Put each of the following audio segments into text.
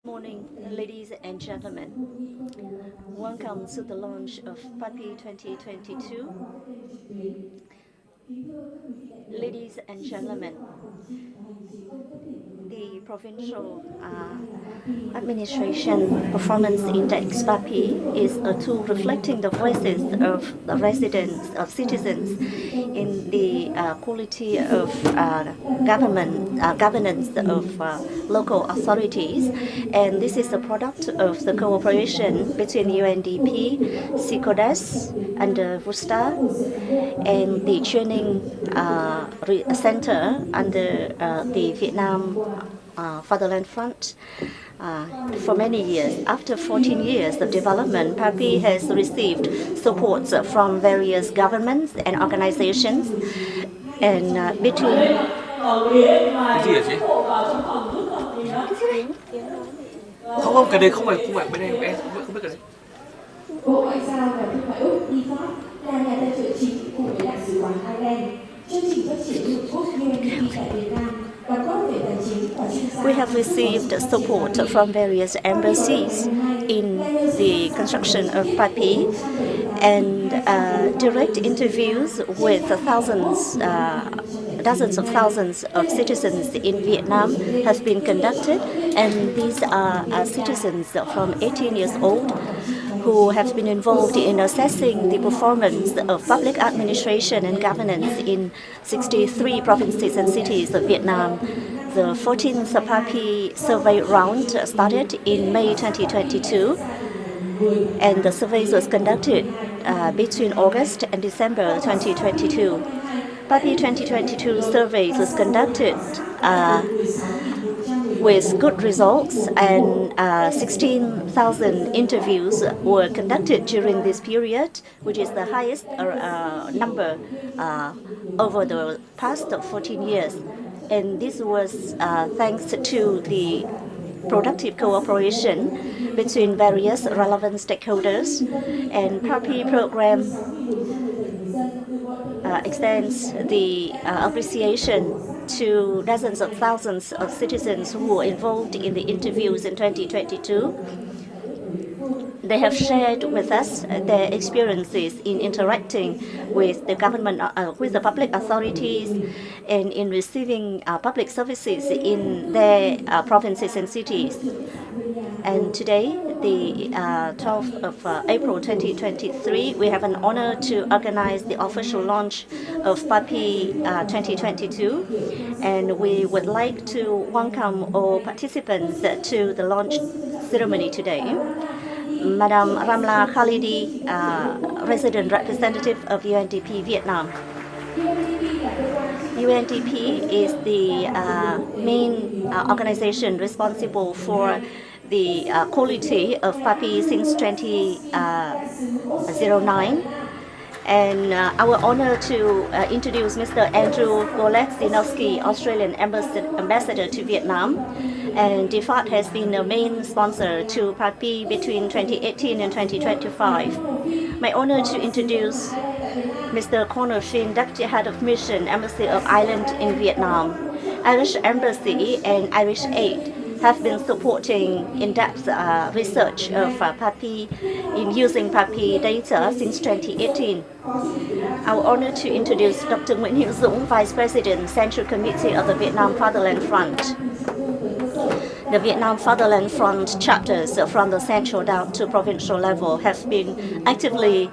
Morning, ladies and gentlemen. Welcome to the launch of PAPI 2022. Ladies and gentlemen, the Provincial Administration Performance Index PAPI is a tool reflecting the voices of the residents, of citizens in the quality of governance of local authorities. And this is a product of the cooperation between UNDP, SICODES, and VUSTA, and the training center under the Vietnam Fatherland Front. For many years. After 14 years of development, PAPI has received support from various governments and organizations, and between Không, cái đấy không phải bên em không biết cái đấy. Bộ Ngoại giao và Thương mại Úc đi Pháp là nhà tài trợ chính cùng với Đại sứ quán Ireland. Chương trình phát triển Liên Hợp Quốc UNDP tại Việt Nam đóng góp về tài chính và chuyên gia. We have received support from various embassies in the construction of PAPI, and direct interviews with dozens of thousands of citizens in Vietnam has been conducted, and these are citizens from 18 years old who have been involved in assessing the performance of public administration and governance in 63 provinces and cities of Vietnam. The 14th PAPI survey round started in May 2022, and the survey was conducted between August and December 2022. PAPI 2022 survey was conducted with good results, and 16,000 interviews were conducted during this period, which is the highest number over the past 14 years. And this was thanks to the productive cooperation between various relevant stakeholders, and PAPI program extends the appreciation to dozens of thousands of citizens who were involved in the interviews in 2022. They have shared with us their experiences in interacting with the government, with the public authorities, and in receiving public services in their provinces and cities. And today, the 12th of April 2023, we have an honor to organize the official launch of PAPI 2022, and we would like to welcome all participants to the launch ceremony today. Madam Ramla Khalidi, resident representative of UNDP Vietnam. UNDP is the main organization responsible for the quality of PAPI since 2009. And our honor to introduce Mr. Andrew Goletzinowski, Australian ambassador to Vietnam. And DFAT has been the main sponsor to PAPI between 2018 and 2025. My honor to introduce Mr. Conor Finn, Deputy Head of Mission, Embassy of Ireland in Vietnam. Irish Embassy and Irish Aid have been supporting in-depth research of PAPI in using PAPI data since 2018. Our honor to introduce Dr. Nguyễn Hữu Dũng, Vice President, Central Committee of the Vietnam Fatherland Front. The Vietnam Fatherland Front chapters from the central down to provincial level have been actively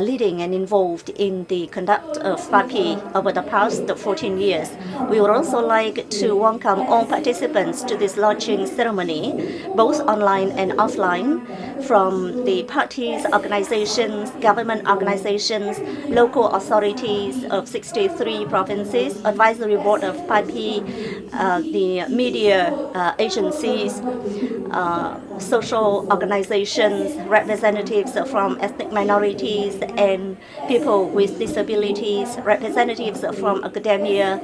leading and involved in the conduct of PAPI over the past 14 years. We would also like to welcome all participants to this launching ceremony, both online and offline, from the parties, organizations, government organizations, local authorities of 63 provinces, advisory board of PAPI, the media agencies, social organizations, representatives from ethnic minorities and people with disabilities, representatives from academia,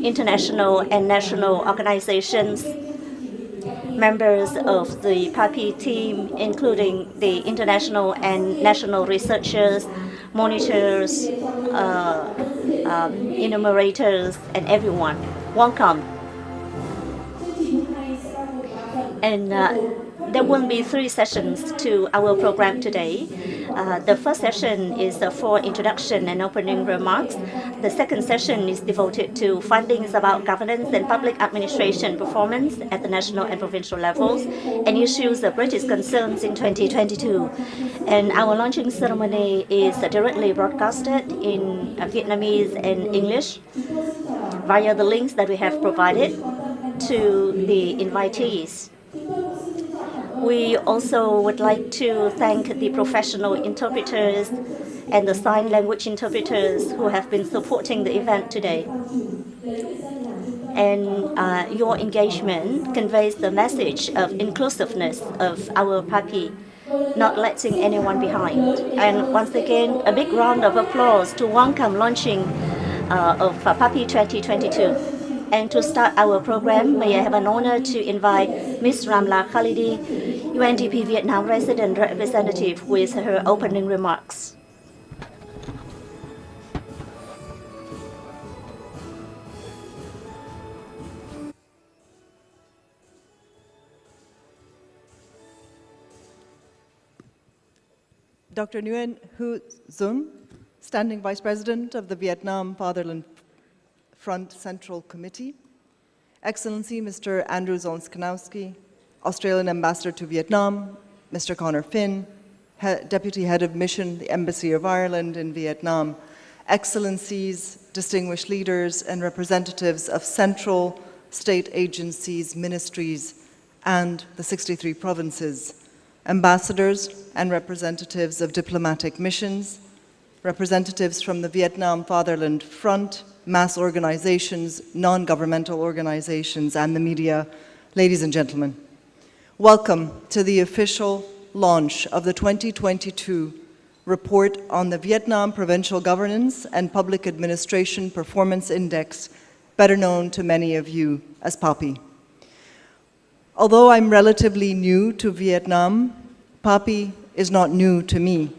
international and national organizations, members of the PAPI team, including the international and national researchers, monitors, enumerators, and everyone. Welcome. And there will be 3 sessions to our program today. The first session is for introduction and opening remarks. The second session is devoted to findings about governance and public administration performance at the national and provincial levels and issues of greatest concerns in 2022. And our launching ceremony is directly broadcasted in Vietnamese and English via the links that we have provided to the invitees. We also would like to thank the professional interpreters and the sign language interpreters who have been supporting the event today. And your engagement conveys the message of inclusiveness of our PAPI, not letting anyone behind. And once again, a big round of applause to welcome launching of PAPI 2022. And to start our program, may I have an honor to invite Ms. Ramla Khalidi, UNDP Vietnam resident representative, with her opening remarks. Dr. Nguyen Hu Dung, Standing Vice President of the Vietnam Fatherland Front Central Committee, Excellency Mr. Andrew Zolnsknowski, Australian Ambassador to Vietnam, Mr. Connor Finn, Deputy Head of Mission, the Embassy of Ireland in Vietnam, Excellencies, distinguished leaders and representatives of central state agencies, ministries, and the 63 provinces, ambassadors and representatives of diplomatic missions, representatives from the Vietnam Fatherland Front, mass organizations, non-governmental organizations, and the media, ladies and gentlemen. Welcome to the official launch of the 2022 report on the Vietnam Provincial Governance and Public Administration Performance Index, better known to many of you as PAPI. Although I'm relatively new to Vietnam, PAPI is not new to me.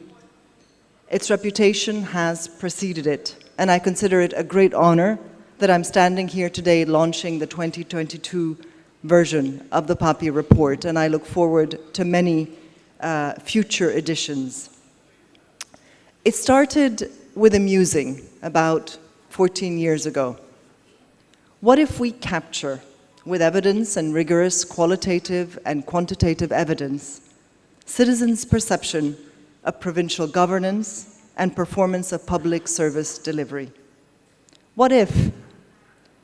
Its reputation has preceded it, and I consider it a great honor that I'm standing here today launching the 2022 version of the PAPI report, and I look forward to many future editions. It started with a musing about 14 years ago. What if we capture, with evidence and rigorous qualitative and quantitative evidence, citizens' perception of provincial governance and performance of public service delivery? What if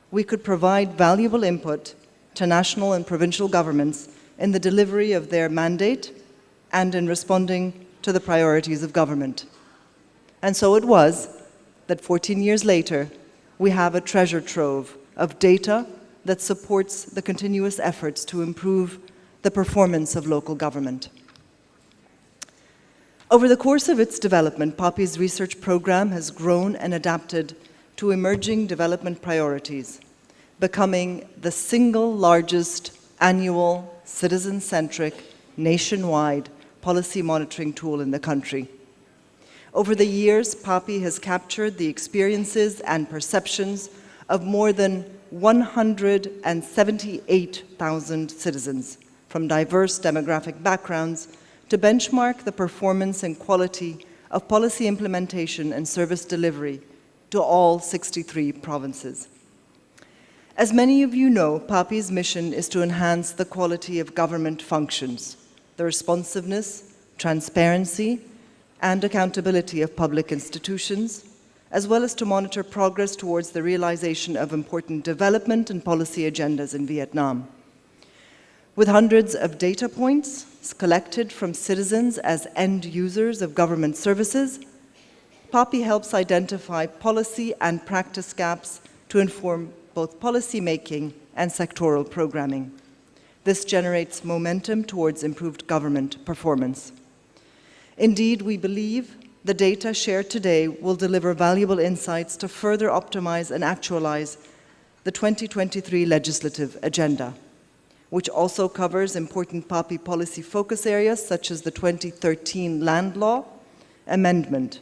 we could provide valuable input to national and provincial governments in the delivery of their mandate and in responding to the priorities of government? And so it was that 14 years later, we have a treasure trove of data that supports the continuous efforts to improve the performance of local government. Over the course of its development, PAPI's research program has grown and adapted to emerging development priorities, becoming the single largest annual citizen-centric, nationwide policy monitoring tool in the country. Over the years, PAPI has captured the experiences and perceptions of more than 178,000 citizens from diverse demographic backgrounds to benchmark the performance and quality of policy implementation and service delivery to all 63 provinces. As many of you know, PAPI's mission is to enhance the quality of government functions, the responsiveness, transparency, and accountability of public institutions, as well as to monitor progress towards the realization of important development and policy agendas in Vietnam. With hundreds of data points collected from citizens as end users of government services, PAPI helps identify policy and practice gaps to inform both policy making and sectoral programming. This generates momentum towards improved government performance. Indeed, we believe the data shared today will deliver valuable insights to further optimize and actualize the 2023 legislative agenda, which also covers important PAPI policy focus areas such as the 2013 Land Law Amendment.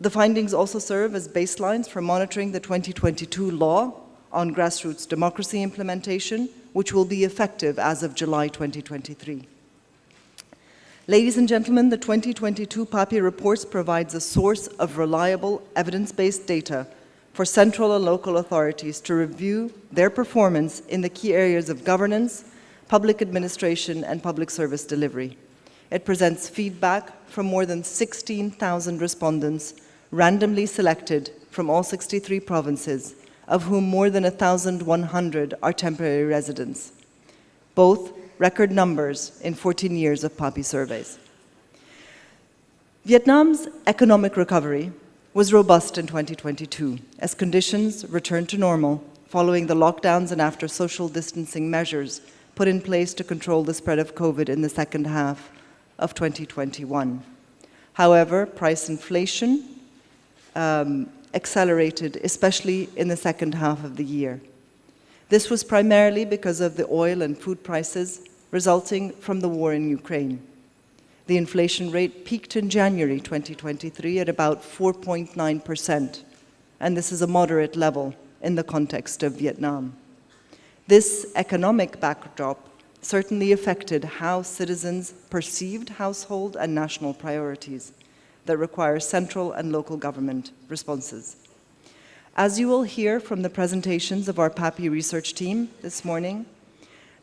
The findings also serve as baselines for monitoring the 2022 law on grassroots democracy implementation, which will be effective as of July 2023. Ladies and gentlemen, the 2022 PAPI reports provides a source of reliable, evidence-based data for central and local authorities to review their performance in the key areas of governance, public administration, and public service delivery. It presents feedback from more than 16,000 respondents randomly selected from all 63 provinces, of whom more than 1,100 are temporary residents. Both record numbers in 14 years of PAPI surveys. Vietnam's economic recovery was robust in 2022 as conditions returned to normal following the lockdowns and after social distancing measures put in place to control the spread of COVID in the second half of 2021. However, price inflation accelerated, especially in the second half of the year. This was primarily because of the oil and food prices resulting from the war in Ukraine. The inflation rate peaked in January 2023 at about 4.9%, and this is a moderate level in the context of Vietnam. This economic backdrop certainly affected how citizens perceived household and national priorities that require central and local government responses. As you will hear from the presentations of our PAPI research team this morning,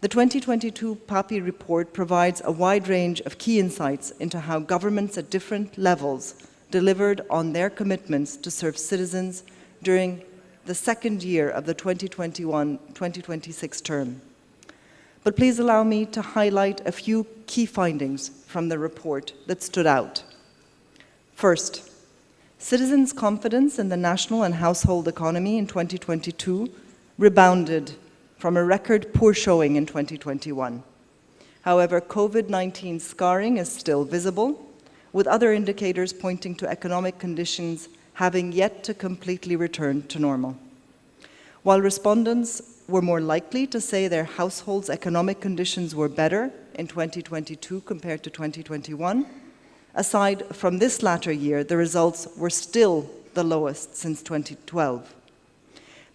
the 2022 PAPI report provides a wide range of key insights into how governments at different levels delivered on their commitments to serve citizens during the second year of the 2021-2026 term. But please allow me to highlight a few key findings from the report that stood out. First, citizens' confidence in the national and household economy in 2022 rebounded from a record poor showing in 2021. However, COVID-19 scarring is still visible, with other indicators pointing to economic conditions having yet to completely return to normal. While respondents were more likely to say their household's economic conditions were better in 2022 compared to 2021, aside from this latter year, the results were still the lowest since 2012.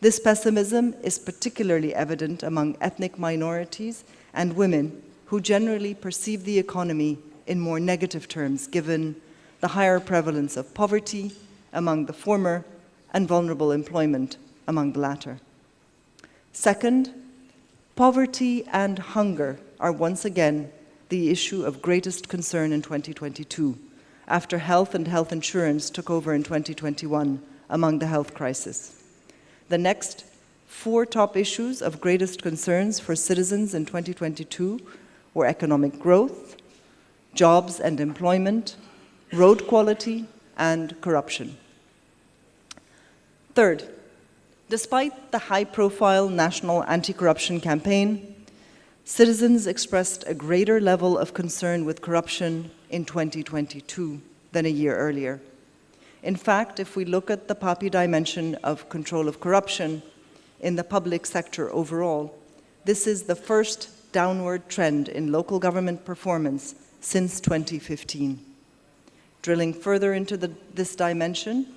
This pessimism is particularly evident among ethnic minorities and women who generally perceive the economy in more negative terms, given the higher prevalence of poverty among the former and vulnerable employment among the latter. Second, poverty and hunger are once again the issue of greatest concern in 2022, after health and health insurance took over in 2021 among the health crisis. The next 4 top issues of greatest concerns for citizens in 2022 were economic growth, jobs and employment, road quality, and corruption. Third, despite the high-profile national anti-corruption campaign, citizens expressed a greater level of concern with corruption in 2022 than a year earlier. In fact, if we look at the PAPI dimension of control of corruption in the public sector overall, this is the first downward trend in local government performance since 2015. Drilling further into this dimension,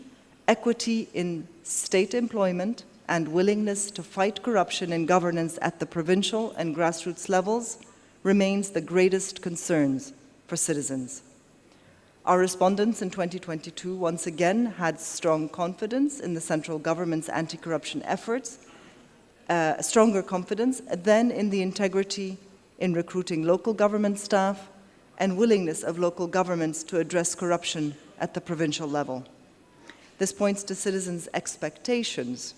equity in state employment and willingness to fight corruption in governance at the provincial and grassroots levels remains the greatest concerns for citizens. Our respondents in 2022 once again had strong confidence in the central government's anti-corruption efforts, stronger confidence than in the integrity in recruiting local government staff and willingness of local governments to address corruption at the provincial level. This points to citizens' expectations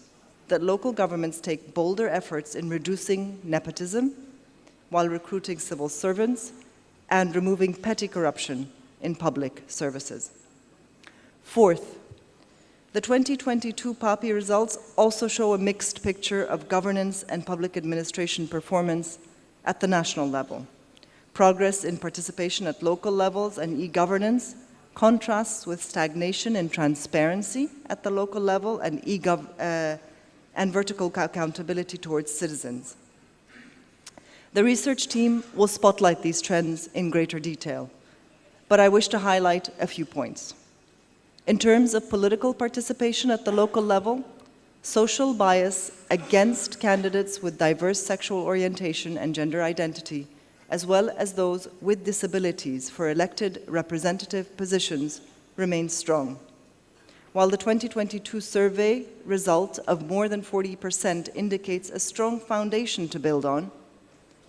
that local governments take bolder efforts in reducing nepotism while recruiting civil servants and removing petty corruption in public services. Fourth, the 2022 PAPI results also show a mixed picture of governance and public administration performance at the national level. Progress in participation at local levels and e-governance contrasts with stagnation in transparency at the local level and vertical accountability towards citizens. The research team will spotlight these trends in greater detail, but I wish to highlight a few points. In terms of political participation at the local level, social bias against candidates with diverse sexual orientation and gender identity, as well as those with disabilities for elected representative positions, remains strong. While the 2022 survey result of more than 40% indicates a strong foundation to build on,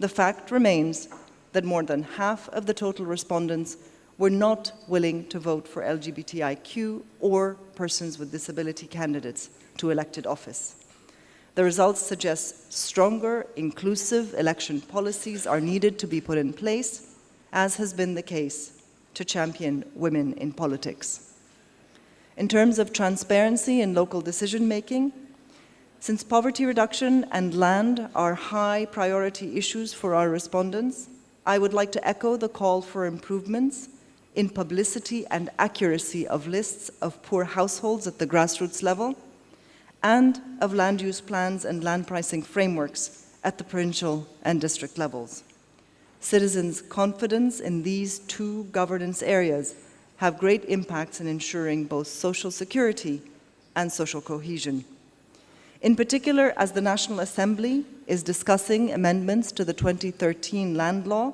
the fact remains that more than half of the total respondents were not willing to vote for LGBTIQ or persons with disability candidates to elected office. The results suggest stronger, inclusive election policies are needed to be put in place, as has been the case to champion women in politics. In terms of transparency in local decision-making, since poverty reduction and land are high priority issues for our respondents, I would like to echo the call for improvements in publicity and accuracy of lists of poor households at the grassroots level and of land use plans and land pricing frameworks at the provincial and district levels. Citizens' confidence in these two governance areas have great impacts in ensuring both social security and social cohesion. In particular, as the National Assembly is discussing amendments to the 2013 land law,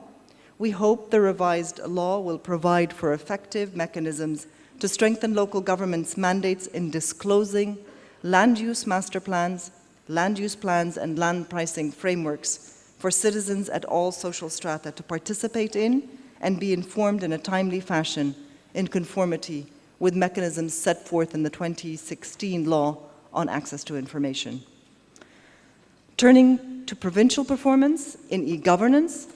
we hope the revised law will provide for effective mechanisms to strengthen local governments' mandates in disclosing land use master plans, land use plans, and land pricing frameworks for citizens at all social strata to participate in and be informed in a timely fashion in conformity with mechanisms set forth in the 2016 law on access to information. Turning to provincial performance in e-governance,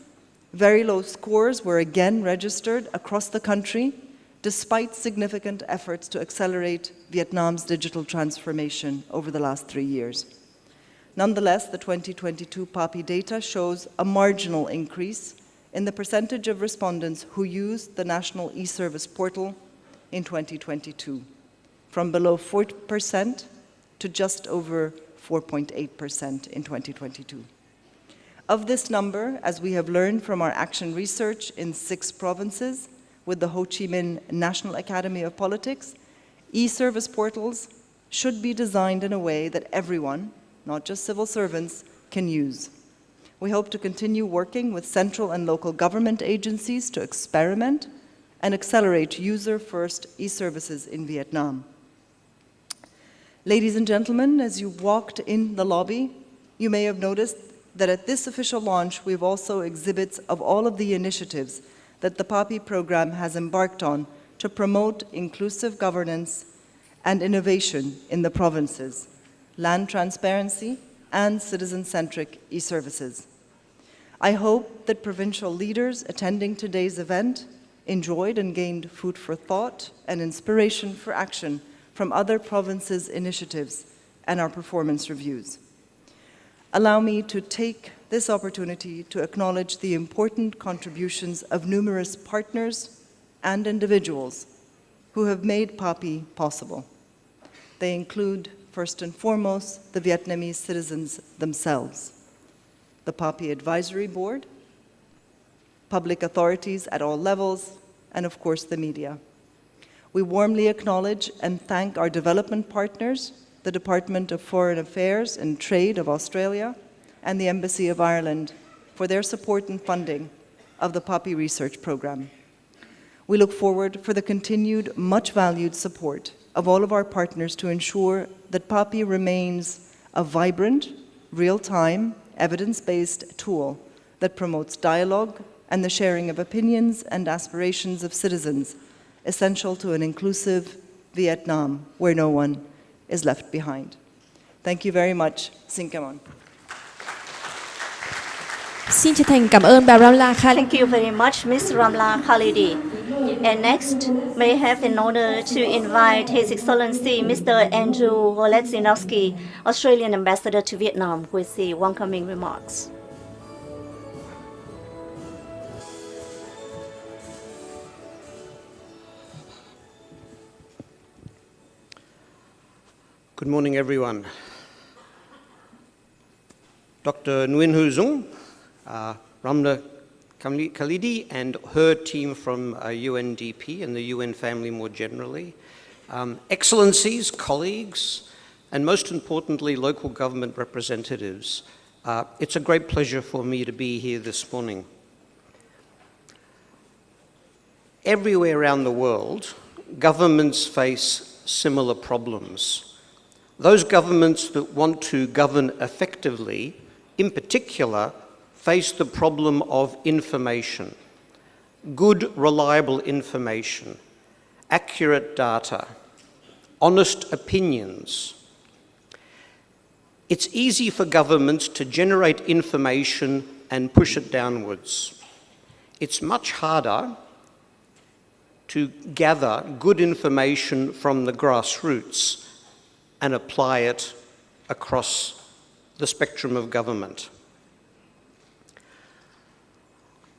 very low scores were again registered across the country despite significant efforts to accelerate Vietnam's digital transformation over the last 3 years. Nonetheless, the 2022 PAPI data shows a marginal increase in the percentage of respondents who used the National e-Service portal in 2022, from below 4% to just over 4.8% in 2022. Of this number, as we have learned from our action research in 6 provinces with the Ho Chi Minh National Academy of Politics, e-service portals should be designed in a way that everyone, not just civil servants, can use. We hope to continue working with central and local government agencies to experiment and accelerate user-first e-services in Vietnam. Ladies and gentlemen, as you walked in the lobby, you may have noticed that at this official launch, we've also exhibits of all of the initiatives that the PAPI program has embarked on to promote inclusive governance and innovation in the provinces, land transparency, and citizen-centric e-services. I hope that provincial leaders attending today's event enjoyed and gained food for thought and inspiration for action from other provinces' initiatives and our performance reviews. Allow me to take this opportunity to acknowledge the important contributions of numerous partners and individuals who have made PAPI possible. They include, first and foremost, the Vietnamese citizens themselves, the PAPI Advisory Board, public authorities at all levels, and of course the media. We warmly acknowledge and thank our development partners, the Department of Foreign Affairs and Trade of Australia, and the Embassy of Ireland for their support and funding of the PAPI research program. We look forward for the continued much valued support of all of our partners to ensure that PAPI remains a vibrant, real-time, evidence-based tool that promotes dialogue and the sharing of opinions and aspirations of citizens, essential to an inclusive Vietnam where no one is left behind. Thank you very much. Xin cảm ơn. Xin chân thành cảm ơn bà Ramla Khalidi. Thank you very much, Ms. Ramla Khalidi. And next, may I have an honor to invite His Excellency Mr. Andrew Goletzinowski, Australian Ambassador to Vietnam, with the welcoming remarks. Good morning, everyone. Dr. Nguyen Hu Dung, Ramla Khalidi and her team from UNDP and the UN family more generally, Excellencies, colleagues, and most importantly, local government representatives. It's a great pleasure for me to be here this morning. Everywhere around the world, governments face similar problems. Those governments that want to govern effectively, in particular, face the problem of information. Good, reliable information, accurate data, honest opinions. It's easy for governments to generate information and push it downwards. It's much harder to gather good information from the grassroots and apply it across the spectrum of government.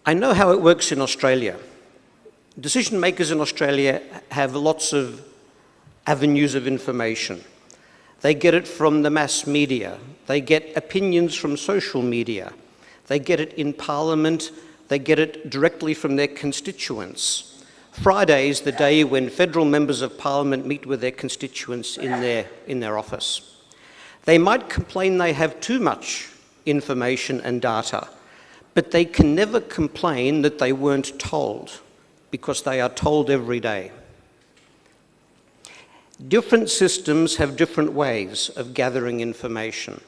I know how it works in Australia. Decision makers in Australia have lots of avenues of information. They get it from the mass media. They get opinions from social media. They get it in Parliament. They get it directly from their constituents. Friday is the day when federal members of Parliament meet with their constituents in their office. They might complain they have too much information and data, but they can never complain that they weren't told, because they are told every day. Different systems have different ways of gathering information.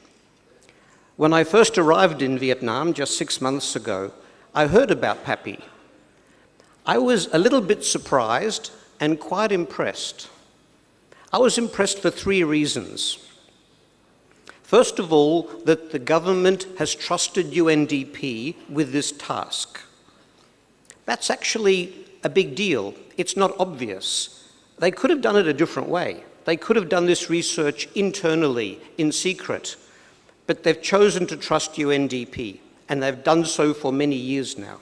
When I first arrived in Vietnam just 6 months ago, I heard about PAPI. I was a little bit surprised and quite impressed. I was impressed for 3 reasons. First of all, that the government has trusted UNDP with this task. That's actually a big deal. It's not obvious. They could have done it a different way. They could have done this research internally, in secret, but they've chosen to trust UNDP, and they've done so for many years now.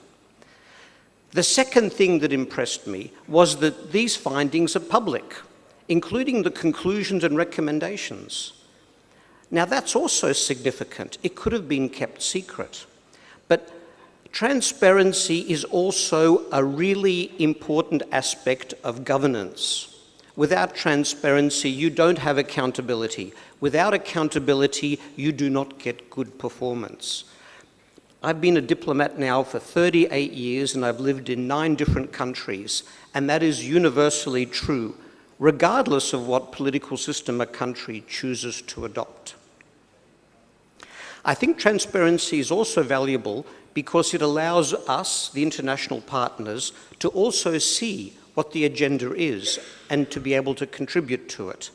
The second thing that impressed me was that these findings are public, including the conclusions and recommendations. Now that's also significant. It could have been kept secret. But transparency is also a really important aspect of governance. Without transparency, you don't have accountability. Without accountability, you do not get good performance. I've been a diplomat now for 38 years, and I've lived in 9 different countries, and that is universally true, regardless of what political system a country chooses to adopt. I think transparency is also valuable because it allows us, the international partners, to also see what the agenda is and to be able to contribute to it.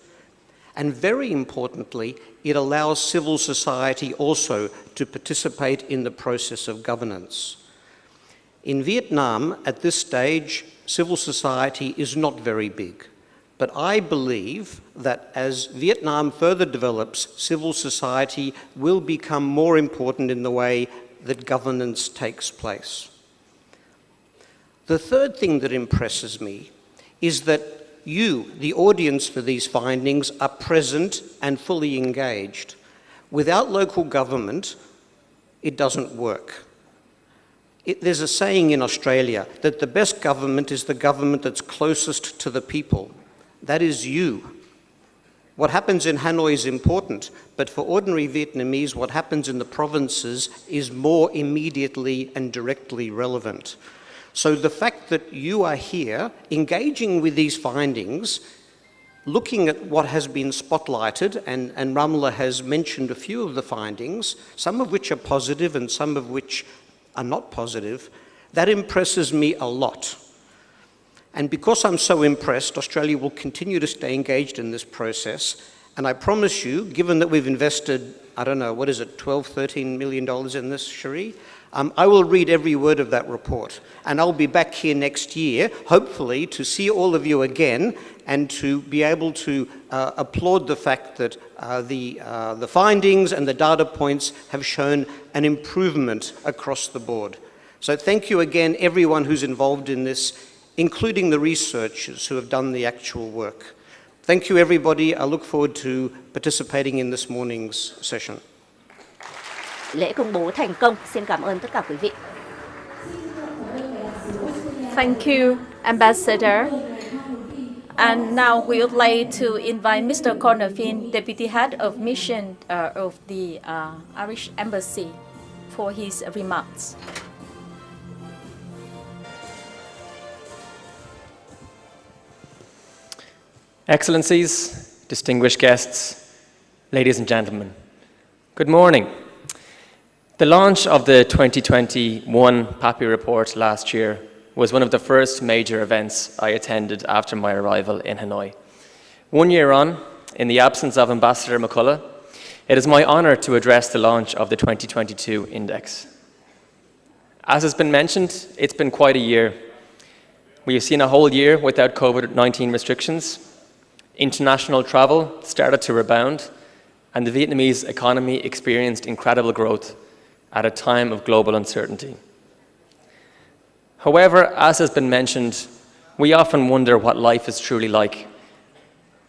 And very importantly, it allows civil society also to participate in the process of governance. In Vietnam, at this stage, civil society is not very big. But I believe that as Vietnam further develops, civil society will become more important in the way that governance takes place. The third thing that impresses me is that you, the audience for these findings, are present and fully engaged. Without local government, it doesn't work. There's a saying in Australia that the best government is the government that's closest to the people. That is you. What happens in Hanoi is important, but for ordinary Vietnamese, what happens in the provinces is more immediately and directly relevant. So the fact that you are here, engaging with these findings, looking at what has been spotlighted, and Ramla has mentioned a few of the findings, some of which are positive and some of which are not positive, that impresses me a lot. And because I'm so impressed, Australia will continue to stay engaged in this process. And I promise you, given that we've invested, I don't know, what is it, $12, $13 million in this, Cherie? I will read every word of that report. And I'll be back here next year, hopefully, to see all of you again and to be able to applaud the fact that the findings and the data points have shown an improvement across the board. So thank you again, everyone who's involved in this, including the researchers who have done the actual work. Thank you, everybody. I look forward to participating in this morning's session. Lễ công bố thành công. Xin cảm ơn tất cả quý vị. Thank you, Ambassador. And now we would like to invite Mr. Conor Finn, Deputy Head of Mission of the Irish Embassy, for his remarks. Excellencies, distinguished guests, ladies and gentlemen, good morning. The launch of the 2021 PAPI report last year was one of the first major events I attended after my arrival in Hanoi. 1 year on, in the absence of Ambassador McCullough, it is my honour to address the launch of the 2022 index. As has been mentioned, it's been quite a year. We have seen a whole year without COVID-19 restrictions. International travel started to rebound, and the Vietnamese economy experienced incredible growth at a time of global uncertainty. However, as has been mentioned, we often wonder what life is truly like.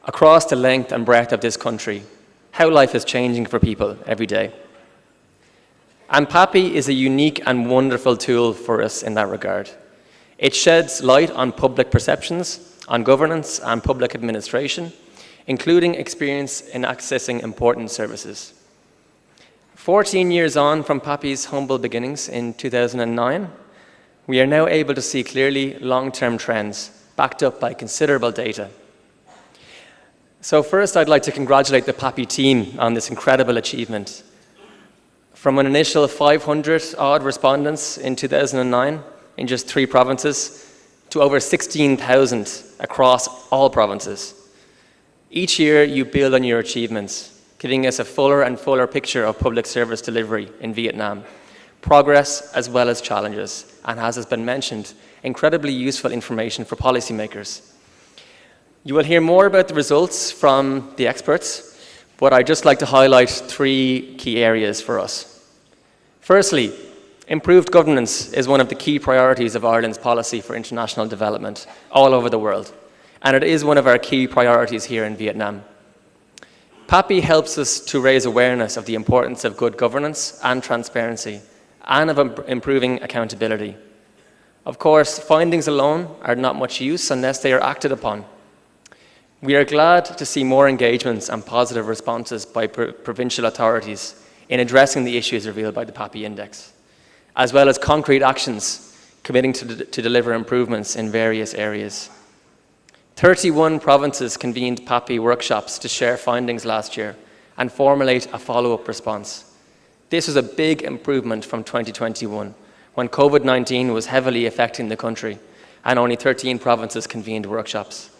Across the length and breadth of this country, how life is changing for people every day. And PAPI is a unique and wonderful tool for us in that regard. It sheds light on public perceptions, on governance and public administration, including experience in accessing important services. 14 years on from PAPI's humble beginnings in 2009, we are now able to see clearly long-term trends backed up by considerable data. So first, I'd like to congratulate the PAPI team on this incredible achievement. From an initial 500-odd respondents in 2009 in just 3 provinces to over 16,000 across all provinces. Each year, you build on your achievements, giving us a fuller and fuller picture of public service delivery in Vietnam, progress as well as challenges, and as has been mentioned, incredibly useful information for policymakers. You will hear more about the results from the experts, but I'd just like to highlight 3 key areas for us. Firstly, improved governance is one of the key priorities of Ireland's policy for international development all over the world, and it is one of our key priorities here in Vietnam. PAPI helps us to raise awareness of the importance of good governance and transparency, and of improving accountability. Of course, findings alone are not much use unless they are acted upon. We are glad to see more engagements and positive responses by provincial authorities in addressing the issues revealed by the PAPI Index, as well as concrete actions committing to deliver improvements in various areas. 31 provinces convened PAPI workshops to share findings last year and formulate a follow-up response. This was a big improvement from 2021, when COVID-19 was heavily affecting the country and only 13 provinces convened workshops.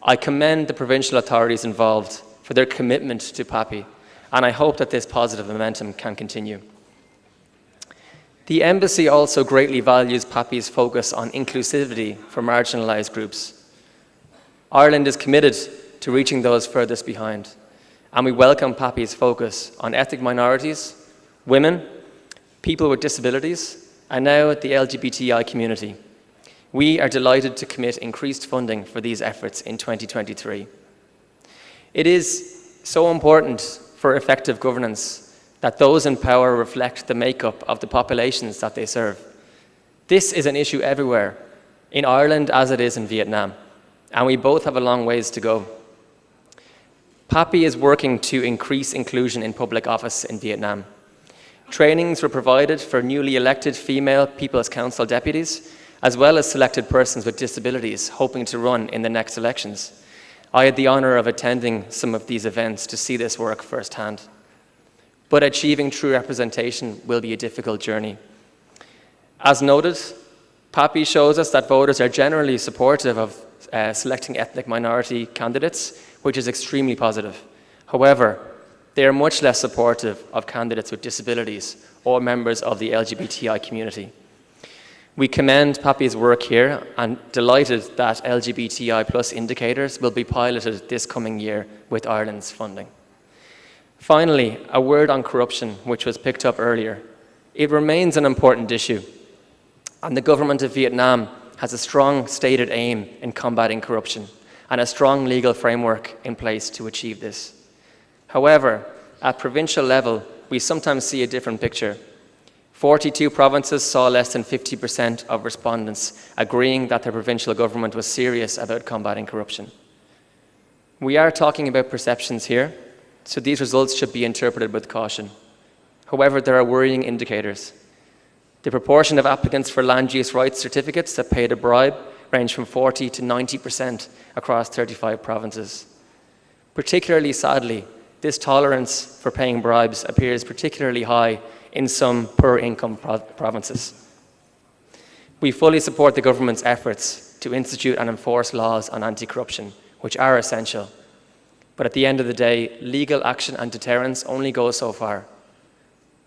I commend the provincial authorities involved for their commitment to PAPI, and I hope that this positive momentum can continue. The Embassy also greatly values PAPI's focus on inclusivity for marginalised groups. Ireland is committed to reaching those furthest behind, and we welcome PAPI's focus on ethnic minorities, women, people with disabilities, and now the LGBTI community. We are delighted to commit increased funding for these efforts in 2023. It is so important for effective governance that those in power reflect the makeup of the populations that they serve. This is an issue everywhere, in Ireland as it is in Vietnam, and we both have a long ways to go. PAPI is working to increase inclusion in public office in Vietnam. Trainings were provided for newly elected female People's Council deputies, as well as selected persons with disabilities hoping to run in the next elections. I had the honour of attending some of these events to see this work firsthand. But achieving true representation will be a difficult journey. As noted, PAPI shows us that voters are generally supportive of selecting ethnic minority candidates, which is extremely positive. However, they are much less supportive of candidates with disabilities or members of the LGBTI community. We commend PAPI's work here and delighted that LGBTI+ indicators will be piloted this coming year with Ireland's funding. Finally, a word on corruption, which was picked up earlier. It remains an important issue, and the government of Vietnam has a strong stated aim in combating corruption and a strong legal framework in place to achieve this. However, at provincial level, we sometimes see a different picture. 42 provinces saw less than 50% of respondents agreeing that their provincial government was serious about combating corruption. We are talking about perceptions here, so these results should be interpreted with caution. However, there are worrying indicators. The proportion of applicants for land use rights certificates that paid a bribe range from 40 to 90% across 35 provinces. Particularly sadly, this tolerance for paying bribes appears particularly high in some poor-income provinces. We fully support the government's efforts to institute and enforce laws on anti-corruption, which are essential. But at the end of the day, legal action and deterrence only go so far.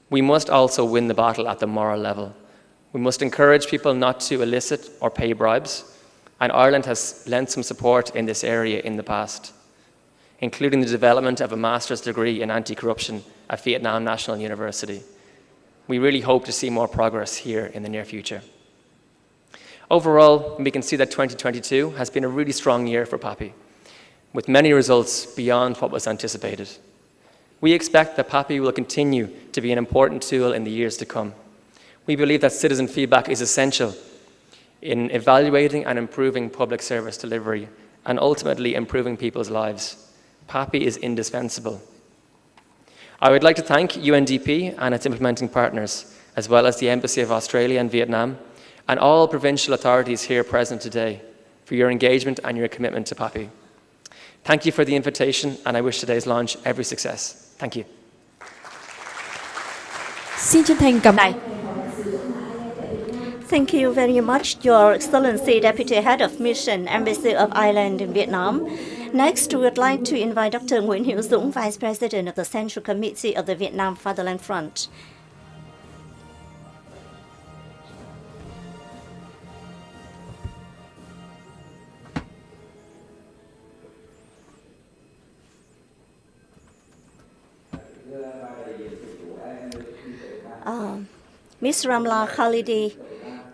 We must also win the battle at the moral level. We must encourage people not to elicit or pay bribes, and Ireland has lent some support in this area in the past, including the development of a master's degree in anti-corruption at Vietnam National University. We really hope to see more progress here in the near future. Overall, we can see that 2022 has been a really strong year for PAPI, with many results beyond what was anticipated. We expect that PAPI will continue to be an important tool in the years to come. We believe that citizen feedback is essential in evaluating and improving public service delivery and ultimately improving people's lives. PAPI is indispensable. I would like to thank UNDP and its implementing partners, as well as the Embassy of Australia and Vietnam, and all provincial authorities here present today for your engagement and your commitment to PAPI. Thank you for the invitation, and I wish today's launch every success. Thank you. Xin chân thành cảm ơn. Thank you very much, Your Excellency, Deputy Head of Mission, Embassy of Ireland in Vietnam. Next, we would like to invite Dr. Nguyễn Hữu Dũng, Vice President of the Central Committee of the Vietnam Fatherland Front. Ms. Ramla Khalidi,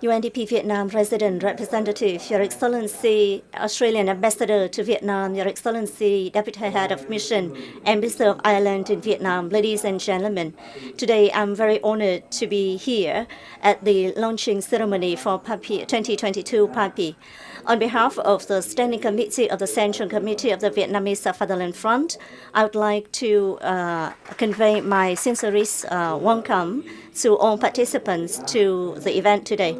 UNDP Vietnam Resident Representative, Your Excellency, Australian Ambassador to Vietnam, Your Excellency, Deputy Head of Mission, Embassy of Ireland in Vietnam, ladies and gentlemen. Today, I'm very honored to be here at the launching ceremony for PAPI 2022 PAPI. On behalf of the Standing Committee of the Central Committee of the Vietnamese Fatherland Front, I would like to convey my sincerest welcome to all participants to the event today.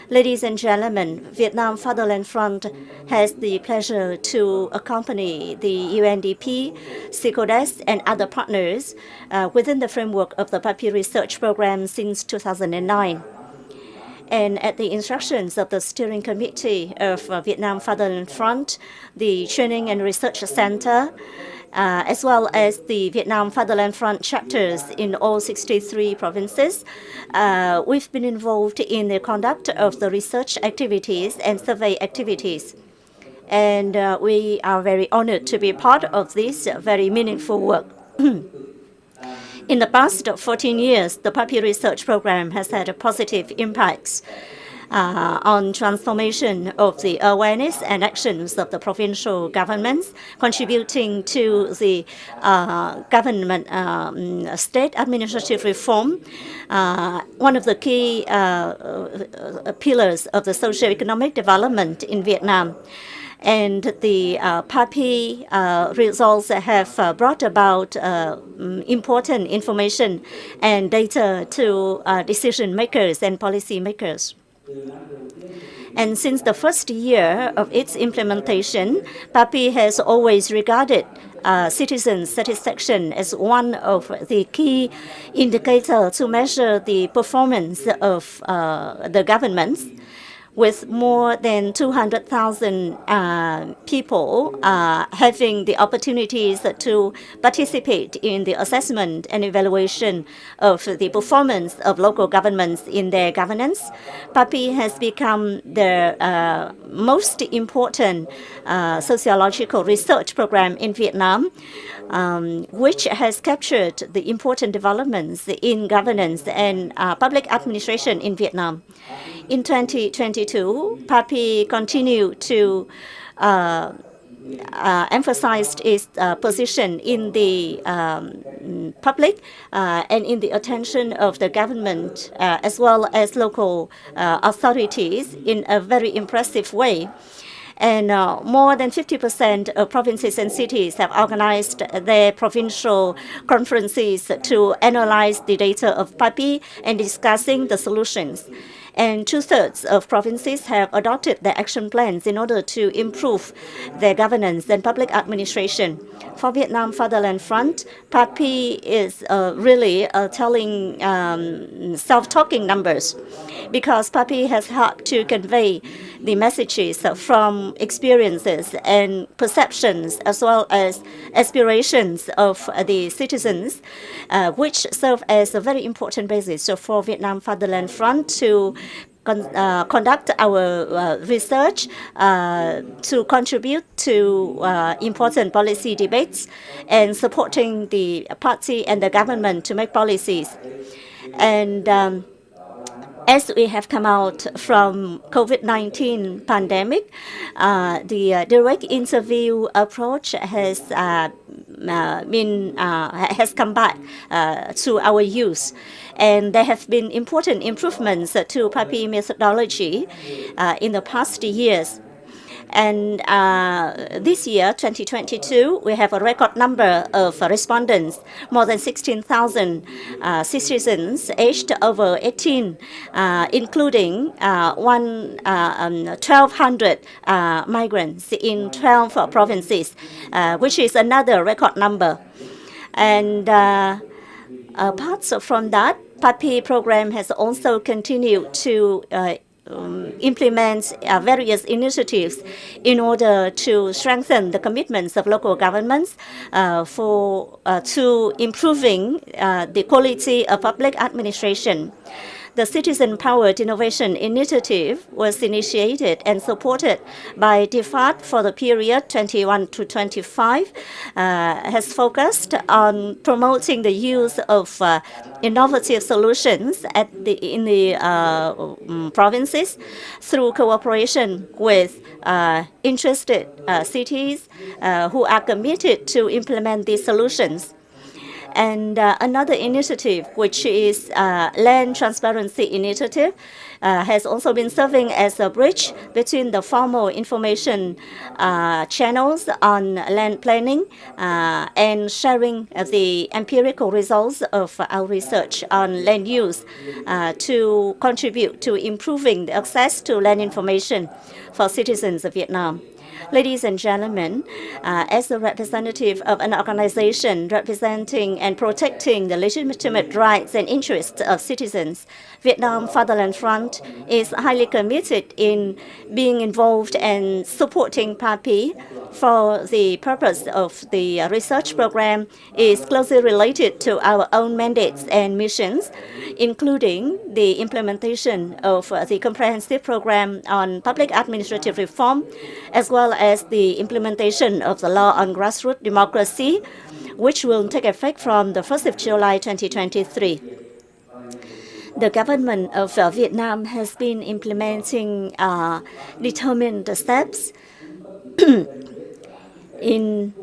Ladies and gentlemen, Vietnam Fatherland Front has the pleasure to accompany the UNDP, SICODES, and other partners within the framework of the PAPI research program since 2009. And at the instructions of the Steering Committee of Vietnam Fatherland Front, the Training and Research Center, as well as the Vietnam Fatherland Front chapters in all 63 provinces, we've been involved in the conduct of the research activities and survey activities. And we are very honored to be part of this very meaningful work. In the past 14 years, the PAPI research program has had a positive impacts on transformation of the awareness and actions of the provincial governments, contributing to the government state administrative reform, one of the key pillars of the socio-economic development in Vietnam. And the PAPI results have brought about important information and data to decision makers and policy makers. And since the first year of its implementation, PAPI has always regarded citizen satisfaction as one of the key indicators to measure the performance of the governments, with more than 200,000 people having the opportunities to participate in the assessment and evaluation of the performance of local governments in their governance. PAPI has become the most important sociological research program in Vietnam, which has captured the important developments in governance and public administration in Vietnam. In 2022, PAPI continued to emphasize its position in the public and in the attention of the government as well as local authorities in a very impressive way. And more than 50% of provinces and cities have organized their provincial conferences to analyze the data of PAPI and discussing the solutions. And 2/3 of provinces have adopted their action plans in order to improve their governance and public administration. For Vietnam Fatherland Front, PAPI is really telling self-talking numbers, because PAPI has helped to convey the messages from experiences and perceptions as well as aspirations of the citizens, which serve as a very important basis for Vietnam Fatherland Front to conduct our research, to contribute to important policy debates and supporting the party and the government to make policies. And as we have come out from COVID-19 pandemic, the direct interview approach has come back to our use. And there have been important improvements to PAPI methodology in the past years. And this year, 2022, we have a record number of respondents, more than 16,000 citizens aged over 18, including 1,200 migrants in 12 provinces, which is another record number. And apart from that, PAPI program has also continued to implement various initiatives in order to strengthen the commitments of local governments to improving the quality of public administration. The Citizen-Powered Innovation Initiative was initiated and supported by DFAT for the period 21 to 25, has focused on promoting the use of innovative solutions in the provinces through cooperation with interested cities who are committed to implement these solutions. And another initiative, which is Land Transparency Initiative, has also been serving as a bridge between the formal information channels on land planning and sharing the empirical results of our research on land use to contribute to improving the access to land information for citizens of Vietnam. Ladies and gentlemen, as a representative of an organization representing and protecting the legitimate rights and interests of citizens, Vietnam Fatherland Front is highly committed in being involved and supporting PAPI for the purpose of the research program is closely related to our own mandates and missions, including the implementation of the comprehensive program on public administrative reform, as well as the implementation of the law on grassroots democracy, which will take effect from the 1st of July 2023. The government of Vietnam has been implementing determined steps in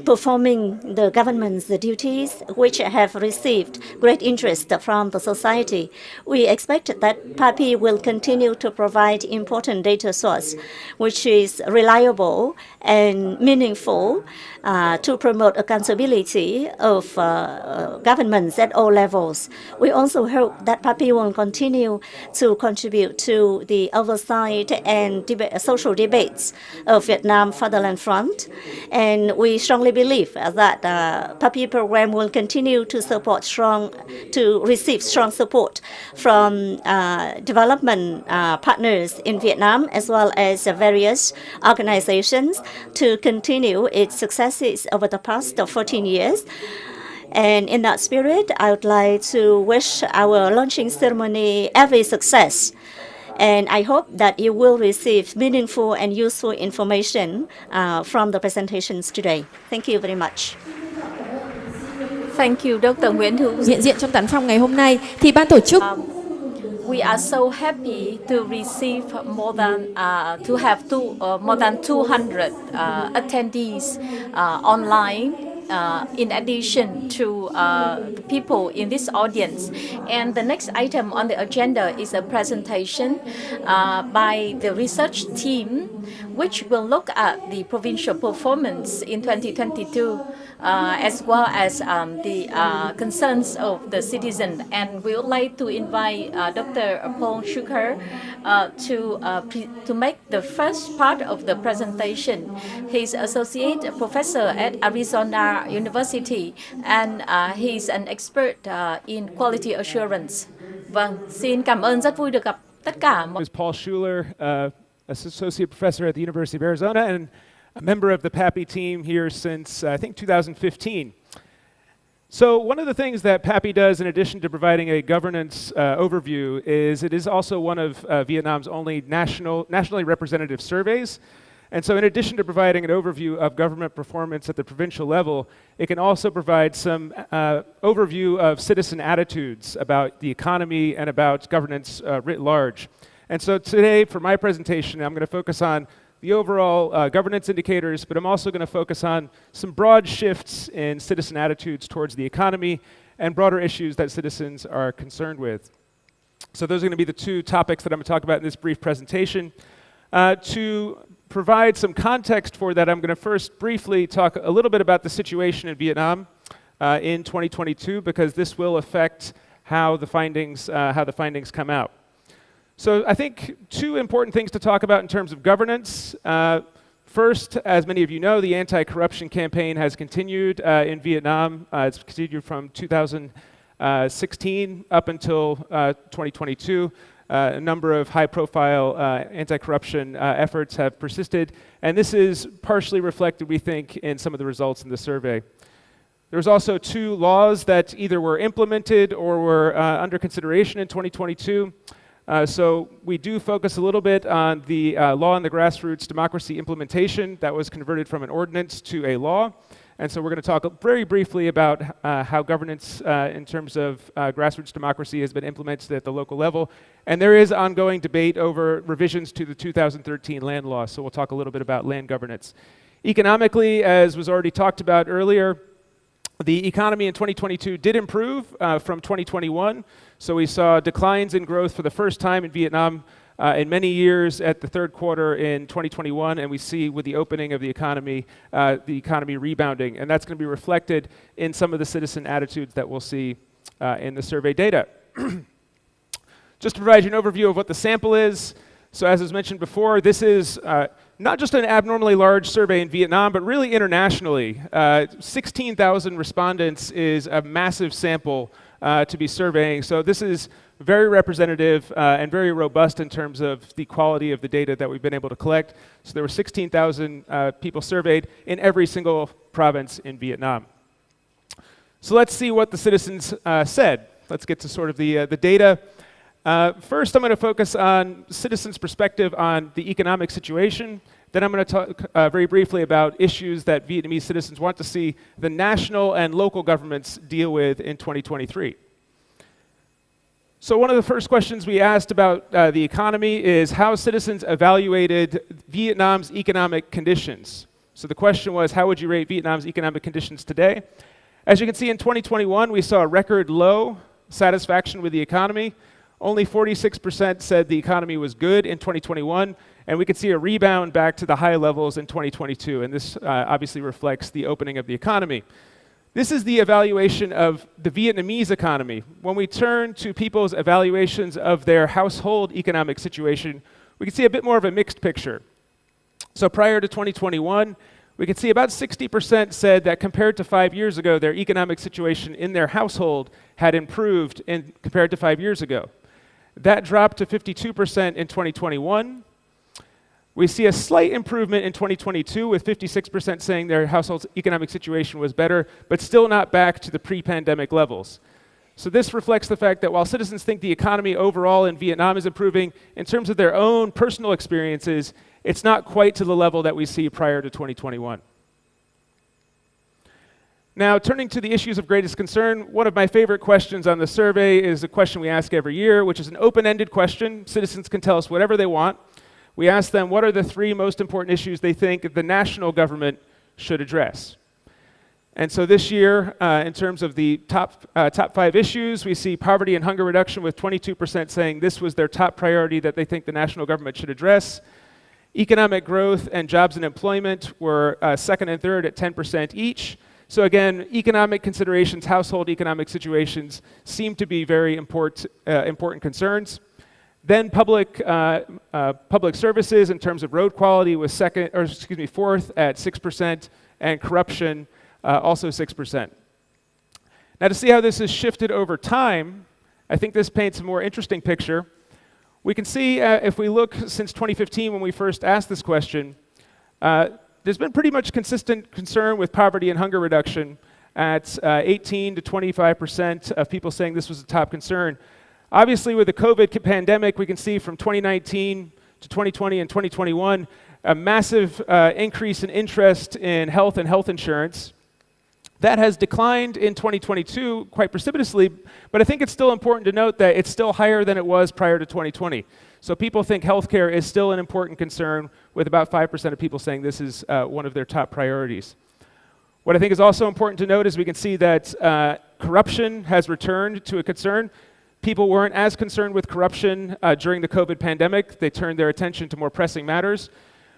performing the government's duties, which have received great interest from the society. We expect that PAPI will continue to provide important data source, which is reliable and meaningful to promote accountability of governments at all levels. We also hope that PAPI will continue to contribute to the oversight and social debates of Vietnam Fatherland Front, and we strongly believe that PAPI program will continue to receive strong support from development partners in Vietnam, as well as various organizations, to continue its successes over the past 14 years. And in that spirit, I would like to wish our launching ceremony every success. And I hope that you will receive meaningful and useful information from the presentations today. Thank you very much. Thank you, Dr. Nguyễn Hữu. Hiện diện trong tán phòng ngày hôm nay thì ban tổ chức We are so happy to receive more than more than 200 attendees online in addition to the people in this audience. And the next item on the agenda is a presentation by the research team, which will look at the provincial performance in 2022, as well as the concerns of the citizen. And we would like to invite Dr. Paul Shuker to make the first part of the presentation. He's associate professor at Arizona University, and he's an expert in quality assurance. Vâng, xin cảm ơn, rất vui được gặp tất cả mọi. Is Paul Schuler, associate professor at the University of Arizona and a member of the PAPI team here since, I think, 2015. So one of the things that PAPI does, in addition to providing a governance overview, is it is also one of Vietnam's only nationally representative surveys. And so in addition to providing an overview of government performance at the provincial level, it can also provide some overview of citizen attitudes about the economy and about governance writ large. And so today, for my presentation, I'm going to focus on the overall governance indicators, but I'm also going to focus on some broad shifts in citizen attitudes towards the economy and broader issues that citizens are concerned with. So those are going to be the two topics that I'm going to talk about in this brief presentation. To provide some context for that, I'm going to first briefly talk a little bit about the situation in Vietnam in 2022, because this will affect how the findings come out. So I think two important things to talk about in terms of governance. First, as many of you know, the anti-corruption campaign has continued in Vietnam. It's continued from 2016 up until 2022. A number of high-profile anti-corruption efforts have persisted, and this is partially reflected, we think, in some of the results in the survey. There's also two laws that either were implemented or were under consideration in 2022. So we do focus a little bit on the law on the grassroots democracy implementation that was converted from an ordinance to a law. And so we're going to talk very briefly about how governance in terms of grassroots democracy has been implemented at the local level. And there is ongoing debate over revisions to the 2013 land law. So we'll talk a little bit about land governance. Economically, as was already talked about earlier, the economy in 2022 did improve from 2021. So we saw declines in growth for the first time in Vietnam in many years at the third quarter in 2021, and we see with the opening of the economy rebounding. And that's going to be reflected in some of the citizen attitudes that we'll see in the survey data. Just to provide you an overview of what the sample is. So as was mentioned before, this is not just an abnormally large survey in Vietnam, but really internationally. 16,000 respondents is a massive sample to be surveying. So this is very representative and very robust in terms of the quality of the data that we've been able to collect. So there were 16,000 people surveyed in every single province in Vietnam. So let's see what the citizens said. Let's get to sort of the data. First, I'm going to focus on citizens' perspective on the economic situation. Then I'm going to talk very briefly about issues that Vietnamese citizens want to see the national and local governments deal with in 2023. So one of the first questions we asked about the economy is how citizens evaluated Vietnam's economic conditions. So the question was, how would you rate Vietnam's economic conditions today? As you can see, in 2021, we saw a record low satisfaction with the economy. Only 46% said the economy was good in 2021, and we could see a rebound back to the high levels in 2022, and this obviously reflects the opening of the economy. This is the evaluation of the Vietnamese economy. When we turn to people's evaluations of their household economic situation, we can see a bit more of a mixed picture. So prior to 2021, we could see about 60% said that compared to 5 years ago, their economic situation in their household had improved compared to 5 years ago. That dropped to 52% in 2021. We see a slight improvement in 2022 with 56% saying their household's economic situation was better, but still not back to the pre-pandemic levels. So this reflects the fact that while citizens think the economy overall in Vietnam is improving, in terms of their own personal experiences, it's not quite to the level that we see prior to 2021. Now, turning to the issues of greatest concern, one of my favorite questions on the survey is a question we ask every year, which is an open-ended question. Citizens can tell us whatever they want. We ask them what are the 3 most important issues they think the national government should address. And so this year, in terms of the top 5 issues, we see poverty and hunger reduction with 22% saying this was their top priority that they think the national government should address. Economic growth and jobs and employment were second and third at 10% each. So again, economic considerations, household economic situations seem to be very important concerns. Then public services in terms of road quality was fourth at 6%, and corruption also 6%. Now to see how this has shifted over time, I think this paints a more interesting picture. We can see if we look since 2015 when we first asked this question, there's been pretty much consistent concern with poverty and hunger reduction at 18 to 25% of people saying this was a top concern. Obviously, with the COVID pandemic, we can see from 2019 to 2020 and 2021, a massive increase in interest in health and health insurance. That has declined in 2022 quite precipitously, but I think it's still important to note that it's still higher than it was prior to 2020. So people think healthcare is still an important concern, with about 5% of people saying this is one of their top priorities. What I think is also important to note is we can see that corruption has returned to a concern. People weren't as concerned with corruption during the COVID pandemic. They turned their attention to more pressing matters.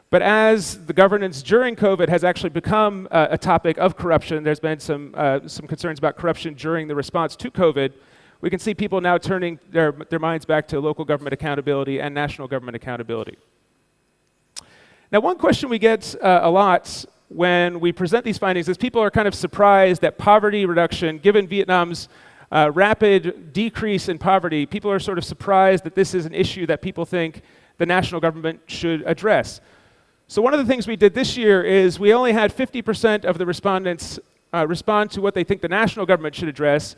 But as the governance during COVID has actually become a topic of corruption, there's been some concerns about corruption during the response to COVID, we can see people now turning their minds back to local government accountability and national government accountability. Now, one question we get a lot when we present these findings is people are kind of surprised that poverty reduction, given Vietnam's rapid decrease in poverty, people are sort of surprised that this is an issue that people think the national government should address. So one of the things we did this year is we only had 50% of the respondents respond to what they think the national government should address,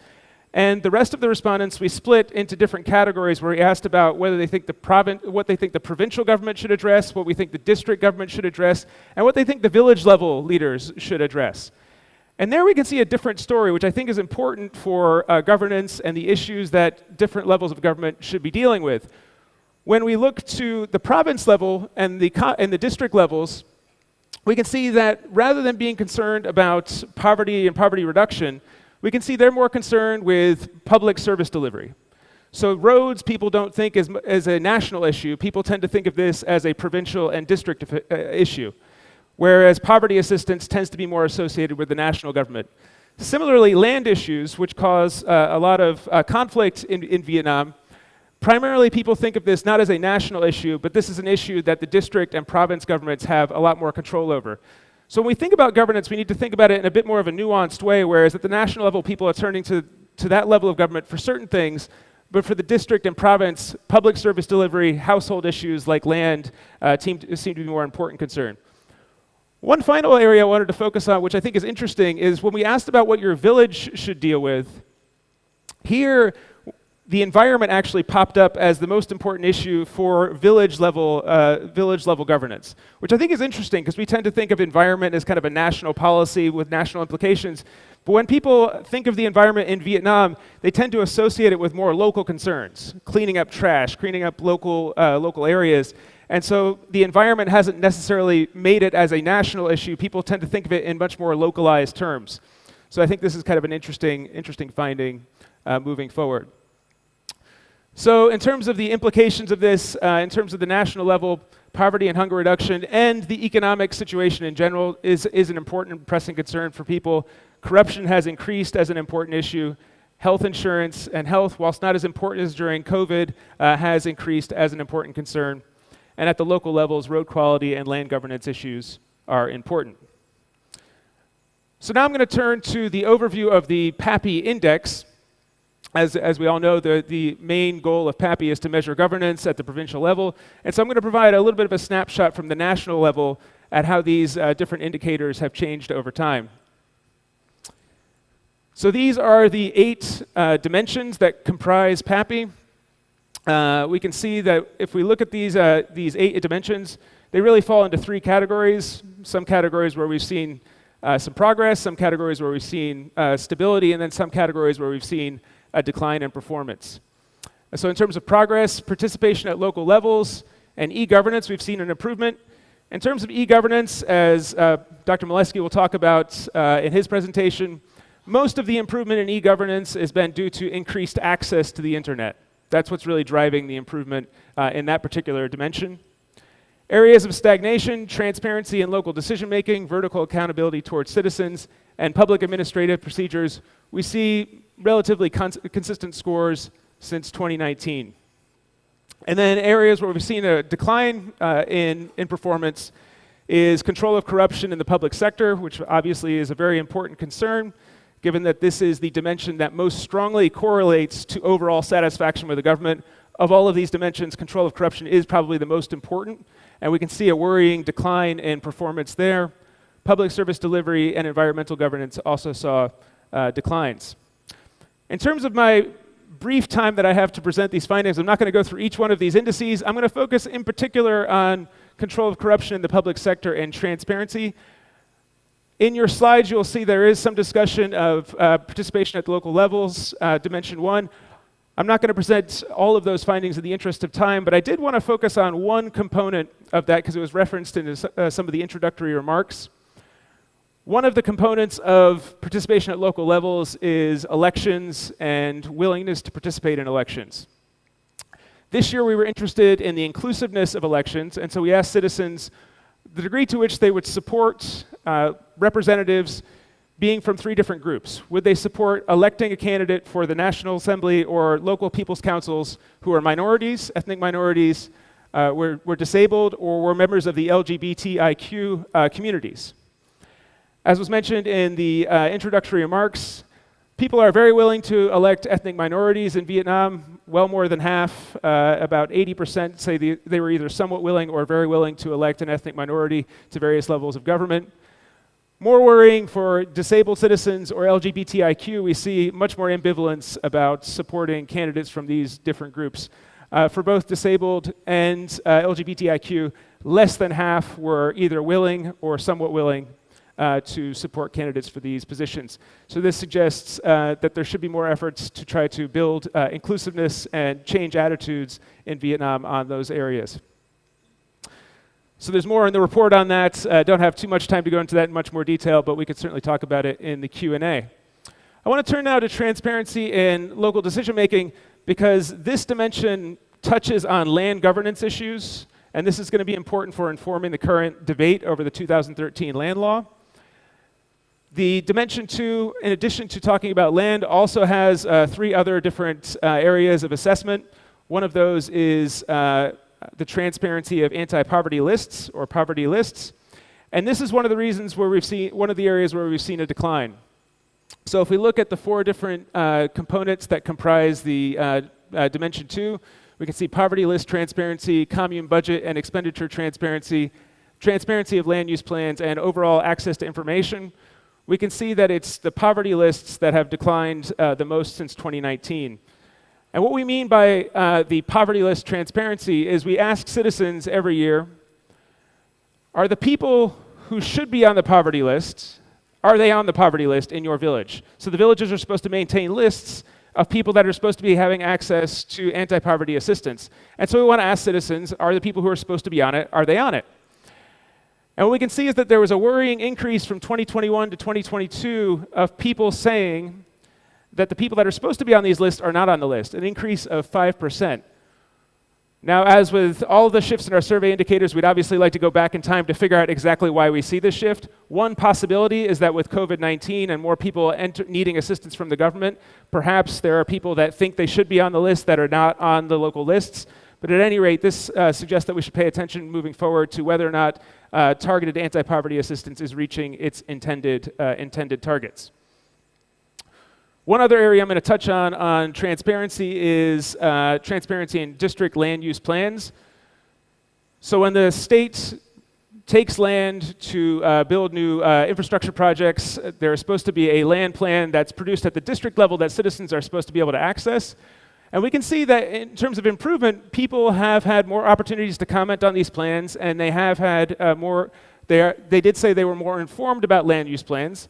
and the rest of the respondents we split into different categories where we asked about whether they think what they think the provincial government should address, what we think the district government should address, and what they think the village level leaders should address. And there we can see a different story, which I think is important for governance and the issues that different levels of government should be dealing with. When we look to the province level and the district levels, we can see that rather than being concerned about poverty and poverty reduction, we can see they're more concerned with public service delivery. So roads, people don't think as a national issue. People tend to think of this as a provincial and district issue, whereas poverty assistance tends to be more associated with the national government. Similarly, land issues, which cause a lot of conflict in Vietnam, primarily people think of this not as a national issue, but this is an issue that the district and province governments have a lot more control over. So when we think about governance, we need to think about it in a bit more of a nuanced way, whereas at the national level, people are turning to that level of government for certain things, but for the district and province, public service delivery, household issues like land seem to be more important concern. One final area I wanted to focus on, which I think is interesting, is when we asked about what your village should deal with, here the environment actually popped up as the most important issue for village level governance, which I think is interesting because we tend to think of environment as kind of a national policy with national implications. But when people think of the environment in Vietnam, they tend to associate it with more local concerns, cleaning up trash, cleaning up local areas. And so the environment hasn't necessarily made it as a national issue. People tend to think of it in much more localized terms. So I think this is kind of an interesting finding moving forward. So in terms of the implications of this, in terms of the national level, poverty and hunger reduction, and the economic situation in general is an important pressing concern for people. Corruption has increased as an important issue. Health insurance and health, whilst not as important as during COVID, has increased as an important concern. And at the local levels, road quality and land governance issues are important. So now I'm going to turn to the overview of the PAPI index. As we all know, the main goal of PAPI is to measure governance at the provincial level. And so I'm going to provide a little bit of a snapshot from the national level at how these different indicators have changed over time. So these are the 8 dimensions that comprise PAPI. We can see that if we look at these 8 dimensions, they really fall into 3 categories. Some categories where we've seen some progress, some categories where we've seen stability, and then some categories where we've seen a decline in performance. So in terms of progress, participation at local levels, and e-governance, we've seen an improvement. In terms of e-governance, as Dr. Molesky will talk about in his presentation, most of the improvement in e-governance has been due to increased access to the internet. That's what's really driving the improvement in that particular dimension. Areas of stagnation, transparency in local decision-making, vertical accountability towards citizens, and public administrative procedures, we see relatively consistent scores since 2019. And then areas where we've seen a decline in performance is control of corruption in the public sector, which obviously is a very important concern, given that this is the dimension that most strongly correlates to overall satisfaction with the government. Of all of these dimensions, control of corruption is probably the most important, and we can see a worrying decline in performance there. Public service delivery and environmental governance also saw declines. In terms of my brief time that I have to present these findings, I'm not going to go through each one of these indices. I'm going to focus in particular on control of corruption in the public sector and transparency. In your slides, you'll see there is some discussion of participation at the local levels, dimension 1. I'm not going to present all of those findings in the interest of time, but I did want to focus on one component of that because it was referenced in some of the introductory remarks. One of the components of participation at local levels is elections and willingness to participate in elections. This year we were interested in the inclusiveness of elections, and so we asked citizens the degree to which they would support representatives being from 3 different groups. Would they support electing a candidate for the National Assembly or local people's councils who are minorities, ethnic minorities, were disabled, or were members of the LGBTIQ communities? As was mentioned in the introductory remarks, people are very willing to elect ethnic minorities in Vietnam. Well more than half, about 80% say they were either somewhat willing or very willing to elect an ethnic minority to various levels of government. More worrying for disabled citizens or LGBTIQ, we see much more ambivalence about supporting candidates from these different groups. For both disabled and LGBTIQ, less than half were either willing or somewhat willing to support candidates for these positions. So this suggests that there should be more efforts to try to build inclusiveness and change attitudes in Vietnam on those areas. So there's more in the report on that. Don't have too much time to go into that in much more detail, but we could certainly talk about it in the Q&A. I want to turn now to transparency in local decision-making because this dimension touches on land governance issues, and this is going to be important for informing the current debate over the 2013 land law. The dimension 2, in addition to talking about land, also has 3 other different areas of assessment. One of those is the transparency of anti-poverty lists or poverty lists. And this is one of the reasons where one of the areas where we've seen a decline. So if we look at the 4 different components that comprise the dimension 2, we can see poverty list transparency, commune budget and expenditure transparency, transparency of land use plans, and overall access to information. We can see that it's the poverty lists that have declined the most since 2019. And what we mean by the poverty list transparency is we ask citizens every year, are the people who should be on the poverty list, are they on the poverty list in your village? So the villages are supposed to maintain lists of people that are supposed to be having access to anti-poverty assistance. And so we want to ask citizens, are the people who are supposed to be on it, are they on it? And what we can see is that there was a worrying increase from 2021 to 2022 of people saying that the people that are supposed to be on these lists are not on the list, an increase of 5%. Now, as with all the shifts in our survey indicators, we'd obviously like to go back in time to figure out exactly why we see this shift. One possibility is that with COVID-19 and more people needing assistance from the government, perhaps there are people that think they should be on the list that are not on the local lists. But at any rate, this suggests that we should pay attention moving forward to whether or not targeted anti-poverty assistance is reaching its intended targets. One other area I'm going to touch on transparency is transparency in district land use plans. So when the state takes land to build new infrastructure projects, there's supposed to be a land plan that's produced at the district level that citizens are supposed to be able to access. And we can see that in terms of improvement, people have had more opportunities to comment on these plans, and they have had they did say they were more informed about land use plans.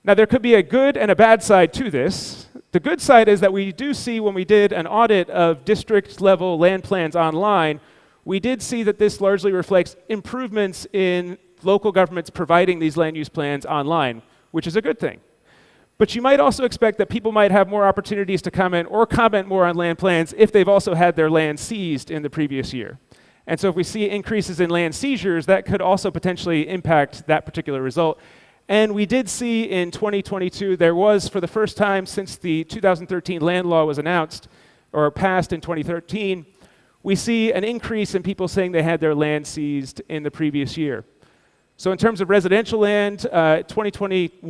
Now, there could be a good and a bad side to this. The good side is that we do see when we did an audit of district-level land plans online, we did see that this largely reflects improvements in local governments providing these land use plans online, which is a good thing. But you might also expect that people might have more opportunities to comment or comment more on land plans if they've also had their land seized in the previous year. And so if we see increases in land seizures, that could also potentially impact that particular result. And we did see in 2022, there was, for the first time since the 2013 land law was announced or passed in 2013, we see an increase in people saying they had their land seized in the previous year. So in terms of residential land, 2021,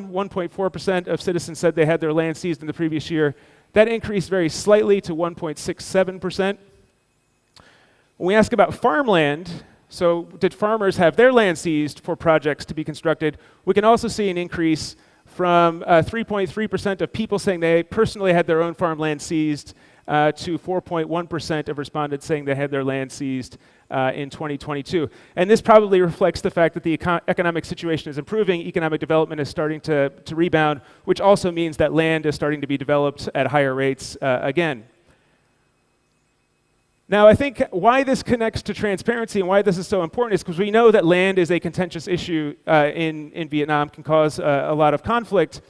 1.4% of citizens said they had their land seized in the previous year. That increased very slightly to 1.67%. When we ask about farmland, so did farmers have their land seized for projects to be constructed, we can also see an increase from 3.3% of people saying they personally had their own farmland seized to 4.1% of respondents saying they had their land seized in 2022. And this probably reflects the fact that the economic situation is improving, economic development is starting to rebound, which also means that land is starting to be developed at higher rates again. Now, I think why this connects to transparency and why this is so important is because we know that land is a contentious issue in Vietnam, can cause a lot of conflict.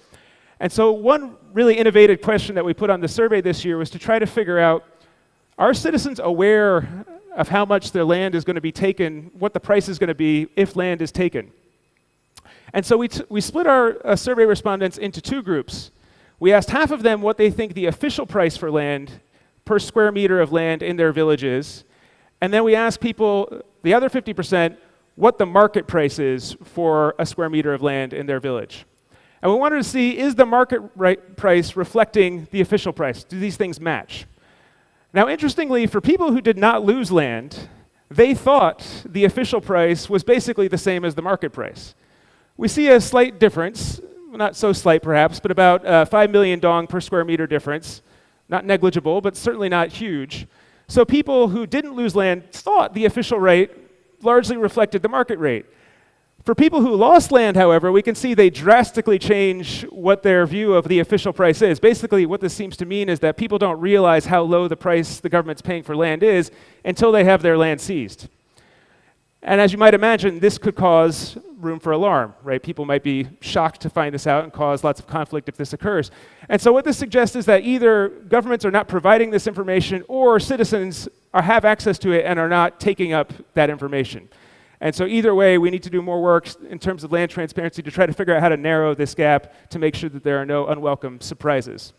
And so one really innovative question that we put on the survey this year was to try to figure out, are citizens aware of how much their land is going to be taken, what the price is going to be if land is taken? And so we split our survey respondents into two groups. We asked half of them what they think the official price for land per square meter of land in their village is, and then we asked people, the other 50%, what the market price is for a square meter of land in their village. And we wanted to see, is the market price reflecting the official price? Do these things match? Now, interestingly, for people who did not lose land, they thought the official price was basically the same as the market price. We see a slight difference, not so slight perhaps, but about 5 million dong per square meter difference. Not negligible, but certainly not huge. So people who didn't lose land thought the official rate largely reflected the market rate. For people who lost land, however, we can see they drastically change what their view of the official price is. Basically, what this seems to mean is that people don't realize how low the price the government's paying for land is until they have their land seized. And as you might imagine, this could cause room for alarm, right? People might be shocked to find this out and cause lots of conflict if this occurs. And so what this suggests is that either governments are not providing this information or citizens have access to it and are not taking up that information. And so either way, we need to do more work in terms of land transparency to try to figure out how to narrow this gap to make sure that there are no unwelcome surprises.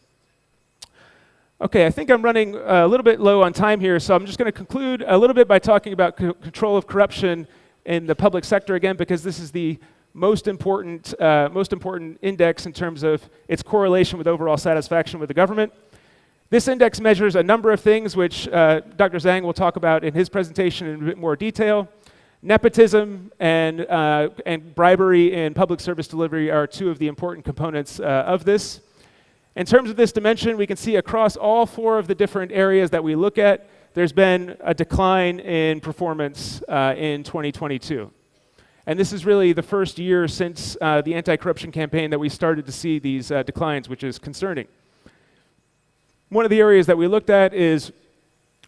Okay, I think I'm running a little bit low on time here, so I'm just going to conclude a little bit by talking about control of corruption in the public sector again, because this is the most important index in terms of its correlation with overall satisfaction with the government. This index measures a number of things, which Dr. Zhang will talk about in his presentation in a bit more detail. Nepotism and bribery in public service delivery are two of the important components of this. In terms of this dimension, we can see across all four of the different areas that we look at, there's been a decline in performance in 2022. And this is really the first year since the anti-corruption campaign that we started to see these declines, which is concerning. One of the areas that we looked at is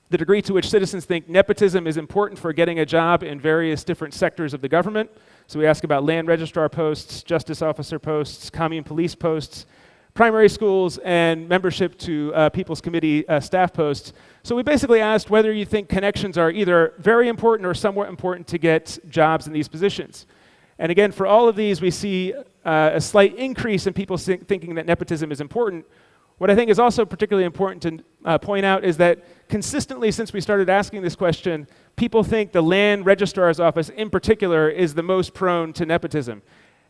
the degree to which citizens think nepotism is important for getting a job in various different sectors of the government. So we ask about land registrar posts, justice officer posts, commune police posts, primary schools, and membership to People's Committee staff posts. So we basically asked whether you think connections are either very important or somewhat important to get jobs in these positions. And again, for all of these, we see a slight increase in people thinking that nepotism is important. What I think is also particularly important to point out is that consistently since we started asking this question, people think the land registrar's office in particular is the most prone to nepotism.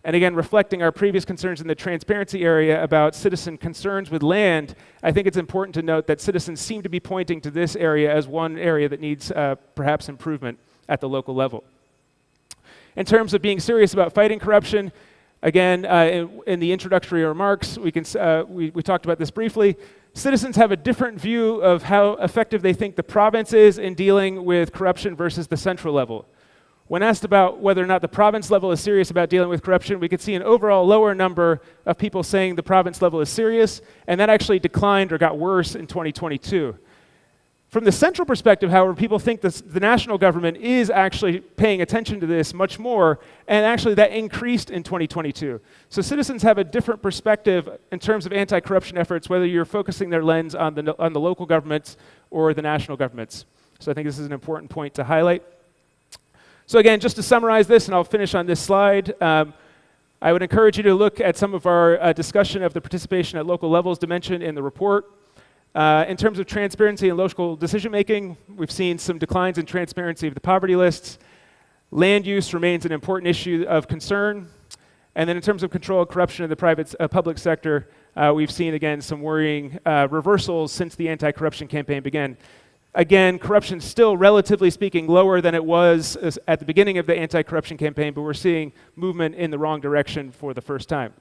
And again, reflecting our previous concerns in the transparency area about citizen concerns with land, I think it's important to note that citizens seem to be pointing to this area as one area that needs perhaps improvement at the local level. In terms of being serious about fighting corruption, again, in the introductory remarks, we talked about this briefly. Citizens have a different view of how effective they think the province is in dealing with corruption versus the central level. When asked about whether or not the province level is serious about dealing with corruption, we could see an overall lower number of people saying the province level is serious, and that actually declined or got worse in 2022. From the central perspective, however, people think the national government is actually paying attention to this much more, and actually that increased in 2022. So citizens have a different perspective in terms of anti-corruption efforts, whether you're focusing their lens on the local governments or the national governments. So I think this is an important point to highlight. So again, just to summarize this, and I'll finish on this slide, I would encourage you to look at some of our discussion of the participation at local levels dimension in the report. In terms of transparency and local decision-making, we've seen some declines in transparency of the poverty lists. Land use remains an important issue of concern. And then in terms of control and corruption in the public sector, we've seen, again, some worrying reversals since the anti-corruption campaign began. Again, corruption is still, relatively speaking, lower than it was at the beginning of the anti-corruption campaign, but we're seeing movement in the wrong direction for the first time.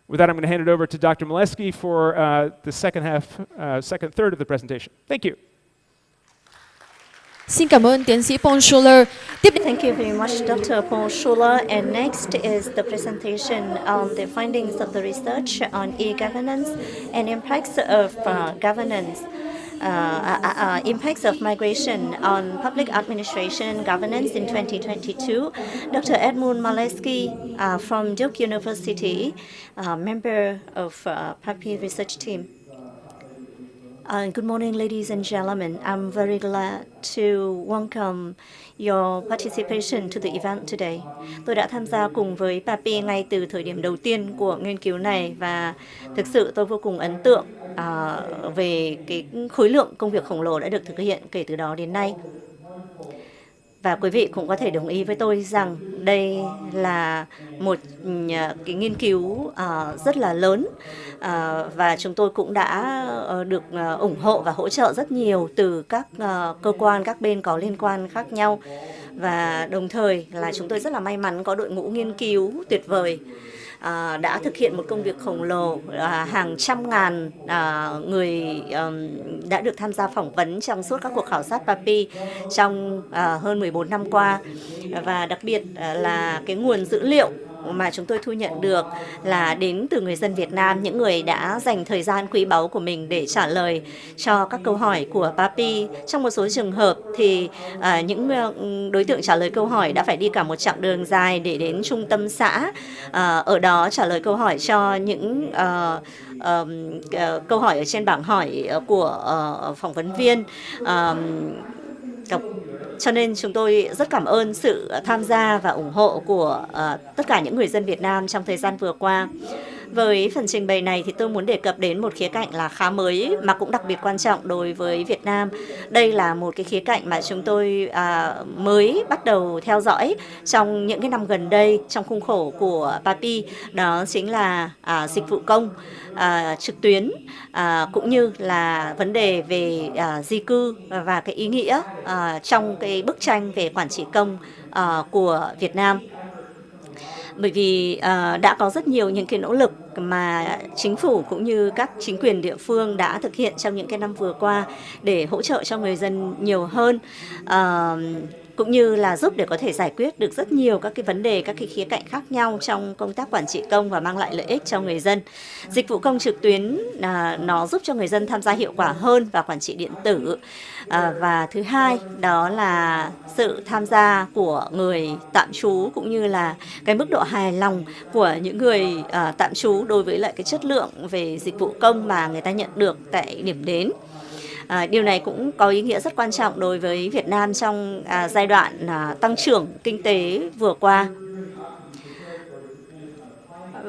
With that, I'm going to hand it over to Dr. Mileski for the second third of the presentation. Thank you. Xin cảm ơn tiến sĩ Paul Schuler. Thank you very much, Dr. Paul Schuler. And next is the presentation on the findings of the research on e-governance and impacts of governance. Impacts of migration on public administration and governance in 2022. Dr. Edmund Mileski from Duke University, member of PAPI research team. Good morning, ladies and gentlemen. I'm very glad to welcome your participation to the event today. Tôi đã tham gia cùng với PAPI ngay từ thời điểm đầu tiên của nghiên cứu này và thực sự tôi vô cùng ấn tượng về cái khối lượng công việc khổng lồ đã được thực hiện kể từ đó đến nay. Và quý vị cũng có thể đồng ý với tôi rằng đây là một cái nghiên cứu rất là lớn và chúng tôi cũng đã được ủng hộ và hỗ trợ rất nhiều từ các cơ quan, các bên có liên quan khác nhau. Và đồng thời là chúng tôi rất là may mắn có đội ngũ nghiên cứu tuyệt vời đã thực hiện một công việc khổng lồ, hàng trăm ngàn người đã được tham gia phỏng vấn trong suốt các cuộc khảo sát PAPI trong hơn 14 năm qua. Và đặc biệt là cái nguồn dữ liệu mà chúng tôi thu nhận được là đến từ người dân Việt Nam, những người đã dành thời gian quý báu của mình để trả lời cho các câu hỏi của PAPI. Trong một số trường hợp thì những đối tượng trả lời câu hỏi đã phải đi cả một chặng đường dài để đến trung tâm xã, ở đó trả lời câu hỏi cho những câu hỏi ở trên bảng hỏi của phỏng vấn viên. Cho nên chúng tôi rất cảm ơn sự tham gia và ủng hộ của tất cả những người dân Việt Nam trong thời gian vừa qua. Với phần trình bày này thì tôi muốn đề cập đến một khía cạnh là khá mới mà cũng đặc biệt quan trọng đối với Việt Nam. Đây là một cái khía cạnh mà chúng tôi mới bắt đầu theo dõi trong những cái năm gần đây trong khung khổ của PAPI, đó chính là dịch vụ công trực tuyến cũng như là vấn đề về di cư và cái ý nghĩa trong cái bức tranh về quản trị công của Việt Nam. Bởi vì đã có rất nhiều những cái nỗ lực mà chính phủ cũng như các chính quyền địa phương đã thực hiện trong những cái năm vừa qua để hỗ trợ cho người dân nhiều hơn, cũng như là giúp để có thể giải quyết được rất nhiều các cái vấn đề, các cái khía cạnh khác nhau trong công tác quản trị công và mang lại lợi ích cho người dân. Dịch vụ công trực tuyến nó giúp cho người dân tham gia hiệu quả hơn vào quản trị điện tử. Và thứ hai đó là sự tham gia của người tạm trú cũng như là cái mức độ hài lòng của những người tạm trú đối với lại cái chất lượng về dịch vụ công mà người ta nhận được tại điểm đến. Điều này cũng có ý nghĩa rất quan trọng đối với Việt Nam trong giai đoạn tăng trưởng kinh tế vừa qua.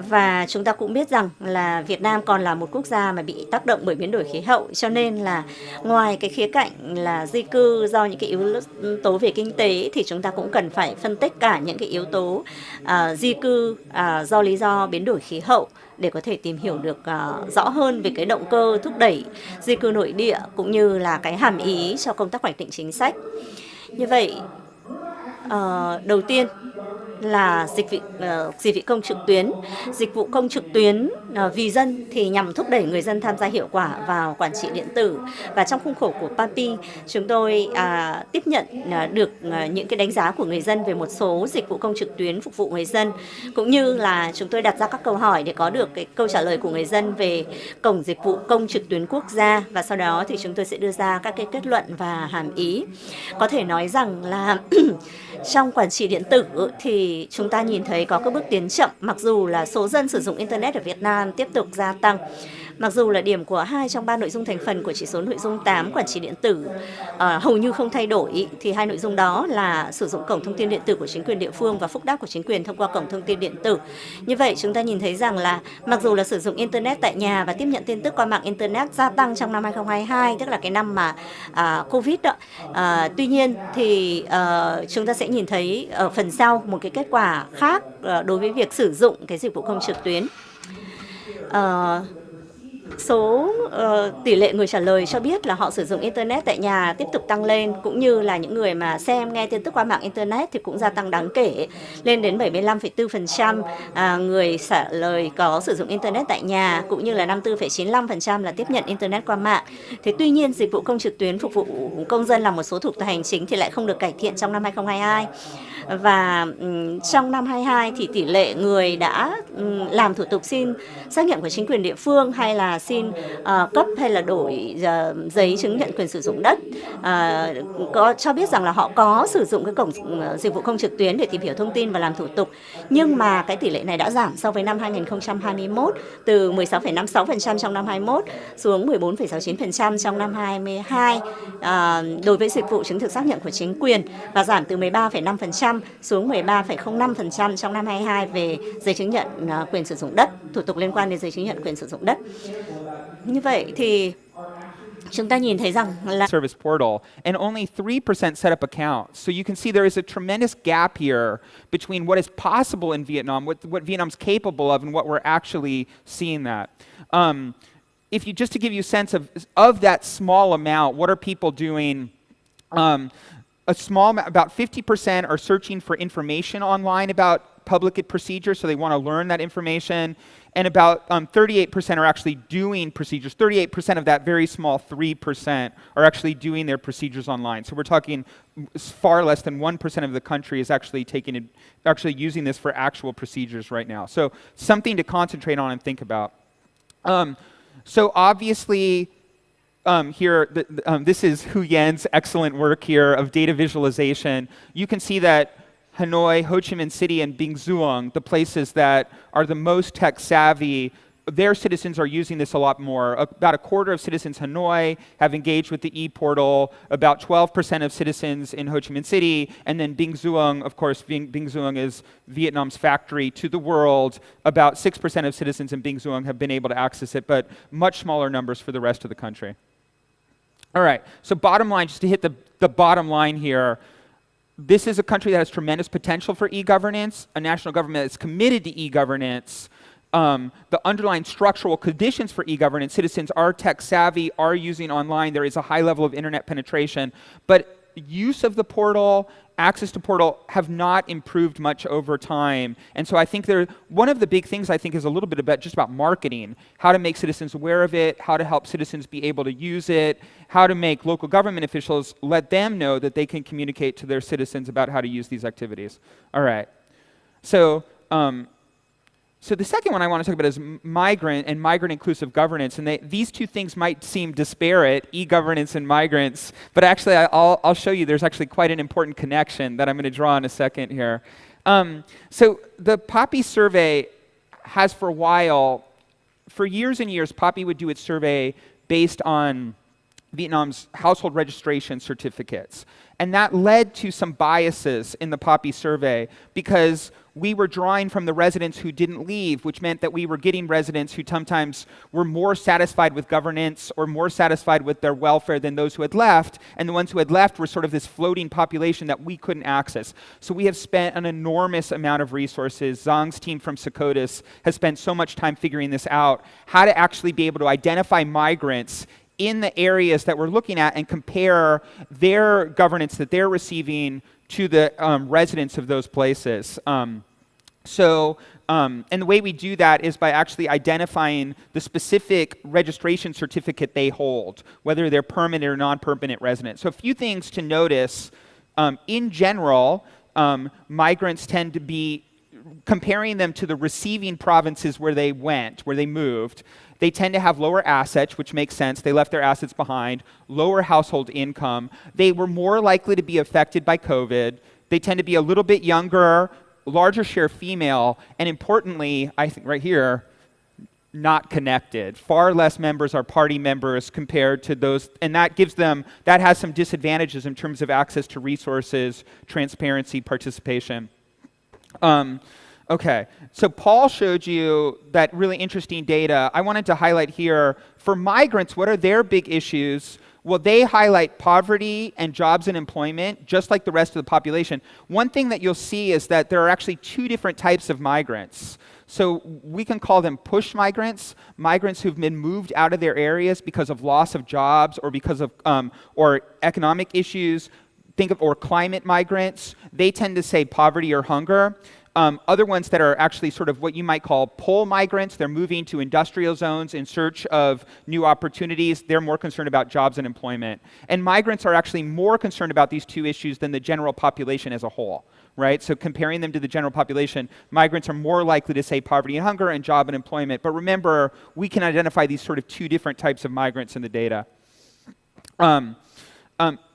Và chúng ta cũng biết rằng là Việt Nam còn là một quốc gia mà bị tác động bởi biến đổi khí hậu, cho nên là ngoài cái khía cạnh là di cư do những cái yếu tố về kinh tế thì chúng ta cũng cần phải phân tích cả những cái yếu tố di cư do lý do biến đổi khí hậu để có thể tìm hiểu được rõ hơn về cái động cơ thúc đẩy di cư nội địa cũng như là cái hàm ý cho công tác hoạch định chính sách. Như vậy, đầu tiên là dịch vụ công trực tuyến. Dịch vụ công trực tuyến vì dân thì nhằm thúc đẩy người dân tham gia hiệu quả vào quản trị điện tử. Và trong khuôn khổ của PAPI, chúng tôi tiếp nhận được những cái đánh giá của người dân về một số dịch vụ công trực tuyến phục vụ người dân, cũng như là chúng tôi đặt ra các câu hỏi để có được cái câu trả lời của người dân về cổng dịch vụ công trực tuyến quốc gia, và sau đó thì chúng tôi sẽ đưa ra các cái kết luận và hàm ý. Có thể nói rằng là trong quản trị điện tử thì chúng ta nhìn thấy có các bước tiến chậm, mặc dù là số dân sử dụng Internet ở Việt Nam tiếp tục gia tăng. Mặc dù là điểm của 2 trong 3 nội dung thành phần của chỉ số nội dung 8 quản trị điện tử hầu như không thay đổi, thì 2 nội dung đó là sử dụng cổng thông tin điện tử của chính quyền địa phương và phúc đáp của chính quyền thông qua cổng thông tin điện tử. Như vậy chúng ta nhìn thấy rằng là mặc dù là sử dụng Internet tại nhà và tiếp nhận tin tức qua mạng Internet gia tăng trong năm 2022, tức là cái năm mà Covid đó. Tuy nhiên thì chúng ta sẽ nhìn thấy ở phần sau một cái kết quả khác đối với việc sử dụng cái dịch vụ công trực tuyến. Số tỷ lệ người trả lời cho biết là họ sử dụng Internet tại nhà tiếp tục tăng lên, cũng như là những người mà xem nghe tin tức qua mạng Internet thì cũng gia tăng đáng kể, lên đến 75,4% người trả lời có sử dụng Internet tại nhà, cũng như là 54,95% là tiếp nhận Internet qua mạng. Thế tuy nhiên, dịch vụ công trực tuyến phục vụ công dân làm một số thủ tục hành chính thì lại không được cải thiện trong năm 2022. Và trong năm 22 thì tỷ lệ người đã làm thủ tục xin xác nhận của chính quyền địa phương, hay là xin cấp hay là đổi giấy chứng nhận quyền sử dụng đất, có cho biết rằng là họ có sử dụng cái cổng dịch vụ công trực tuyến để tìm hiểu thông tin và làm thủ tục. Nhưng mà cái tỷ lệ này đã giảm so với năm 2021, từ 16,56% trong năm 21 xuống 14,69% trong năm 22 đối với dịch vụ chứng thực xác nhận của chính quyền, và giảm từ 13,5% xuống 13,05% trong năm 22 về giấy chứng nhận quyền sử dụng đất, thủ tục liên quan đến giấy chứng nhận quyền sử dụng đất. Như vậy thì chúng ta nhìn thấy rằng là service portal, and only 3% set up accounts. So you can see there is a tremendous gap here between what is possible in Vietnam, what Vietnam's capable of, and what we're actually seeing that. If you just to give you a sense of that small amount, what are people doing? A small amount, about 50% are searching for information online about public procedures, so they want to learn that information. And about 38% are actually doing procedures. 38% of that very small 3% are actually doing their procedures online. So we're talking far less than 1% of the country is actually using this for actual procedures right now. So something to concentrate on and think about. So obviously, here, this is Hu Yen's excellent work here of data visualization. You can see that Hanoi, Ho Chi Minh City, and Binh Duong, the places that are the most tech savvy, their citizens are using this a lot more. About a quarter of citizens in Hanoi have engaged with the e-portal, about 12% of citizens in Ho Chi Minh City, and then Binh Duong, of course, Binh Duong is Vietnam's factory to the world. About 6% of citizens in Binh Duong have been able to access it, but much smaller numbers for the rest of the country. All right, so bottom line, just to hit the bottom line here, this is a country that has tremendous potential for e-governance, a national government that's committed to e-governance. The underlying structural conditions for e-governance, citizens are tech savvy, are using online, there is a high level of internet penetration, but use of the portal, access to portal have not improved much over time. And so I think one of the big things I think is a little bit about just about marketing, how to make citizens aware of it, how to help citizens be able to use it, how to make local government officials let them know that they can communicate to their citizens about how to use these activities. All right. So the second one I want to talk about is migrant and migrant-inclusive governance. And these two things might seem disparate, e-governance and migrants, but actually I'll show you there's actually quite an important connection that I'm going to draw in a second here. So the PAPI survey has for a while, for years and years, PAPI would do its survey based on Vietnam's household registration certificates. And that led to some biases in the PAPI survey because we were drawing from the residents who didn't leave, which meant that we were getting residents who sometimes were more satisfied with governance or more satisfied with their welfare than those who had left, and the ones who had left were sort of this floating population that we couldn't access. So we have spent an enormous amount of resources. Zhang's team from SOCOTUS has spent so much time figuring this out, how to actually be able to identify migrants in the areas that we're looking at and compare their governance that they're receiving to the residents of those places. And the way we do that is by actually identifying the specific registration certificate they hold, whether they're permanent or non-permanent residents. So a few things to notice. In general, migrants tend to be, comparing them to the receiving provinces where they went, where they moved, they tend to have lower assets, which makes sense. They left their assets behind, lower household income. They were more likely to be affected by COVID. They tend to be a little bit younger, larger share female, and importantly, I think right here, not connected. Far less members are party members compared to those, and that gives them, that has some disadvantages in terms of access to resources, transparency, participation. Okay, so Paul showed you that really interesting data. I wanted to highlight here, for migrants, what are their big issues? Well, they highlight poverty and jobs and employment, just like the rest of the population. One thing that you'll see is that there are actually two different types of migrants. So we can call them push migrants, migrants who've been moved out of their areas because of loss of jobs or because of, or economic issues. Think of, or climate migrants. They tend to say poverty or hunger. Other ones that are actually sort of what you might call pull migrants, they're moving to industrial zones in search of new opportunities. They're more concerned about jobs and employment. And migrants are actually more concerned about these two issues than the general population as a whole, right? So comparing them to the general population, migrants are more likely to say poverty and hunger and job and employment. But remember, we can identify these sort of two different types of migrants in the data.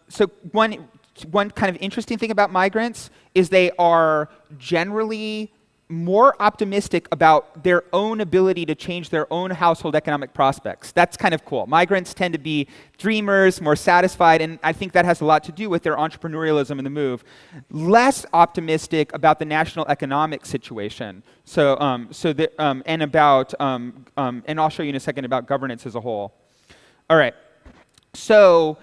So one kind of interesting thing about migrants is they are generally more optimistic about their own ability to change their own household economic prospects. That's kind of cool. Migrants tend to be dreamers, more satisfied, and I think that has a lot to do with their entrepreneurialism in the move. Less optimistic about the national economic situation. And I'll show you in a second about governance as a whole. All right. So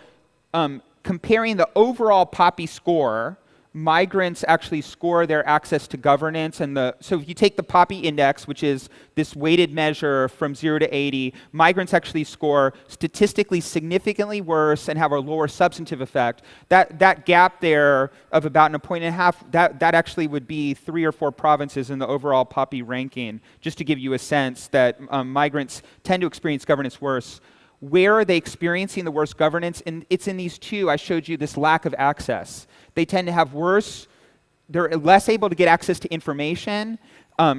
comparing the overall PAPI score, migrants actually score their access to governance. So if you take the PAPI index, which is this weighted measure from 0 to 80, migrants actually score statistically significantly worse and have a lower substantive effect. That gap there of about a point and a half, that actually would be 3 or 4 provinces in the overall PAPI ranking, just to give you a sense that migrants tend to experience governance worse. Where are they experiencing the worst governance? And it's in these two. I showed you this lack of access. They tend to have worse, they're less able to get access to information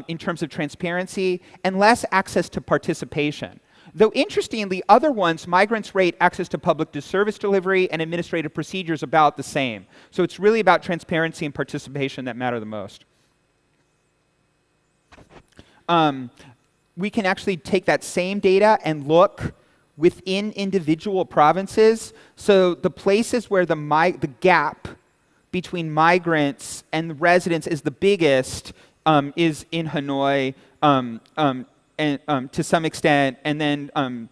in terms of transparency, and less access to participation. Though interestingly, other ones, migrants rate access to public service delivery and administrative procedures about the same. So it's really about transparency and participation that matter the most. We can actually take that same data and look within individual provinces. So the places where the gap between migrants and residents is the biggest is in Hanoi and to some extent, and then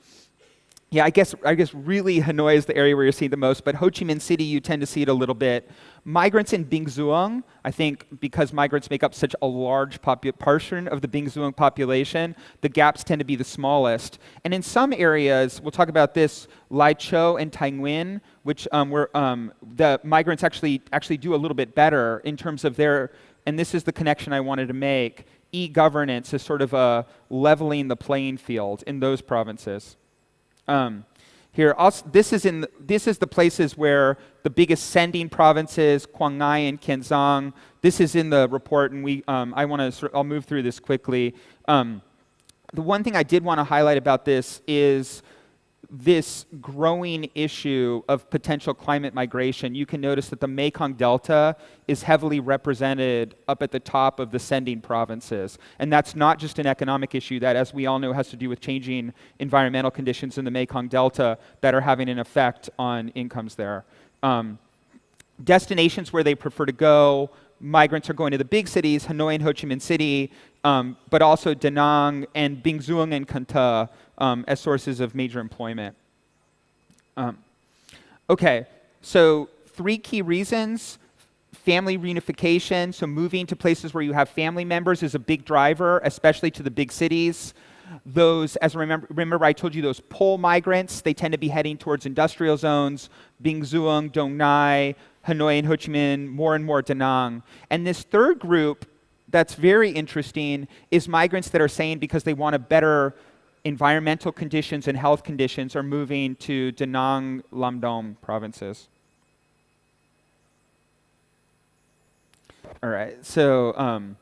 yeah, I guess really Hanoi is the area where you're seeing the most, but Ho Chi Minh City you tend to see it a little bit. Migrants in Binh Duong, I think because migrants make up such a large portion of the Binh Duong population, the gaps tend to be the smallest. And in some areas, we'll talk about this, Lai Châu and Tai Nguyen, which the migrants actually do a little bit better in terms of their, and this is the connection I wanted to make, e-governance is sort of leveling the playing field in those provinces. Here, this is the places where the biggest sending provinces, Quang Ngai and Kienzang. This is in the report, and I'll move through this quickly. The one thing I did want to highlight about this is this growing issue of potential climate migration. You can notice that the Mekong Delta is heavily represented up at the top of the sending provinces. And that's not just an economic issue that, as we all know, has to do with changing environmental conditions in the Mekong Delta that are having an effect on incomes there. Destinations where they prefer to go, migrants are going to the big cities, Hanoi and Ho Chi Minh City, but also Da Nang and Binh Duong and Can Tho as sources of major employment. Okay, so 3 key reasons. Family reunification, so moving to places where you have family members is a big driver, especially to the big cities. Those, as remember I told you those pull migrants, they tend to be heading towards industrial zones, Binh Duong, Dong Nai, Hanoi and Ho Chi Minh, more and more Da Nang. And this third group that's very interesting is migrants that are saying because they want a better environmental conditions and health conditions are moving to Da Nang, Lam Dong provinces. All right, so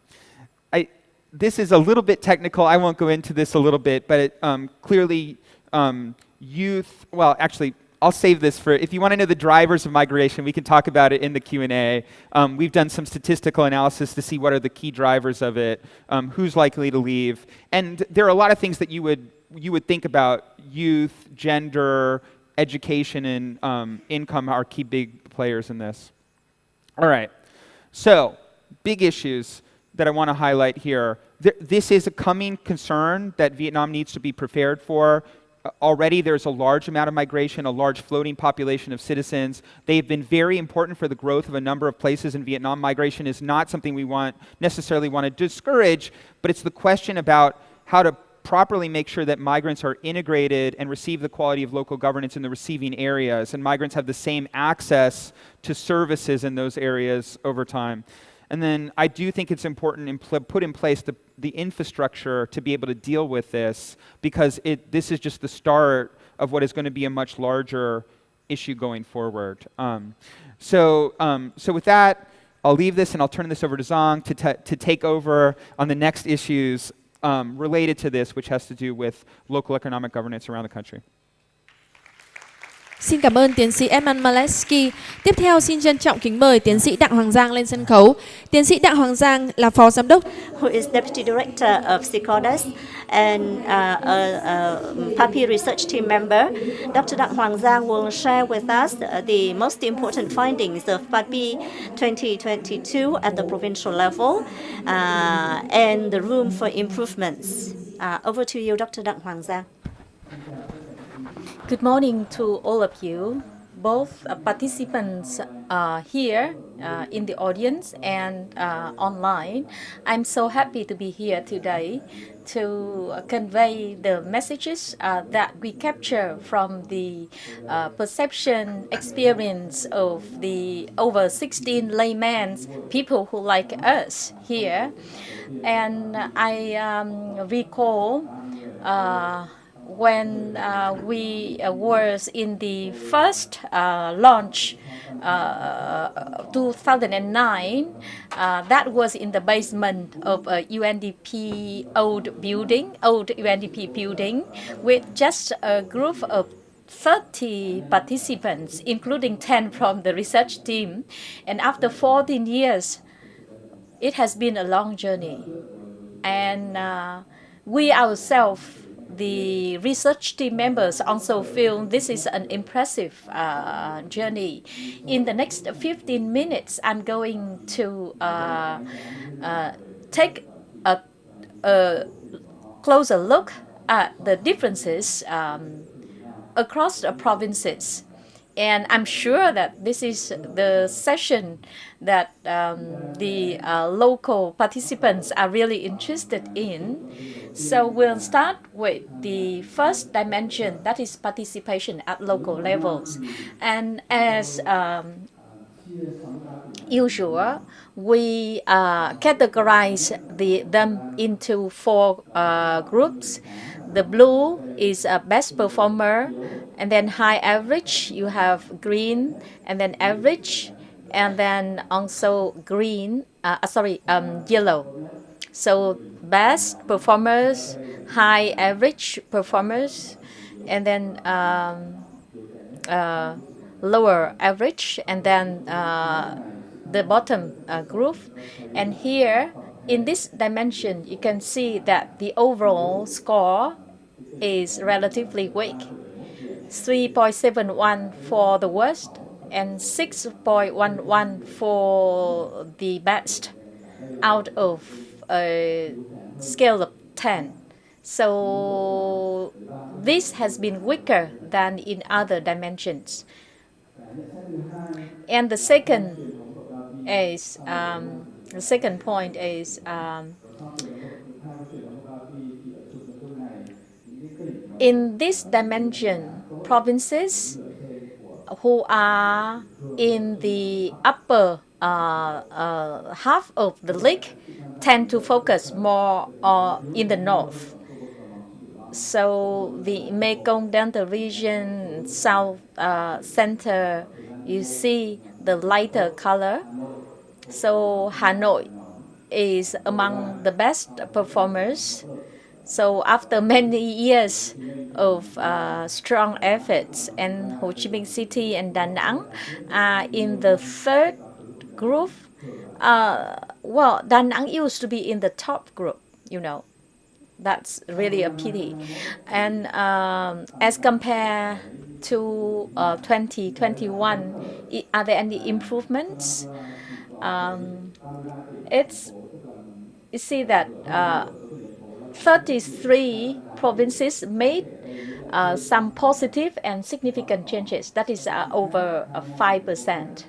this is a little bit technical. I won't go into this a little bit, but clearly youth, well, actually, I'll save this for, if you want to know the drivers of migration, we can talk about it in the Q&A. We've done some statistical analysis to see what are the key drivers of it, who's likely to leave. And there are a lot of things that you would think about. Youth, gender, education, and income are key big players in this. All right, so big issues that I want to highlight here. This is a coming concern that Vietnam needs to be prepared for. Already there's a large amount of migration, a large floating population of citizens. They've been very important for the growth of a number of places in Vietnam. Migration is not something we necessarily want to discourage, but it's the question about how to properly make sure that migrants are integrated and receive the quality of local governance in the receiving areas, and migrants have the same access to services in those areas over time. And then I do think it's important to put in place the infrastructure to be able to deal with this, because this is just the start of what is going to be a much larger issue going forward. So with that, I'll leave this and I'll turn this over to Zong to take over on the next issues related to this, which has to do with local economic governance around the country. Xin cảm ơn tiến sĩ Edmund Malesky. Tiếp theo xin trân trọng kính mời tiến sĩ Đặng Hoàng Giang lên sân khấu. Tiến sĩ Đặng Hoàng Giang là phó giám đốc, who is Deputy Director of SICODES and a PAPI research team member. Dr. Đặng Hoàng Giang will share with us the most important findings of PAPI 2022 at the provincial level and the room for improvements. Over to you, Dr. Đặng Hoàng Giang. Good morning to all of you, both participants here in the audience and online. I'm so happy to be here today to convey the messages that we capture from the perception experience of the over 16 laymen, people who like us here. And I recall when we was in the first launch 2009, that was in the basement of a UNDP old UNDP building with just a group of 30 participants, including 10 from the research team. And after 14 years, it has been a long journey. And we ourselves, the research team members, also feel this is an impressive journey. In the next 15 minutes, I'm going to take a closer look at the differences across the provinces. And I'm sure that this is the session that the local participants are really interested in. So we'll start with the first dimension, that is participation at local levels. And as usual, we categorize them into 4 groups. The blue is a best performer, and then high average, you have green, and then average, and then also green, yellow. So best performers, high average performers, and then lower average, and then the bottom group. And here, in this dimension, you can see that the overall score is relatively weak. 3.71 for the worst and 6.11 for the best out of a scale of 10. So this has been weaker than in other dimensions. And the second point is in this dimension, provinces who are in the upper half of the lake tend to focus more in the north. So the Mekong Delta region, south center, you see the lighter color. So Hanoi is among the best performers. So after many years of strong efforts, and Ho Chi Minh City and Da Nang are in the third group. Well, Da Nang used to be in the top group, you know. That's really a pity. And as compared to 2021, are there any improvements? You see that 33 provinces made some positive and significant changes. That is over 5%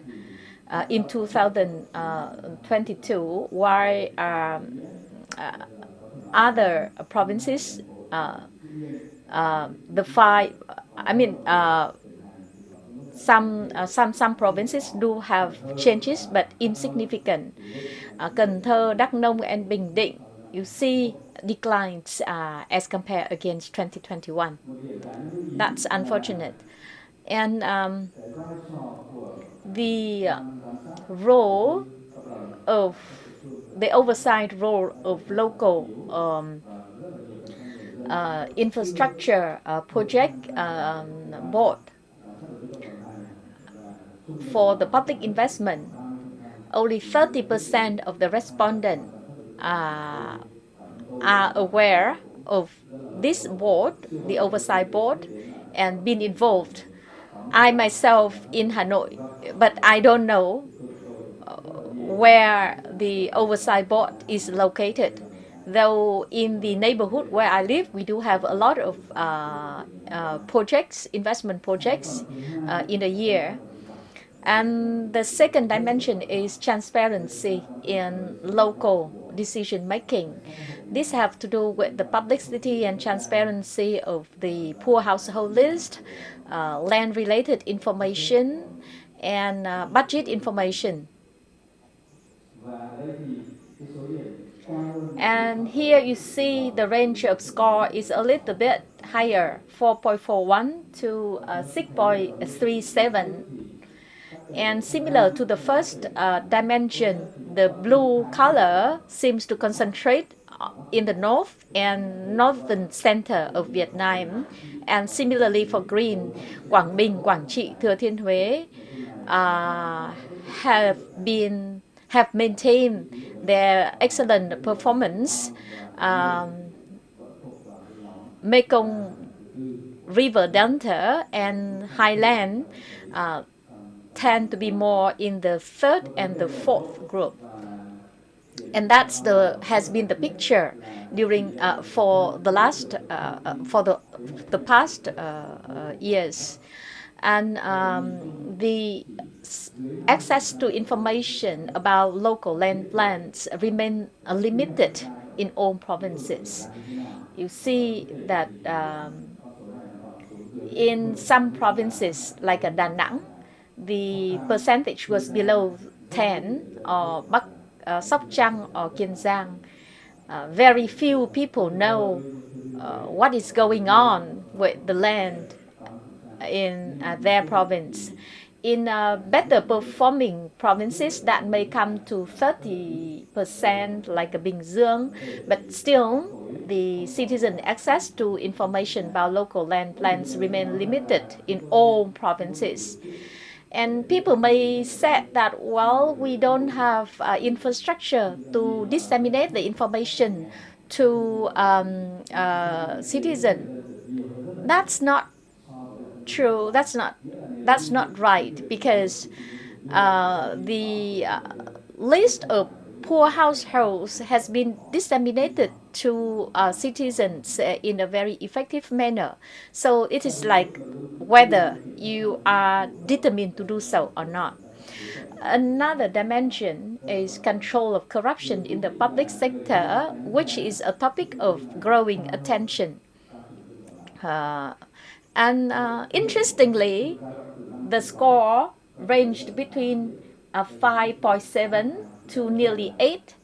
in 2022, while other provinces, the five, I mean, some provinces do have changes, but insignificant. Cần Thơ, Đắk Nông, and Bình Định, you see declines as compared against 2021. That's unfortunate. And the role of the oversight role of local infrastructure project board for the public investment, only 30% of the respondents are aware of this board, the oversight board, and been involved. I myself in Hanoi, but I don't know where the oversight board is located. Though in the neighborhood where I live, we do have a lot of projects, investment projects in a year. And the second dimension is transparency in local decision making. This have to do with the publicity and transparency of the poor household list, land-related information, and budget information. And here you see the range of score is a little bit higher, 4.41 to 6.37. And similar to the first dimension, the blue color seems to concentrate in the north and northern center of Vietnam. And similarly for green, Quảng Bình, Quảng Trị, Thừa Thiên Huế have maintained their excellent performance. Mekong River Delta and Highland tend to be more in the third and the fourth group, and that's has been the picture during for the last for the past years. And the access to information about local land plans remain limited in all provinces. You see that in some provinces like Da Nang, the percentage was below 10, or Sóc Trăng or Kiên Giang. Very few people know what is going on with the land in their province. In better performing provinces, that may come to 30%, like Bình Dương, but still the citizen access to information about local land plans remain limited in all provinces. And people may say that, well, we don't have infrastructure to disseminate the information to citizens. That's not true. That's not right, because the list of poor households has been disseminated to citizens in a very effective manner. So it is like whether you are determined to do so or not. Another dimension is control of corruption in the public sector, which is a topic of growing attention. And interestingly, the score ranged between 5.7 to nearly 8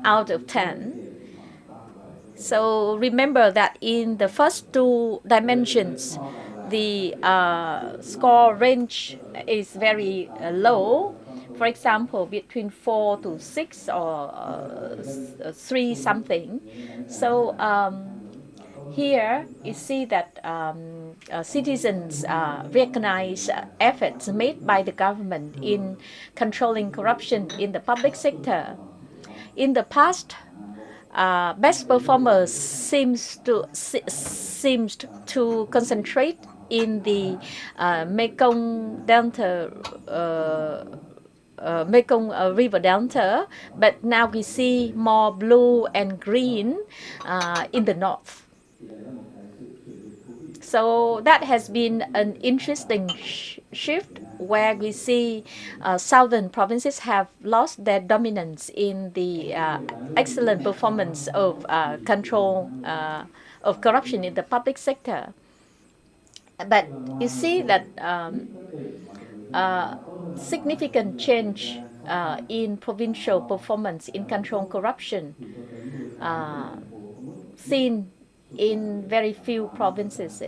out of 10. So remember that in the first two dimensions, the score range is very low. For example, between 4 to 6 or 3 something. So here you see that citizens recognize efforts made by the government in controlling corruption in the public sector. In the past, best performers seems to concentrate in the Mekong Delta, Mekong River Delta, but now we see more blue and green in the north. So that has been an interesting shift where we see southern provinces have lost their dominance in the excellent performance of control of corruption in the public sector. But you see that significant change in provincial performance in control corruption seen in very few provinces.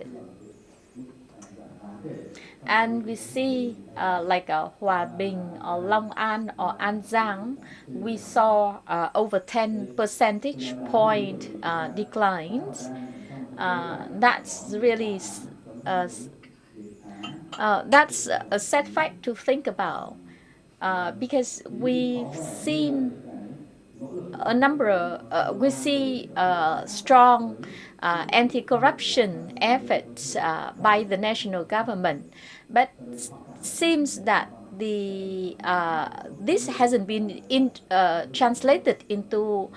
And we see like Hòa Bình or Long An or An Giang, we saw over 10 percentage point declines. That's really that's a sad fact to think about because we've seen a number of, we see strong anti-corruption efforts by the national government, but seems that the this hasn't been translated into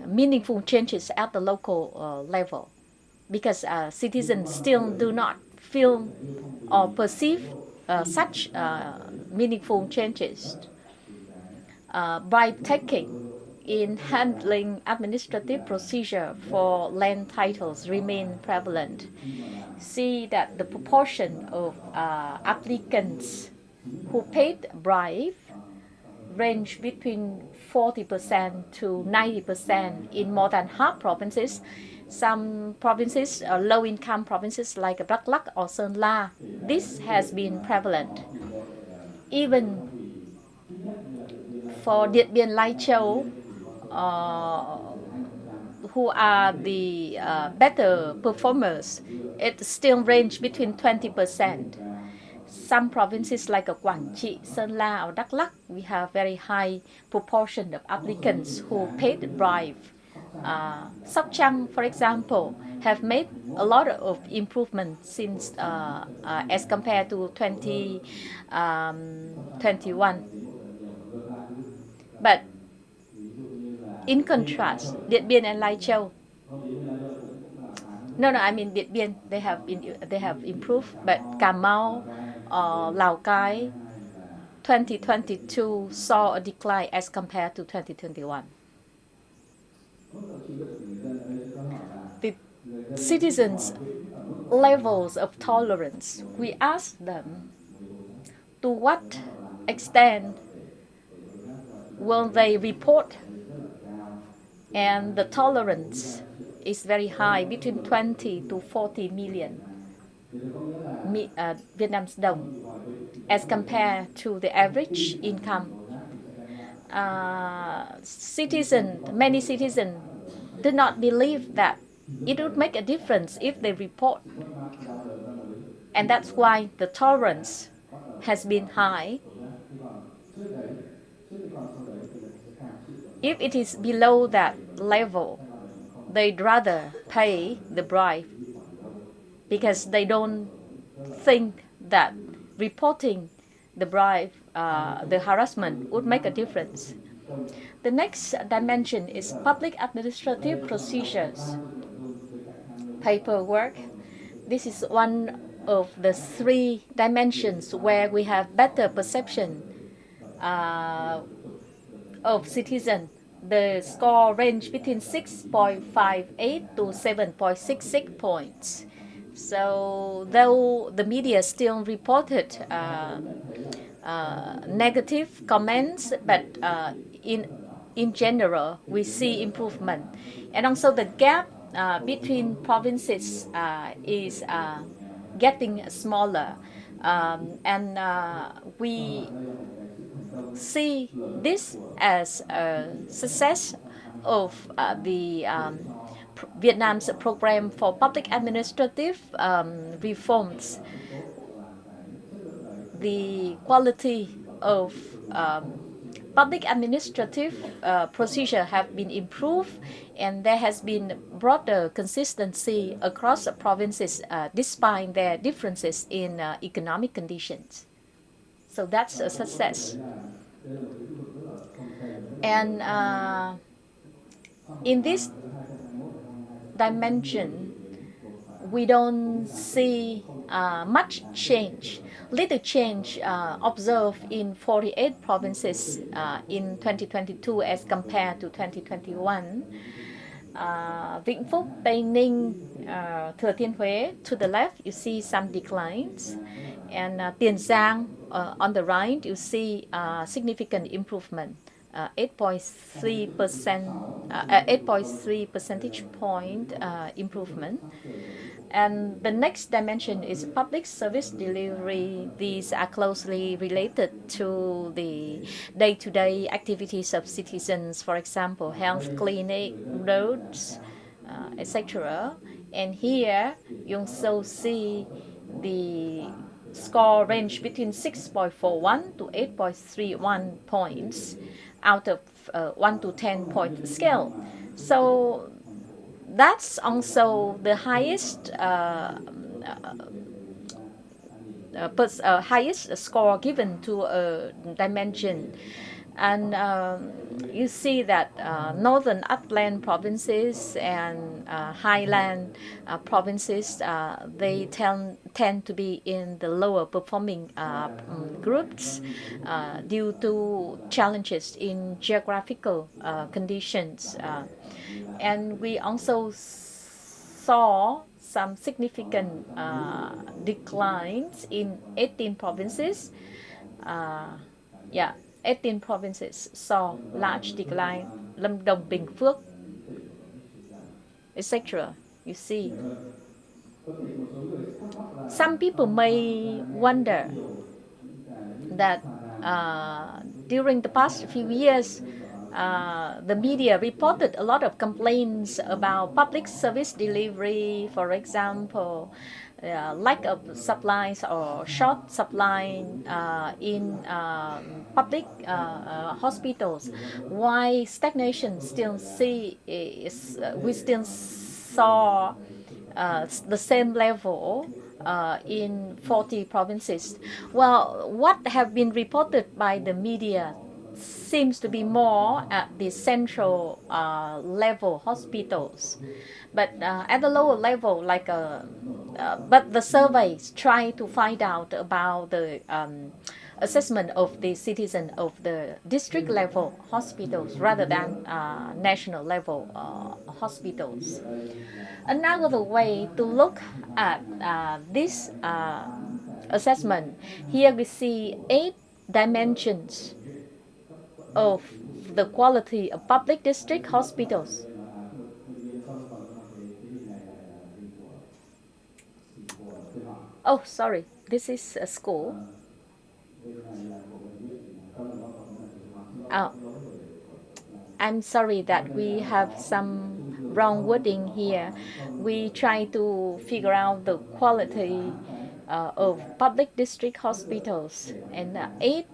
meaningful changes at the local level, because citizens still do not feel or perceive such meaningful changes. Bribe taking in handling administrative procedure for land titles remain prevalent. See that the proportion of applicants who paid bribe range between 40% to 90% in more than half provinces. Some provinces, low-income provinces like Đắk Lắk or Sơn La, this has been prevalent. Even for Điện Biên, Lai Châu, who are the better performers, it still range between 20%. Some provinces like Quảng Trị, Sơn La or Đắk Lắk, we have very high proportion of applicants who paid bribe. Sóc Trăng, for example, have made a lot of improvement since as compared to 2021. But in contrast, Điện Biên and Lai Châu, I mean Điện Biên, they have improved, but Cà Mau or Lào Cai, 2022 saw a decline as compared to 2021. The citizens' levels of tolerance, we asked them to what extent will they report, and the tolerance is very high, between 20 to 40 million Vietnam's đồng as compared to the average income. Many citizens do not believe that it would make a difference if they report, and that's why the tolerance has been high. If it is below that level, they'd rather pay the bribe because they don't think that reporting the bribe, the harassment, would make a difference. The next dimension is public administrative procedures, paperwork. This is one of the three dimensions where we have better perception of citizens. The score range between 6.58 to 7.66 points. So though the media still reported negative comments, but in general, we see improvement. And also the gap between provinces is getting smaller. And we see this as a success of the Vietnam's program for public administrative reforms. The quality of public administrative procedure have been improved, and there has been broader consistency across the provinces despite their differences in economic conditions. So that's a success. And in this dimension, we don't see much change. Little change observed in 48 provinces in 2022 as compared to 2021. Vĩnh Phúc, Tây Ninh, Thừa Thiên Huế, to the left, you see some declines. And Tiền Giang, on the right, you see significant improvement, 8.3 percentage point improvement. And the next dimension is public service delivery. These are closely related to the day-to-day activities of citizens, for example, health clinic, roads, etc. And here you also see the score range between 6.41 to 8.31 points out of 1 to 10 point scale. So that's also the highest highest score given to a dimension. And you see that northern upland provinces and highland provinces, they tend to be in the lower performing groups due to challenges in geographical conditions. And we also saw some significant declines in 18 provinces. 18 provinces saw large decline. Lâm Đồng, Bình Phước, etc. You see. Some people may wonder that during the past few years, the media reported a lot of complaints about public service delivery, for example, lack of supplies or short supply in public hospitals. Why stagnation still we still saw the same level in 40 provinces. Well, what have been reported by the media seems to be more at the central level hospitals, but at the lower level, but the surveys try to find out about the assessment of the citizen of the district level hospitals rather than national level hospitals. Another way to look at this assessment, here we see 8 dimensions of the quality of public district hospitals. Oh, sorry, this is a school. Oh, I'm sorry that we have some wrong wording here. We try to figure out the quality of public district hospitals, and 8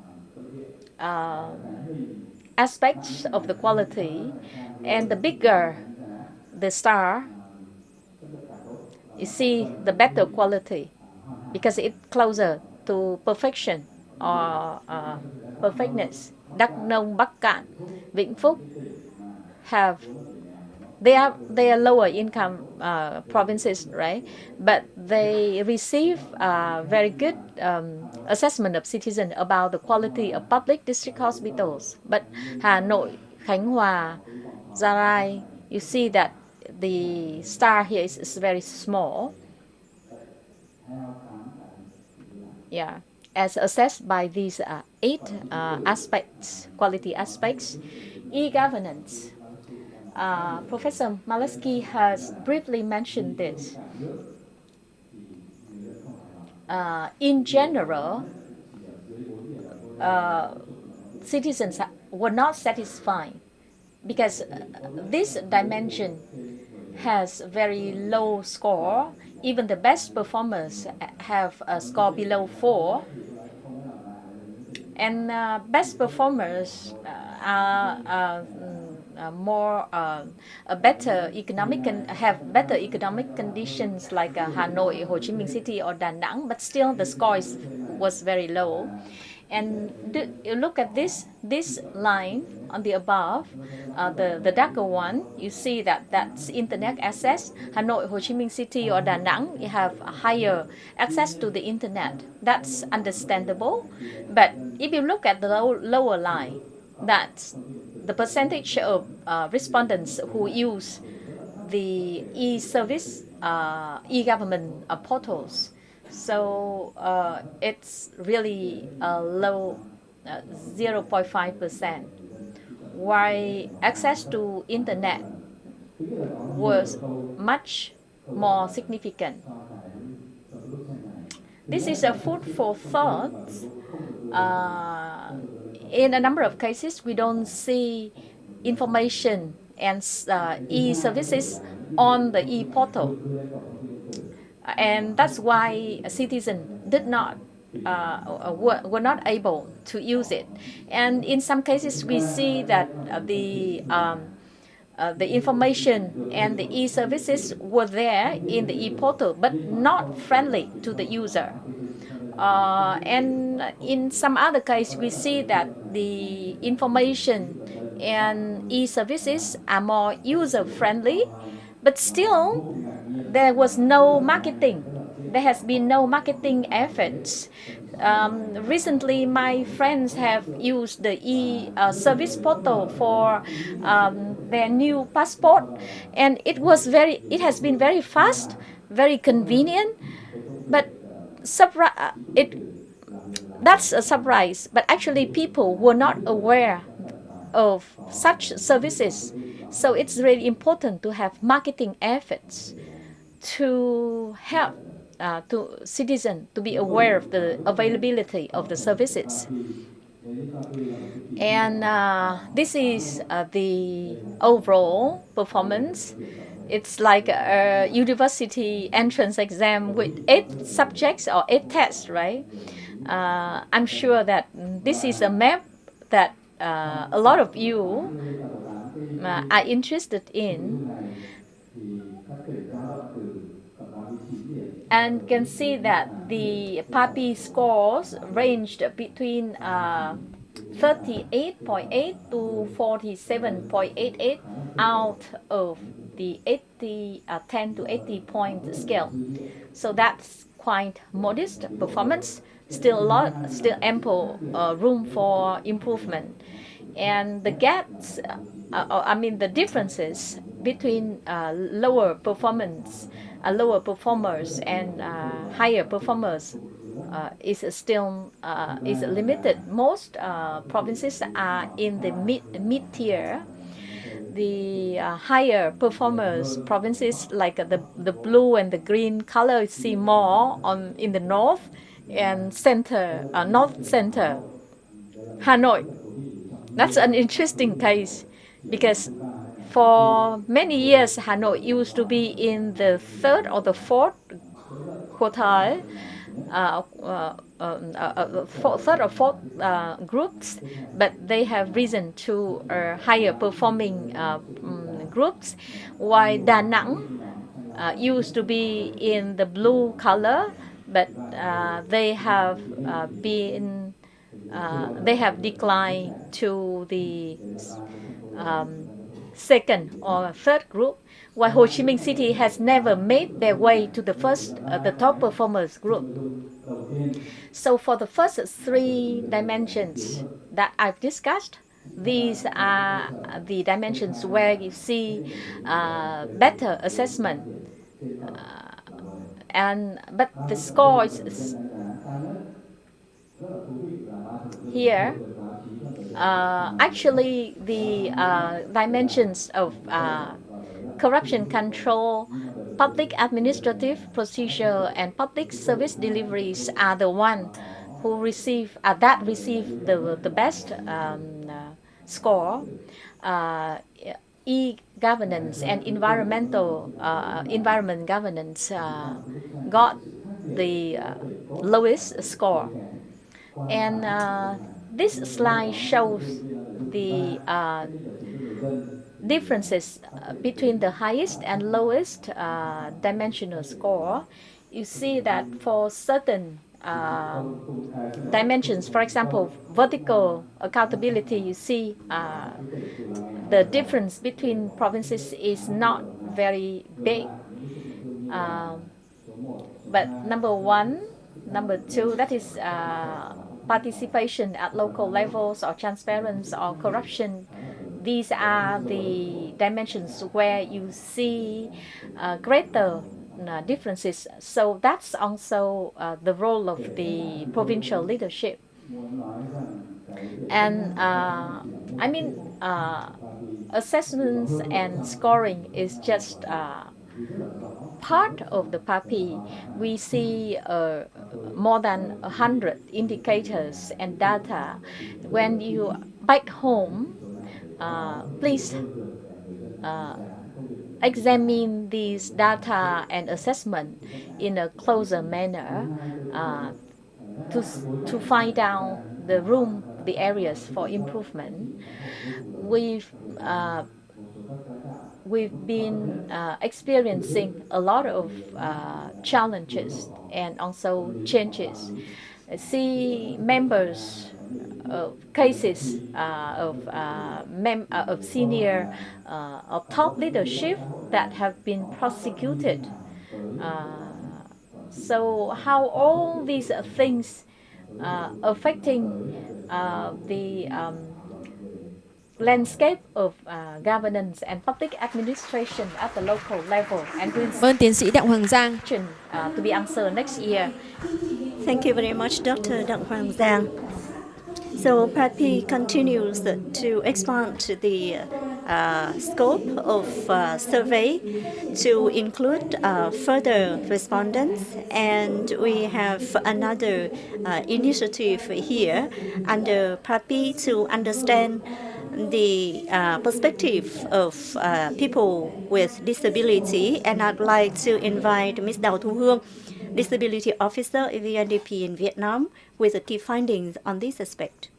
aspects of the quality, and the bigger the star, you see the better quality because it's closer to perfection or perfectness. Đắk Nông, Bắc Cạn, Vĩnh Phúc they are lower income provinces, right? But they receive very good assessment of citizens about the quality of public district hospitals. But Hà Nội, Khánh Hòa, Gia Lai, you see that the star here is very small. yeah, as assessed by these 8 aspects, quality aspects. E-governance. Professor Malesky has briefly mentioned this. In general, citizens were not satisfied because this dimension has very low score. Even the best performers have a score below 4. And best performers are more better economic have better economic conditions like Hanoi, Ho Chi Minh City, or Da Nang, but still the score was very low. And you look at this line on the above, the darker one, you see that that's internet access. Hanoi, Ho Chi Minh City, or Da Nang, you have a higher access to the internet. That's understandable. But if you look at the lower line, that's the percentage of respondents who use the e-service, e-government portals. So it's really low, 0.5%, while access to internet was much more significant. This is a food for thought. In a number of cases, we don't see information and e-services on the e-portal. And that's why citizens did not were not able to use it. And in some cases, we see that the information and the e-services were there in the e-portal, but not friendly to the user. And in some other case, we see that the information and e-services are more user-friendly, but still there was no marketing. There has been no marketing efforts. Recently, my friends have used the e-service portal for their new passport, and it has been very fast, very convenient, but that's a surprise. But actually, people were not aware of such services. So it's really important to have marketing efforts to help to citizens to be aware of the availability of the services. And this is the overall performance. It's like a university entrance exam with 8 subjects or 8 tests, right? I'm sure that this is a map that a lot of you are interested in, and can see that the PAPI scores ranged between 38.8 to 47.88 out of the 10 to 80 point scale. So that's quite modest performance. Still ample room for improvement. And the gaps, the differences between lower performers and higher performers is still is limited. Most provinces are in the mid-tier. The higher performers provinces, like the blue and the green color, you see more in the north and center, north center, Hanoi. That's an interesting case because for many years Hanoi used to be in the 3rd or the 4th quartile, 3rd or 4th groups, but they have risen to higher performing groups, while Da Nang used to be in the blue color, but they have declined to the 2nd or 3rd group, while Ho Chi Minh City has never made their way to the top performers group. So for the first 3 dimensions that I've discussed, these are the dimensions where you see better assessment. But the scores here, actually the dimensions of corruption control, public administrative procedure, and public service deliveries are the one who receive the best score. E-governance and environment governance got the lowest score. And this slide shows the differences between the highest and lowest dimensional score. You see that for certain dimensions, for example, vertical accountability, you see the difference between provinces is not very big. But number one, number two, that is participation at local levels or transparency or corruption. These are the dimensions where you see greater differences. So that's also the role of the provincial leadership. And I mean, assessments and scoring is just part of the PAPI. We see more than 100 indicators and data. When you back home, please examine these data and assessment in a closer manner to find out the room, the areas for improvement. We've been experiencing a lot of challenges and also changes. See members cases of senior or top leadership that have been prosecuted. So how all these things affecting the landscape of governance and public administration at the local level, and Vâng, tiến sĩ Đặng Hoàng Giang. To be answered next year. Thank you very much, Dr. Đặng Hoàng Giang. So PAPI continues to expand the scope of survey to include further respondents, and we have another initiative here under PAPI to understand the perspective of people with disability, and I'd like to invite Ms. Đào Thu Hương, Disability Officer at VNDP in Vietnam, with the key findings on this aspect.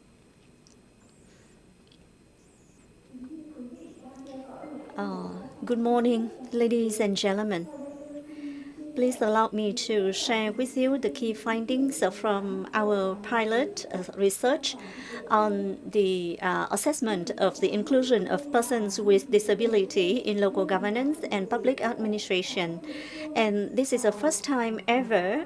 Good morning, ladies and gentlemen. Please allow me to share with you the key findings from our pilot research on the assessment of the inclusion of persons with disability in local governance and public administration. And this is the first time ever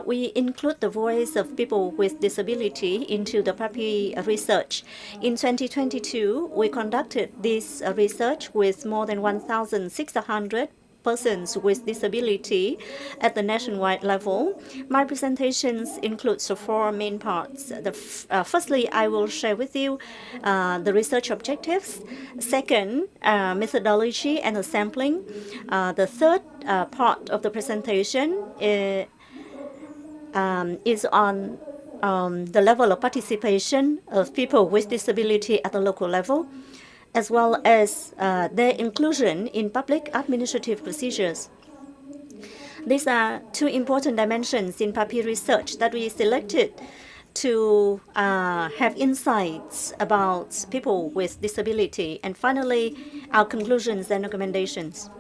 we include the voice of people with disability into the PAPI research. In 2022, we conducted this research with more than 1,600 persons with disability at the nationwide level. My presentations includes four main parts. Firstly, I will share with you the research objectives. Second, methodology and the sampling. The third part of the presentation is on the level of participation of people with disability at the local level, as well as their inclusion in public administrative procedures. These are two important dimensions in PAPI research that we selected to have insights about people with disability. And finally, our conclusions and recommendations.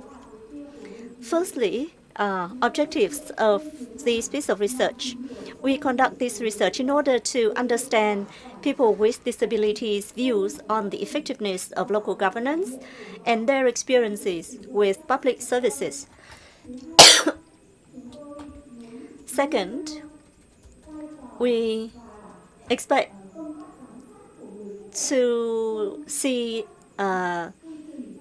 Firstly, objectives of this piece of research. We conduct this research in order to understand people with disabilities' views on the effectiveness of local governance and their experiences with public services. Second, we expect to see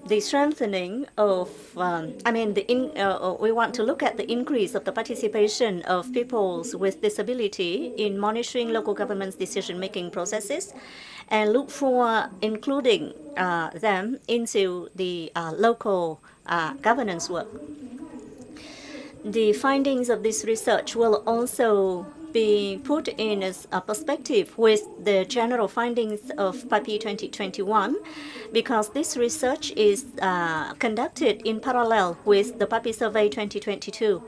the strengthening of, we want to look at the increase of the participation of people with disability in monitoring local government's decision-making processes and look for including them into the local governance work. The findings of this research will also be put in as a perspective with the general findings of PAPI 2021, because this research is conducted in parallel with the PAPI survey 2022.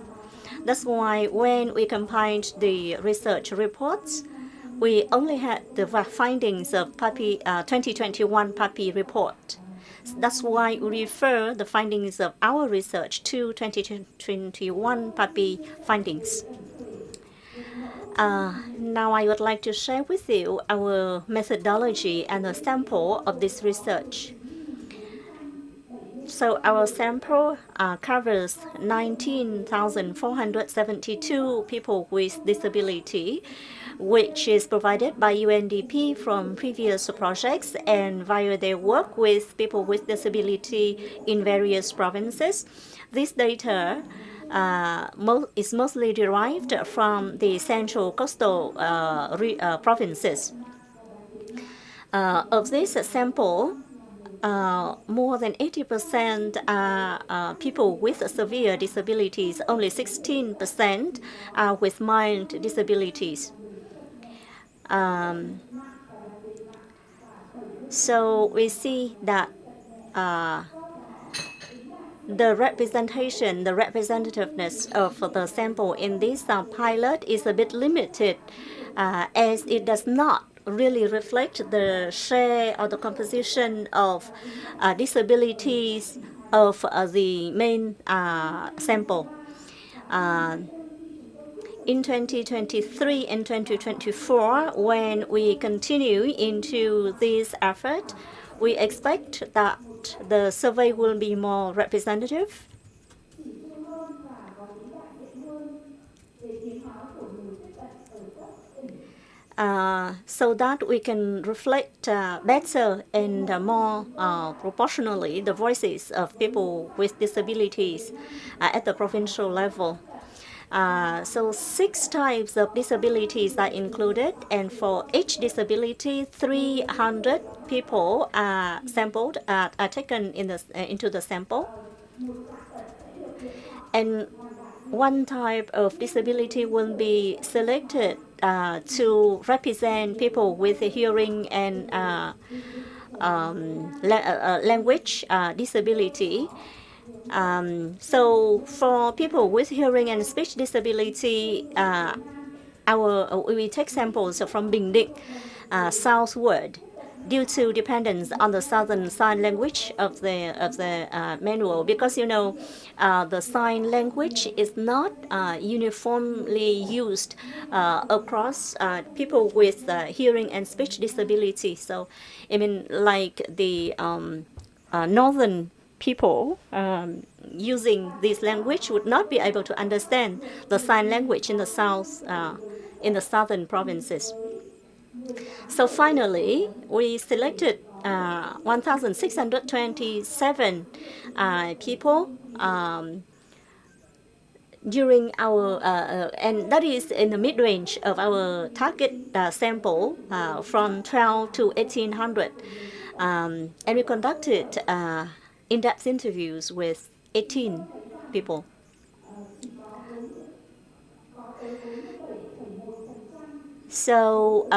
That's why when we compiled the research reports, we only had the findings of PAPI 2021 PAPI report. That's why we refer the findings of our research to 2021 PAPI findings. Now I would like to share with you our methodology and a sample of this research. So our sample covers 19,472 people with disability, which is provided by UNDP from previous projects and via their work with people with disability in various provinces. This data is mostly derived from the central coastal provinces. Of this sample, more than 80% are people with severe disabilities, only 16% are with mild disabilities. So we see that the representation, the representativeness of the sample in this pilot is a bit limited, as it does not really reflect the share or the composition of disabilities of the main sample. In 2023 and 2024, when we continue into this effort, we expect that the survey will be more representative. So that we can reflect better and more proportionally the voices of people with disabilities at the provincial level. So 6 types of disabilities are included, and for each disability, 300 people are sampled, are taken into the sample. And one type of disability will be selected to represent people with a hearing and language disability. So for people with hearing and speech disability, we take samples from Bình Định southward due to dependence on the Southern Sign Language of the manual, because the sign language is not uniformly used across people with hearing and speech disability. So like the northern people using this language would not be able to understand the sign language in the south, in the southern provinces. So finally, we selected 1,627 people during our, and that is in the mid-range of our target sample from 12 to 1,800. And we conducted in-depth interviews with 18 people. So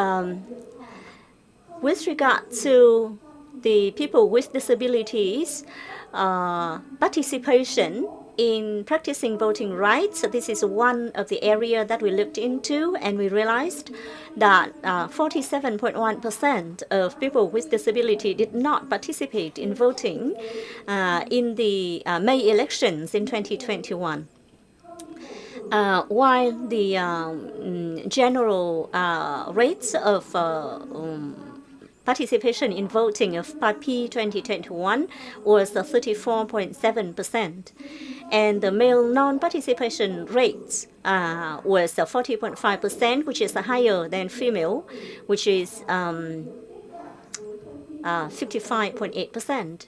with regard to the people with disabilities, participation in practicing voting rights, this is one of the areas that we looked into, and we realized that 47.1% of people with disability did not participate in voting in the May elections in 2021. While the general rates of participation in voting of PAPI 2021 was 34.7%, and the male non-participation rates was 40.5%, which is higher than female, which is 55.8%.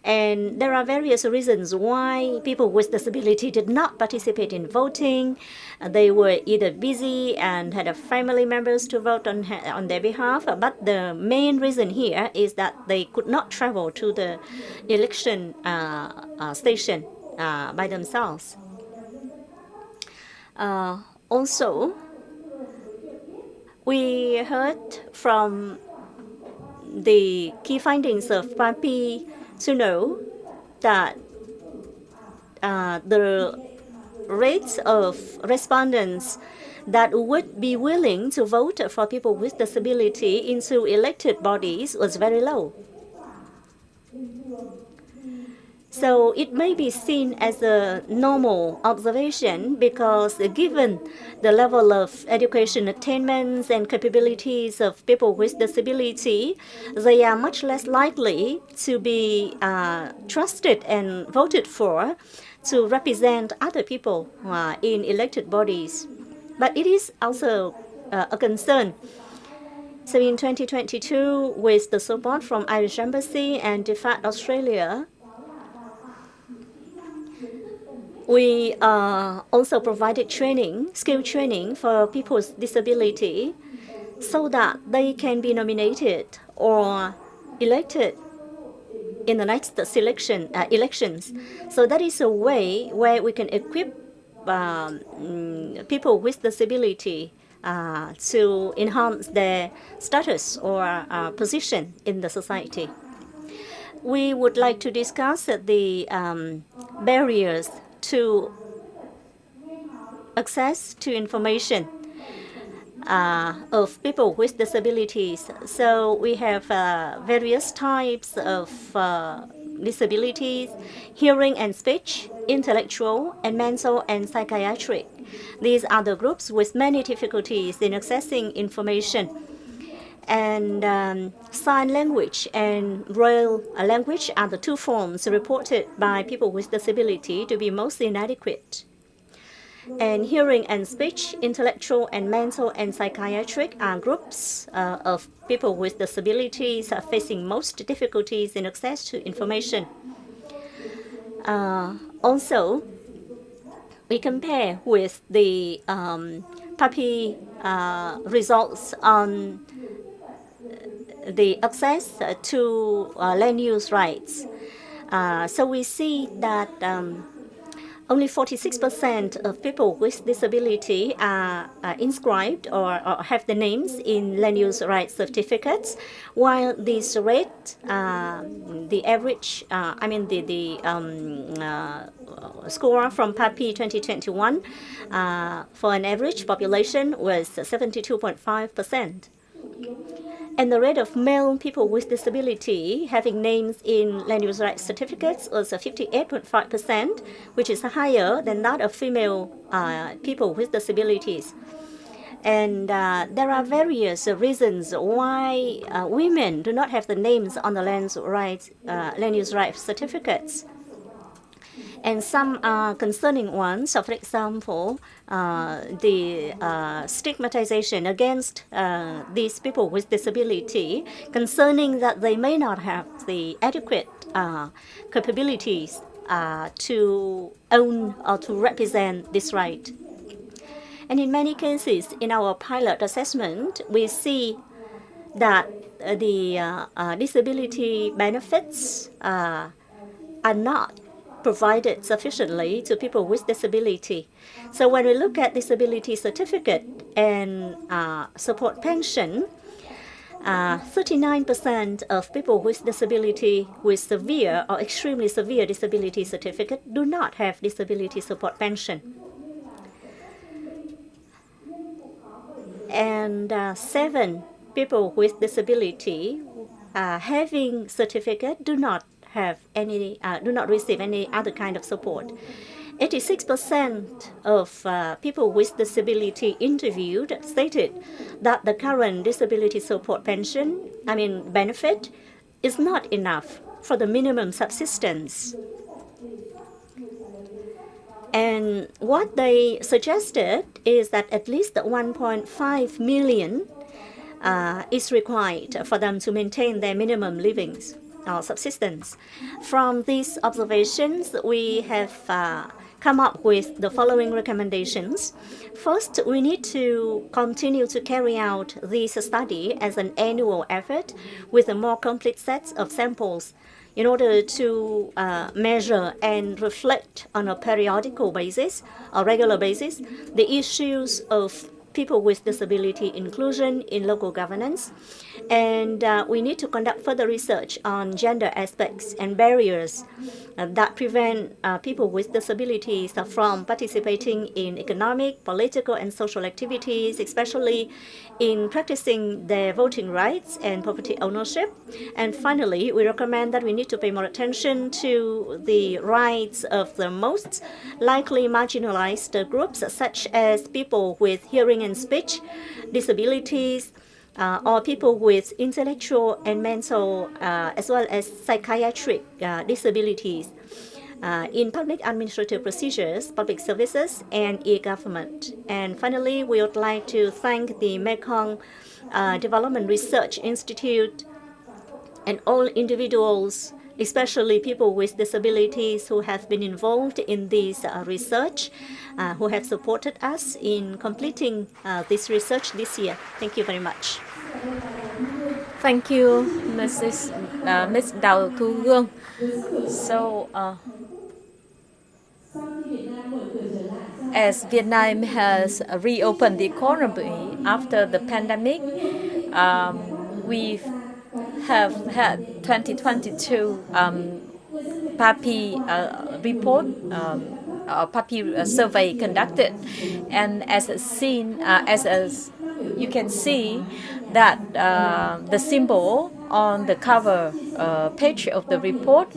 And there are various reasons why people with disability did not participate in voting. They were either busy and had family members to vote on their behalf. But the main reason here is that they could not travel to the election station by themselves. Also, we heard from the key findings of PAPI to know that the rates of respondents that would be willing to vote for people with disability into elected bodies was very low. So it may be seen as a normal observation because given the level of education attainments and capabilities of people with disability, they are much less likely to be trusted and voted for to represent other people in elected bodies. But it is also a concern. So in 2022, with the support from Irish Embassy and DFAT Australia, we also provided training, skill training for people with disability so that they can be nominated or elected in the next elections. So that is a way where we can equip people with disability to enhance their status or position in the society. We would like to discuss the barriers to access to information of people with disabilities. So we have various types of disabilities: hearing and speech, intellectual and mental and psychiatric. These are the groups with many difficulties in accessing information. And sign language and braille language are the two forms reported by people with disability to be most inadequate. And hearing and speech, intellectual and mental and psychiatric are groups of people with disabilities facing most difficulties in access to information. Also, we compare with the PAPI results on the access to land use rights. So we see that only 46% of people with disability are inscribed or have the names in land use rights certificates, while this rate, the average, score from PAPI 2021 for an average population was 72.5%. And the rate of male people with disability having names in land use rights certificates was 58.5%, which is higher than that of female people with disabilities. And there are various reasons why women do not have the names on the land use rights certificates. And some are concerning ones. So, for example, the stigmatization against these people with disability, concerning that they may not have the adequate capabilities to own or to represent this right. And in many cases, in our pilot assessment, we see that the disability benefits are not provided sufficiently to people with disability. So when we look at disability certificate and support pension, 39% of people with disability with severe or extremely severe disability certificate do not have disability support pension. And 7 people with disability having certificate do not receive any other kind of support. 86% of people with disability interviewed stated that the current disability support benefit is not enough for the minimum subsistence. And what they suggested is that at least 1.5 million is required for them to maintain their minimum livings. subsistence. From these observations, we have come up with the following recommendations. First, we need to continue to carry out this study as an annual effort with a more complete set of samples in order to measure and reflect on a periodical basis or regular basis the issues of people with disability inclusion in local governance. And we need to conduct further research on gender aspects and barriers that prevent people with disabilities from participating in economic, political, and social activities, especially in practicing their voting rights and property ownership. And finally, we recommend that we need to pay more attention to the rights of the most likely marginalized groups, such as people with hearing and speech disabilities, or people with intellectual and mental as well as psychiatric disabilities in public administrative procedures, public services, and e-government. And finally, we would like to thank the Mekong Development Research Institute and all individuals, especially people with disabilities who have been involved in this research, who have supported us in completing this research this year. Thank you very much. Thank you, Ms. Đào Thu Hương. So, as Vietnam has reopened the economy after the pandemic, we have had 2022 PAPI report, PAPI survey conducted, and as you can see that the symbol on the cover page of the report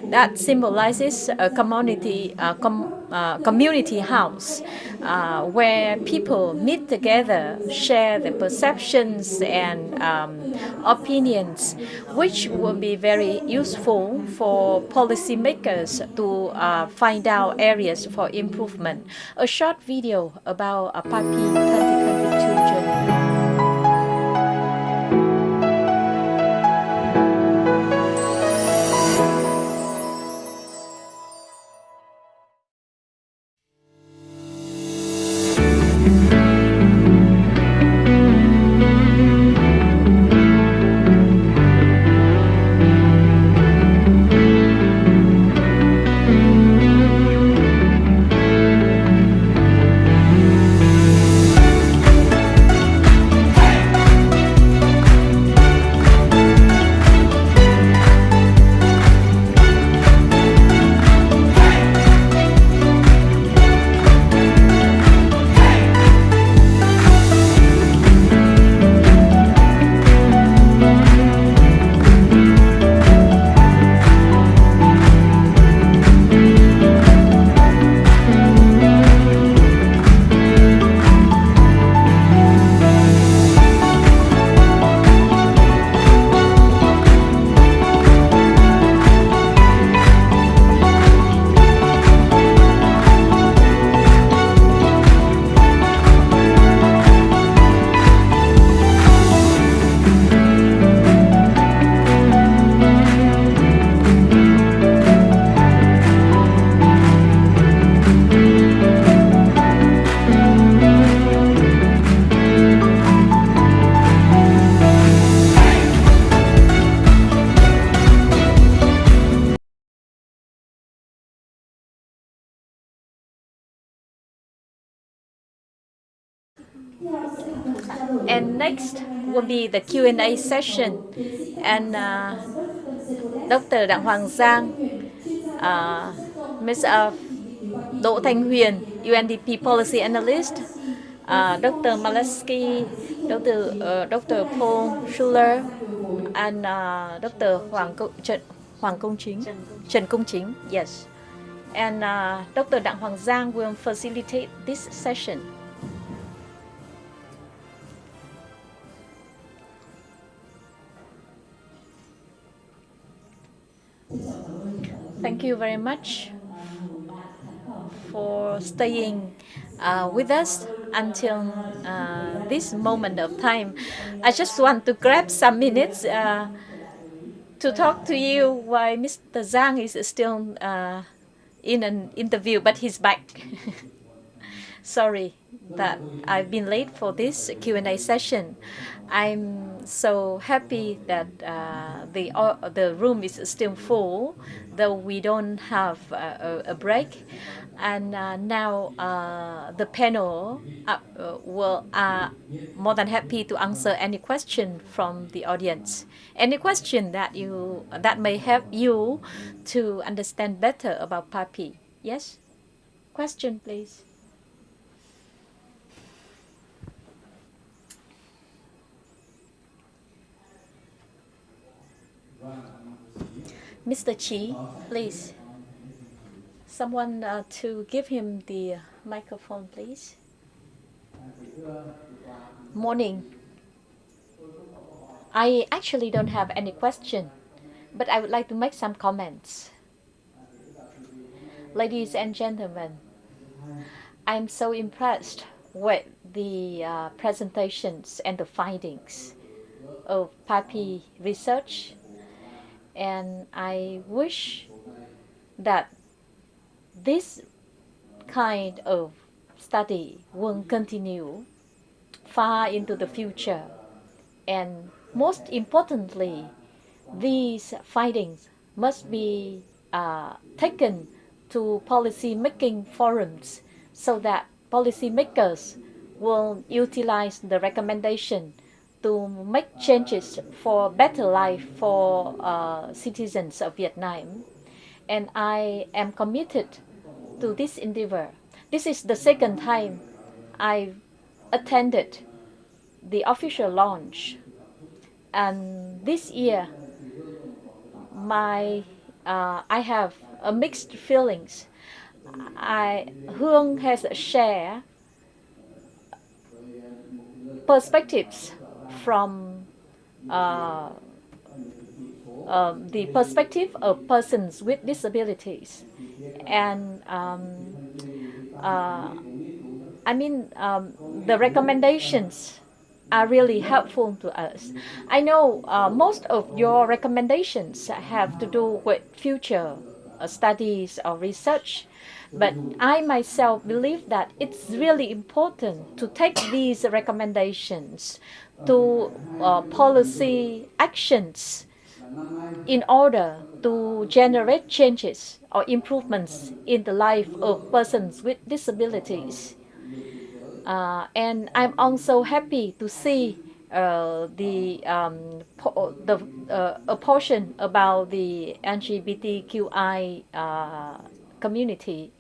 that symbolizes a community house where people meet together, share their perceptions and opinions, which will be very useful for policymakers to find out areas for improvement. A short video about a PAPI 2022 journey. And next will be the Q&A session, and Dr. Đặng Hoàng Giang, Ms. Đỗ Thanh Huyền, UNDP Policy Analyst, Dr. Malesky, Dr. Paul Schuler, and Dr. Trần Công Chính, yes. And Dr. Đặng Hoàng Giang will facilitate this session. Thank you very much for staying with us until this moment of time. I just want to grab some minutes to talk to you while Mr. Zhang is still in an interview, but he's back. Sorry that I've been late for this Q&A session. I'm so happy that the room is still full, though we don't have a break. And now the panel will more than happy to answer any question from the audience. Any question that may help you to understand better about PAPI. Yes? Question, please. Mr. Chi, please. Someone to give him the microphone, please. Morning. I actually don't have any question, but I would like to make some comments. Ladies and gentlemen, I'm so impressed with the presentations and the findings of PAPI research, and I wish that this kind of study will continue far into the future. And most importantly, these findings must be taken to policy-making forums so that policymakers will utilize the recommendation to make changes for better life for citizens of Vietnam. And I am committed to this endeavor. This is the second time I've attended the official launch. And this year, I have mixed feelings. Hương has shared perspectives from the perspective of persons with disabilities. And the recommendations are really helpful to us. I know most of your recommendations have to do with future studies or research, but I myself believe that it's really important to take these recommendations to policy actions in order to generate changes or improvements in the life of persons with disabilities. And I'm also happy to see a portion about the LGBTQI community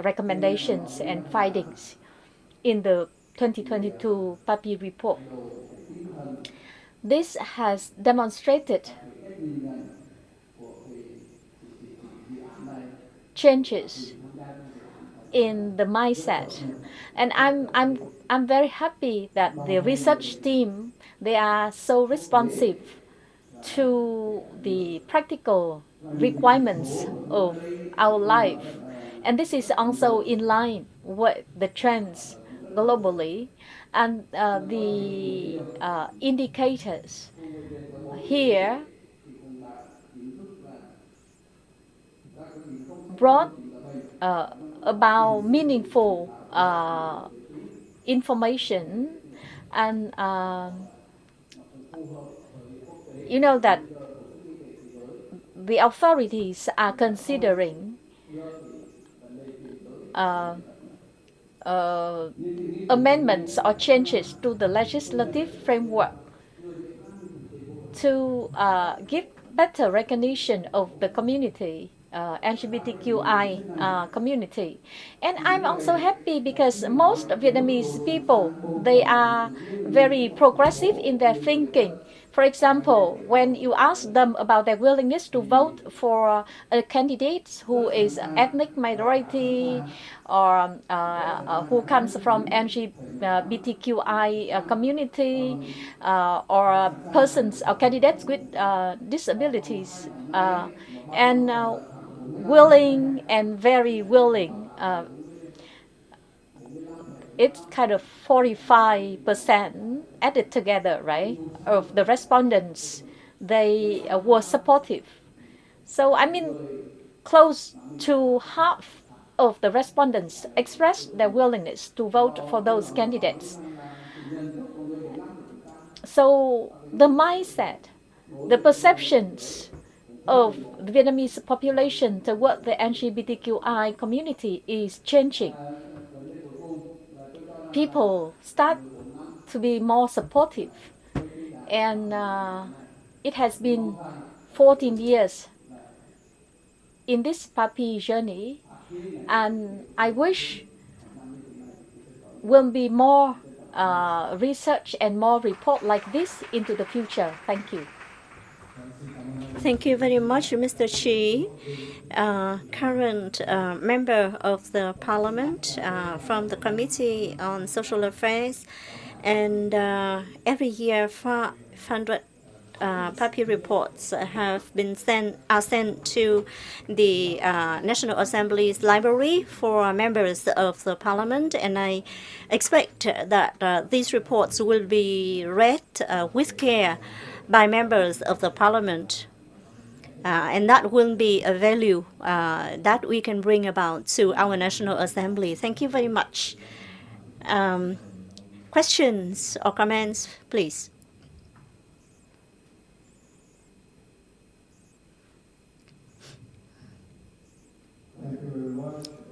recommendations and findings in the 2022 PAPI report. This has demonstrated changes in the mindset, and I'm very happy that the research team, they are so responsive to the practical requirements of our life, and this is also in line with the trends globally. And the indicators here brought about meaningful information, and you know that the authorities are considering amendments or changes to the legislative framework to give better recognition of the community, LGBTQI community. And I'm also happy because most Vietnamese people, they are very progressive in their thinking. For example, when you ask them about their willingness to vote for a candidate who is ethnic minority or who comes from LGBTQI community or persons or candidates with disabilities, and willing and very willing, it's kind of 45% added together, right, of the respondents. they were supportive. So, I mean, close to half of the respondents expressed their willingness to vote for those candidates. So, the mindset, the perceptions of the Vietnamese population toward the LGBTQI community is changing. People start to be more supportive, and it has been 14 years in this PAPI journey, and I wish will be more research and more report like this into the future. Thank you. Thank you very much, Mr. Chi, current member of the Parliament from the Committee on Social Affairs, and every year 500 PAPI reports have been sent to the National Assembly's library for members of the Parliament, and I expect that these reports will be read with care by members of the Parliament. And that will be a value that we can bring about to our National Assembly. Thank you very much. Questions or comments, please.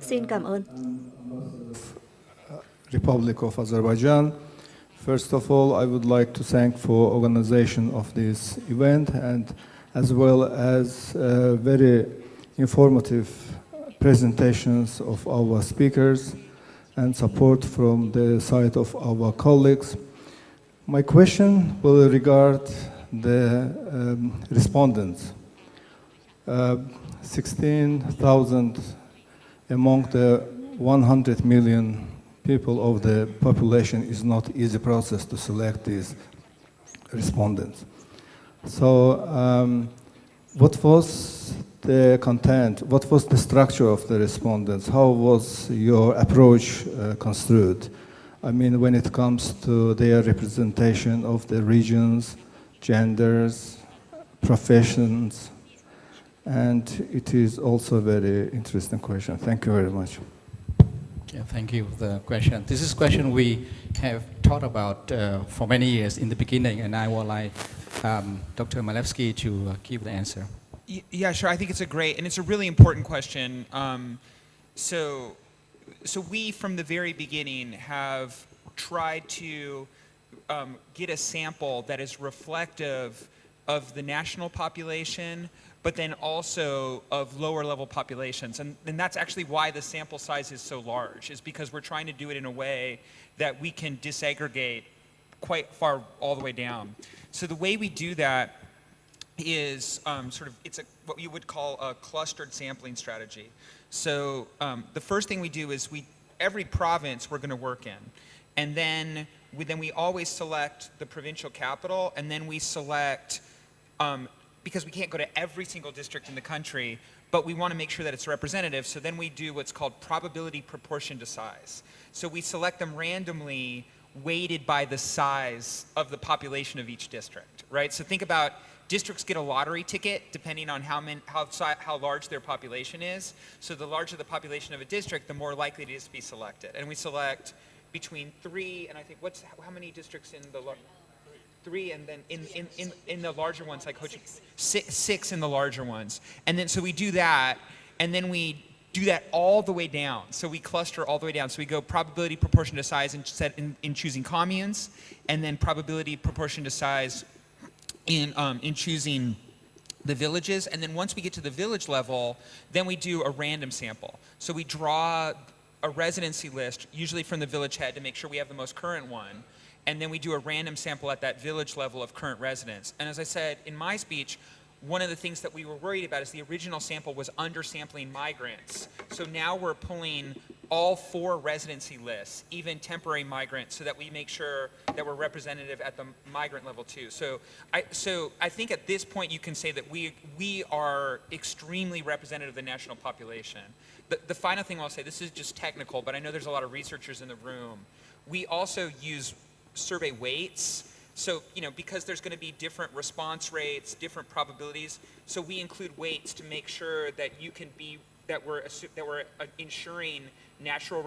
Xin cảm ơn. Republic of Azerbaijan. First of all, I would like to thank for organization of this event, and as well as very informative presentations of our speakers and support from the side of our colleagues. My question will regard the respondents. 16,000 among the 100 million people of the population is not easy process to select these respondents. So what was the content, what was the structure of the respondents? How was your approach construed? I mean, when it comes to their representation of the regions, genders, professions, and it is also a very interesting question. Thank you very much. Okay, thank you for the question. This is a question we have thought about for many years in the beginning, and I would like Dr. Malevsky to give the answer. Yeah, sure. I think it's a great, and it's a really important question. So we, from the very beginning, have tried to get a sample that is reflective of the national population, but then also of lower level populations. And that's actually why the sample size is so large, is because we're trying to do it in a way that we can disaggregate quite far all the way down. So the way we do that is it's what you would call a clustered sampling strategy. So the first thing we do is every province we're going to work in, and then we always select the provincial capital, and then we select because we can't go to every single district in the country, but we want to make sure that it's representative. So then we do what's called probability proportion to size. So we select them randomly, weighted by the size of the population of each district, right? So think about districts get a lottery ticket depending on how large their population is. So the larger the population of a district, the more likely it is to be selected. And we select between 3 and I think how many districts in the 3, and then in the larger ones, like six in the larger ones. And then so we do that, and then we do that all the way down. So we cluster all the way down. So we go probability proportion to size in choosing communes, and then probability proportion to size in choosing the villages. And then once we get to the village level, then we do a random sample. So we draw a residency list, usually from the village head, to make sure we have the most current one. And then we do a random sample at that village level of current residents. And as I said in my speech, one of the things that we were worried about is the original sample was undersampling migrants. So now we're pulling all 4 residency lists, even temporary migrants, so that we make sure that we're representative at the migrant level too. So I think at this point you can say that we are extremely representative of the national population. The final thing I'll say, this is just technical, but I know there's a lot of researchers in the room. We also use survey weights. So, because there's going to be different response rates, different probabilities, so we include weights to make sure that that we're ensuring national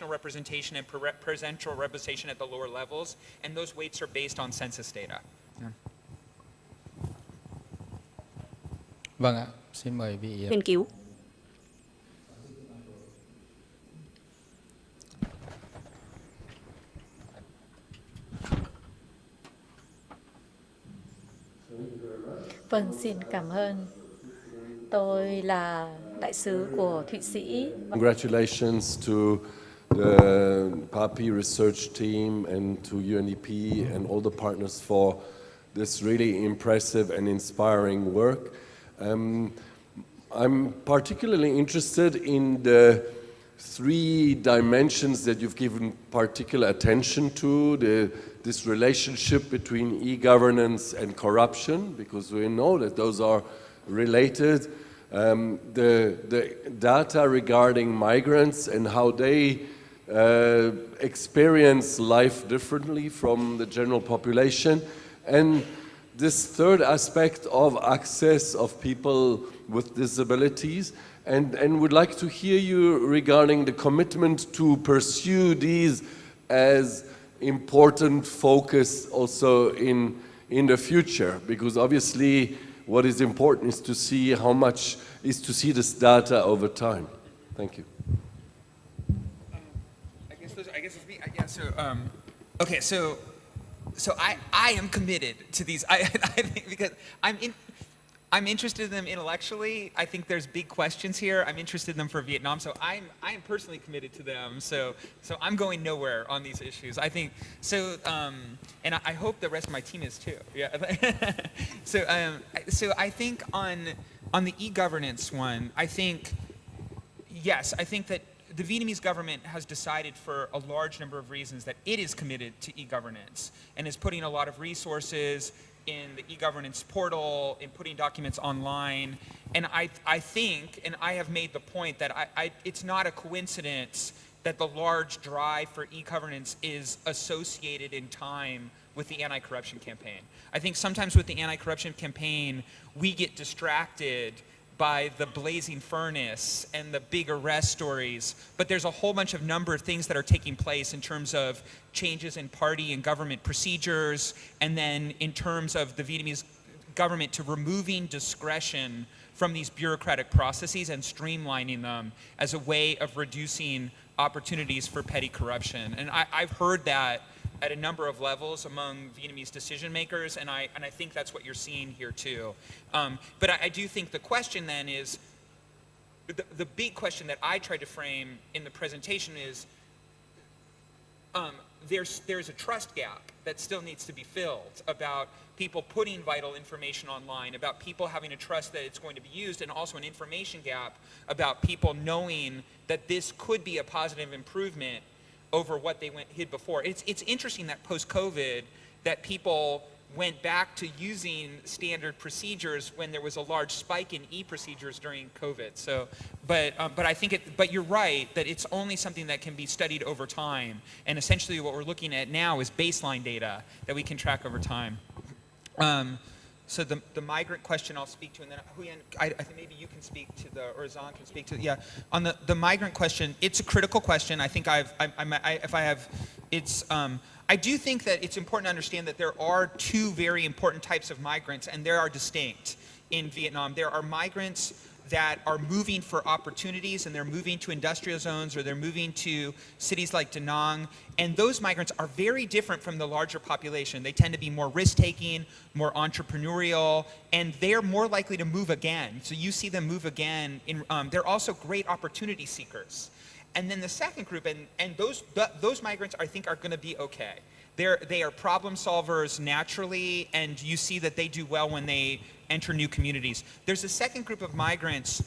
representation and presidential representation at the lower levels, and those weights are based on census data. Yeah. Vâng ạ, xin mời vị nghiên cứu. Vâng, xin cảm ơn. Tôi là đại sứ của Thụy Sĩ. Congratulations to the PAPI research team and to UNDP and all the partners for this really impressive and inspiring work. I'm particularly interested in the three dimensions that you've given particular attention to, this relationship between e-governance and corruption, because we know that those are related. The data regarding migrants and how they experience life differently from the general population. And this third aspect of access of people with disabilities. And would like to hear you regarding the commitment to pursue these as important focus also in the future, because obviously what is important is to see how much is to see this data over time. Thank you. I guess it's me. Yeah. So okay. So I am committed to these. I think because I'm interested in them intellectually. I think there's big questions here. I'm interested in them for Vietnam, so I am personally committed to them. So I'm going nowhere on these issues. I think so, and I hope the rest of my team is too. Yeah. So I think on the e-governance one, I think yes, I think that the Vietnamese government has decided for a large number of reasons that it is committed to e-governance and is putting a lot of resources in the e-governance portal, in putting documents online. And I think, and I have made the point that it's not a coincidence that the large drive for e-governance is associated in time with the anti-corruption campaign. I think sometimes with the anti-corruption campaign, we get distracted by the blazing furnace and the big arrest stories, but there's a whole bunch of number of things that are taking place in terms of changes in party and government procedures, and then in terms of the Vietnamese government to removing discretion from these bureaucratic processes and streamlining them as a way of reducing opportunities for petty corruption. And I've heard that at a number of levels among Vietnamese decision makers, and I think that's what you're seeing here too. But I do think the question then is, the big question that I tried to frame in the presentation is, there's a trust gap that still needs to be filled about people putting vital information online, about people having a trust that it's going to be used, and also an information gap about people knowing that this could be a positive improvement over what they hid before. It's interesting that post-COVID that people went back to using standard procedures when there was a large spike in e-procedures during COVID. So, but I think but you're right that it's only something that can be studied over time. And essentially what we're looking at now is baseline data that we can track over time. So the migrant question I'll speak to, and then Huyen, I think maybe you can speak to or Zan can speak to. Yeah, on the migrant question, it's a critical question. I think I do think that it's important to understand that there are two very important types of migrants, and they are distinct in Vietnam. There are migrants that are moving for opportunities, and they're moving to industrial zones, or they're moving to cities like Da Nang, and those migrants are very different from the larger population. They tend to be more risk-taking, more entrepreneurial, and they're more likely to move again. So you see them move again. They're also great opportunity seekers. And then the second group, and those migrants I think are going to be okay. They are problem solvers naturally, and you see that they do well when they enter new communities. There's a second group of migrants,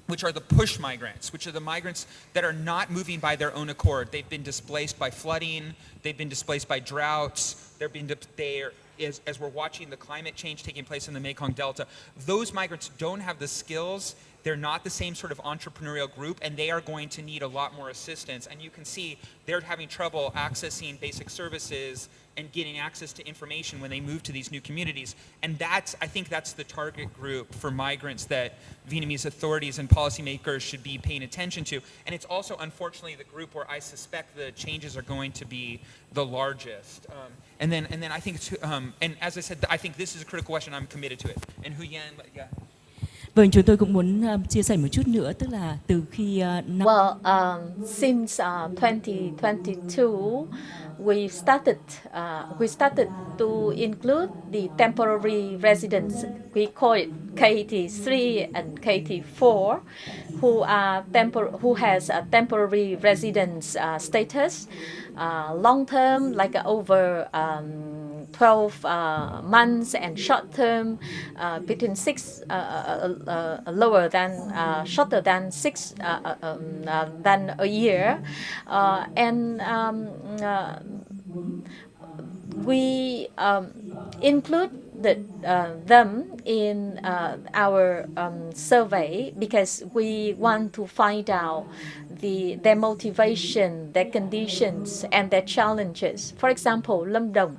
which are the push migrants, which are the migrants that are not moving by their own accord. They've been displaced by flooding, they've been displaced by droughts, as we're watching the climate change taking place in the Mekong Delta, those migrants don't have the skills They're not the same sort of entrepreneurial group, and they are going to need a lot more assistance. And you can see they're having trouble accessing basic services and getting access to information when they move to these new communities. And I think that's the target group for migrants that Vietnamese authorities and policymakers should be paying attention to. And it's also, unfortunately, the group where I suspect the changes are going to be the largest. And then I think it's, and as I said, I think this is a critical question. I'm committed to it. And Hu Yan, yeah. Vâng, chúng tôi cũng muốn chia sẻ một chút nữa, tức là từ khi since 2022, we started to include the temporary residents. We call it KT3 and KT4, who has a temporary residence status, long term, like over 12 months, and short term between shorter than 6 than a year, and we include them in our survey because we want to find out their motivation, their conditions, and their challenges. For example, Lâm Đồng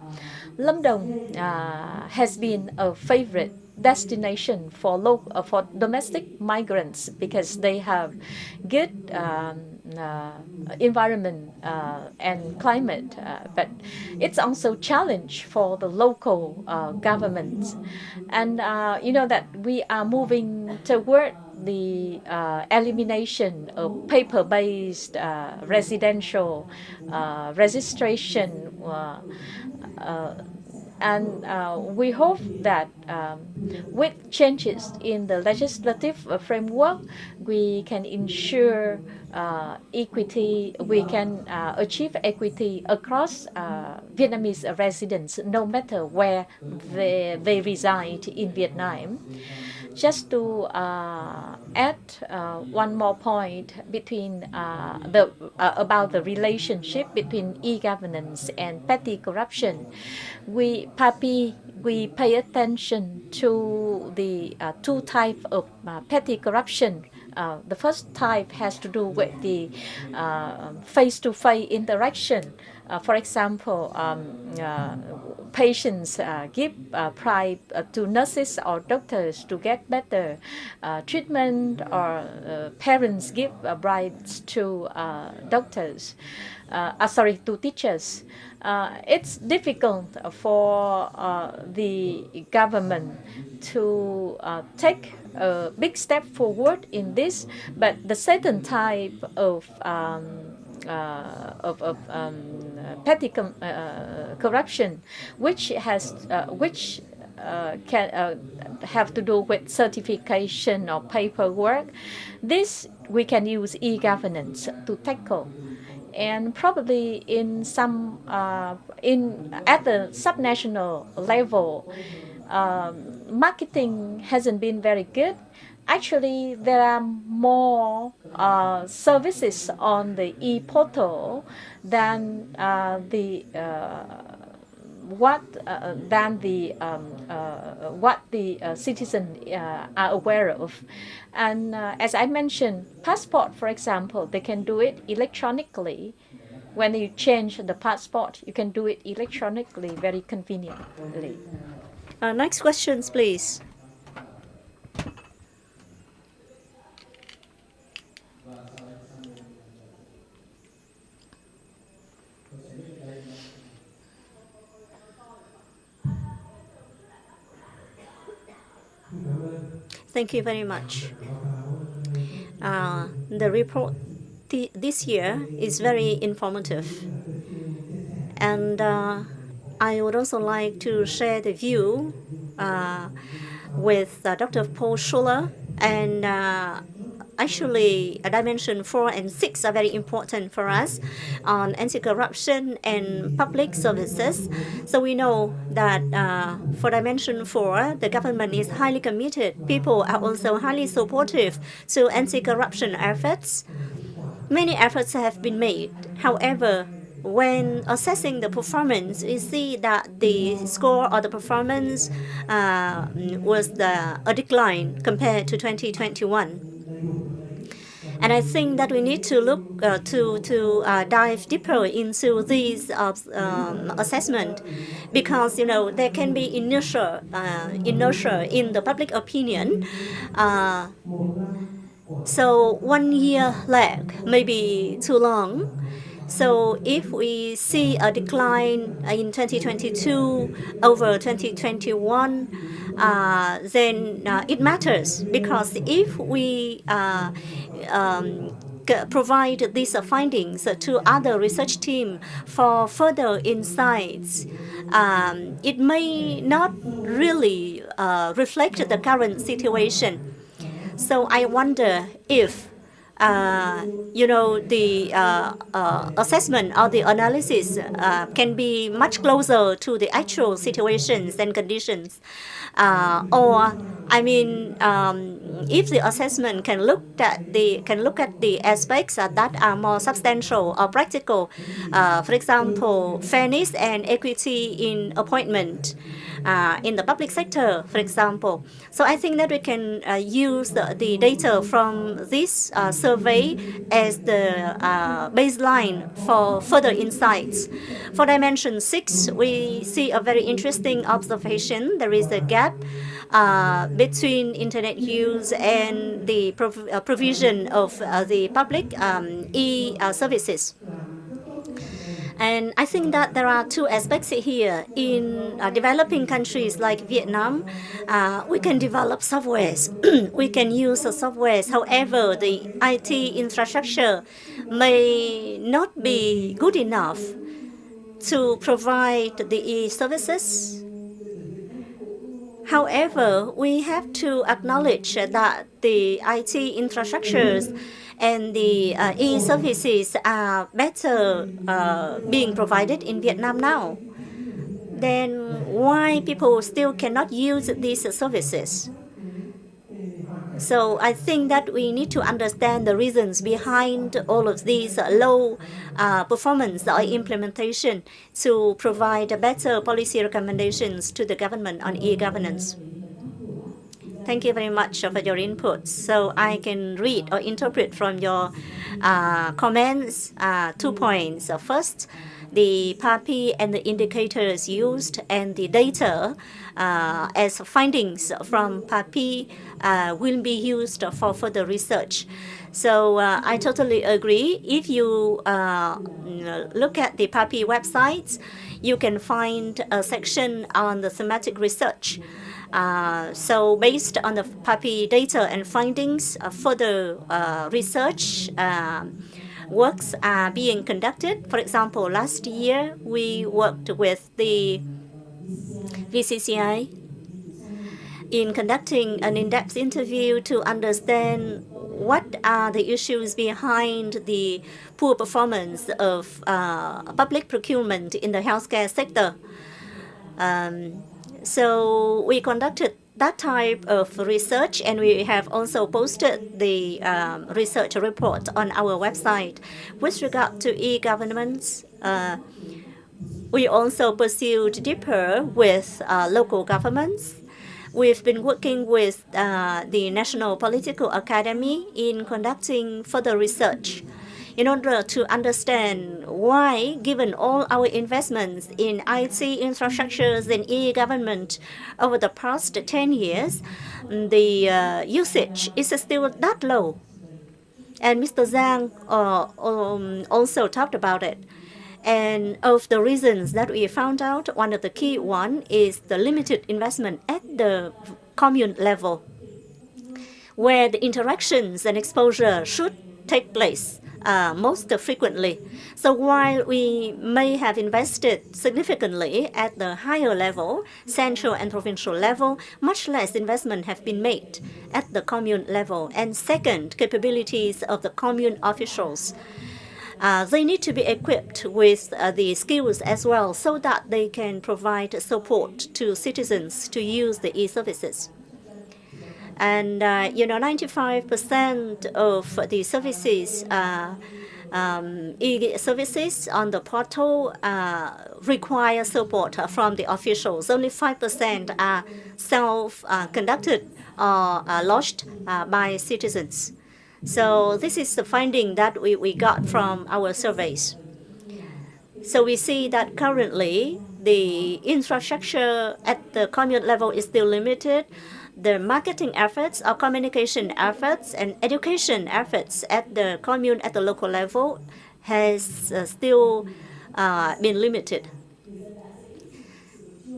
has been a favorite destination for domestic migrants because they have good environment and climate, but it's also challenge for the local governments. And you know that we are moving toward the elimination of paper-based residential registration, and we hope that with changes in the legislative framework, we can ensure equity, we can achieve equity across Vietnamese residents, no matter where they reside in Vietnam. Just to add one more point between about the relationship between e-governance and petty corruption, PAPI, we pay attention to the two types of petty corruption. The first type has to do with the face-to-face interaction. For example, patients give bribe to nurses or doctors to get better treatment, or parents give bribes to to teachers. It's difficult for the government to take a big step forward in this, but the certain type of petty corruption, which can have to do with certification or paperwork, this we can use e-governance to tackle. And probably in some at the subnational level, marketing hasn't been very good. Actually, there are more services on the e-portal than what the citizens are aware of. And as I mentioned, passport, for example, they can do it electronically. When you change the passport, you can do it electronically very conveniently. Next questions, please. Thank you very much. The report this year is very informative. And I would also like to share the view with Dr. Paul Schuler. And actually, dimension 4 and 6 are very important for us on anti-corruption and public services. So we know that for dimension 4, the government is highly committed. People are also highly supportive to anti-corruption efforts. Many efforts have been made. However, when assessing the performance, we see that the score or the performance was a decline compared to 2021. And I think that we need to look to dive deeper into these assessment, because there can be inertia in the public opinion. So 1 year lag may be too long. So if we see a decline in 2022 over 2021, then it matters, because if we provide these findings to other research teams for further insights, it may not really reflect the current situation. So I wonder if the assessment or the analysis can be much closer to the actual situations and conditions. If the assessment can look at the aspects that are more substantial or practical, for example, fairness and equity in appointment in the public sector, for example. So I think that we can use the data from this survey as the baseline for further insights. For dimension 6, we see a very interesting observation. There is a gap between internet use and the provision of the public e-services. And I think that there are two aspects here. In developing countries like Vietnam, we can develop softwares. We can use the softwares. However, the IT infrastructure may not be good enough to provide the e-services. However, we have to acknowledge that the IT infrastructures and the e-services are better being provided in Vietnam now. Then why people still cannot use these services? So I think that we need to understand the reasons behind all of these low performance or implementation to provide better policy recommendations to the government on e-governance. Thank you very much for your input. So I can read or interpret from your comments 2 points. First, the PAPI and the indicators used and the data as findings from PAPI will be used for further research. So I totally agree. If you look at the PAPI websites, you can find a section on the thematic research. So based on the PAPI data and findings, further research works are being conducted. For example, last year we worked with the VCCI in conducting an in-depth interview to understand what are the issues behind the poor performance of public procurement in the healthcare sector. So we conducted that type of research, and we have also posted the research report on our website. With regard to e-governments, we also pursued deeper with local governments. We've been working with the National Political Academy in conducting further research in order to understand why, given all our investments in IT infrastructures and e-government over the past 10 years, the usage is still that low. And Mr. Zhang also talked about it. And of the reasons that we found out, one of the key one is the limited investment at the commune level, where the interactions and exposure should take place most frequently. So while we may have invested significantly at the higher level, central and provincial level, much less investment have been made at the commune level. And second, capabilities of the commune officials. They need to be equipped with the skills as well, so that they can provide support to citizens to use the e-services. And 95% of the services e-services on the portal require support from the officials. Only 5% are self-conducted or launched by citizens. So this is the finding that we got from our surveys. So we see that currently the infrastructure at the commune level is still limited. The marketing efforts or communication efforts and education efforts at the commune at the local level has still been limited.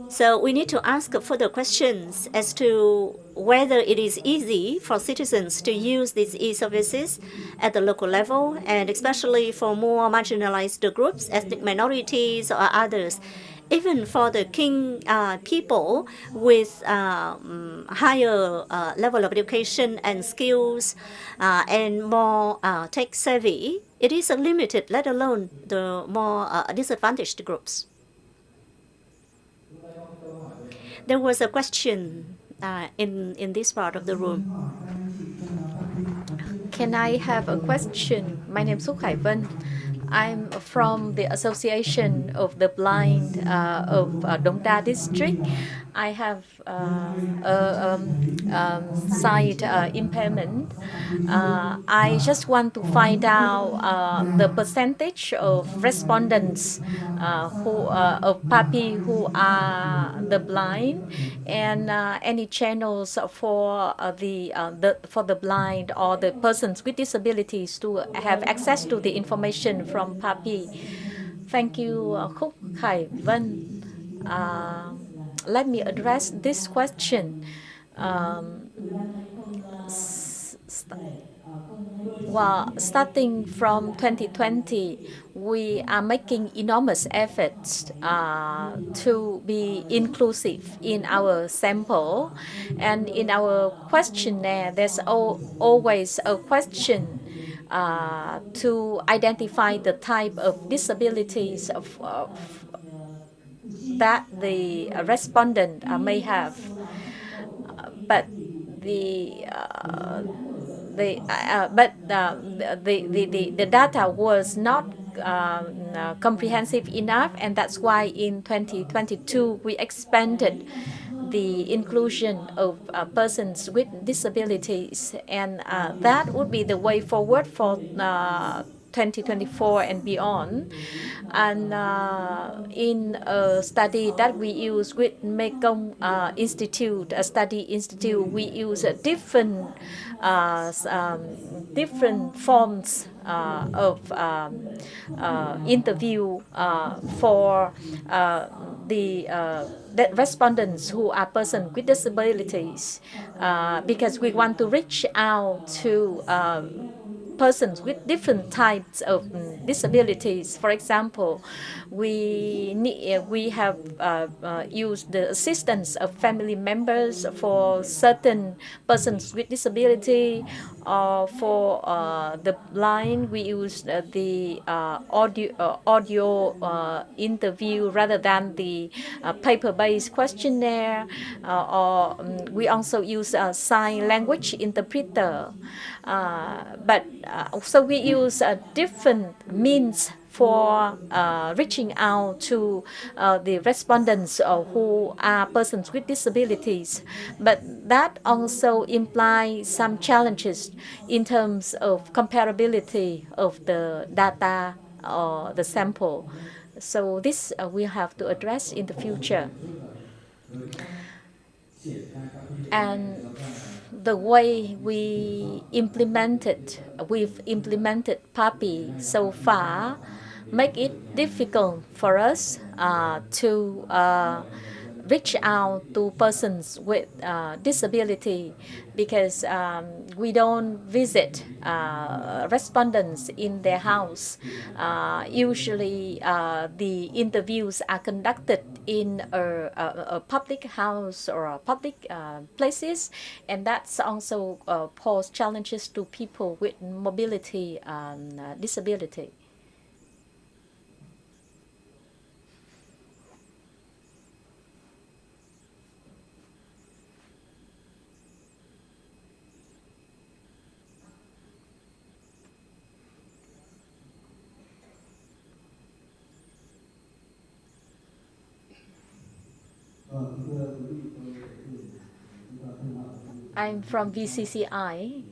So we need to ask further questions as to whether it is easy for citizens to use these e-services at the local level, and especially for more marginalized groups, ethnic minorities or others. Even for the people with higher level of education and skills and more tech savvy, it is limited, let alone the more disadvantaged groups. There was a question in this part of the room. Can I have a question? My name is Suk Hải Vân. I'm from the Association of the Blind of Dong Da District. I have sight impairment. I just want to find out the percentage of respondents of PAPI who are the blind, and any channels for the blind or the persons with disabilities to have access to the information from PAPI. Thank you, Khúc Khải Vân. Let me address this question. Well, starting from 2020, we are making enormous efforts to be inclusive in our sample. And in our questionnaire, there's always a question to identify the type of disabilities that the respondent may have. But the data was not comprehensive enough, and that's why in 2022 we expanded the inclusion of persons with disabilities, and that would be the way forward for 2024 and beyond. And in a study that we use with Mekong Institute, a study institute, we use different forms of interview for the respondents who are persons with disabilities, because we want to reach out to persons with different types of disabilities. For example, we have used the assistance of family members for certain persons with disability, or for the blind, we use the audio interview rather than the paper-based questionnaire, or we also use a sign language interpreter. So we use different means for reaching out to the respondents who are persons with disabilities. But that also implies some challenges in terms of comparability of the data or the sample. So this we have to address in the future. And the way we've implemented PAPI so far make it difficult for us to reach out to persons with disability, because we don't visit respondents in their house. Usually the interviews are conducted in a public house or public places, and that's also pose challenges to people with mobility disability. I'm from VCCI.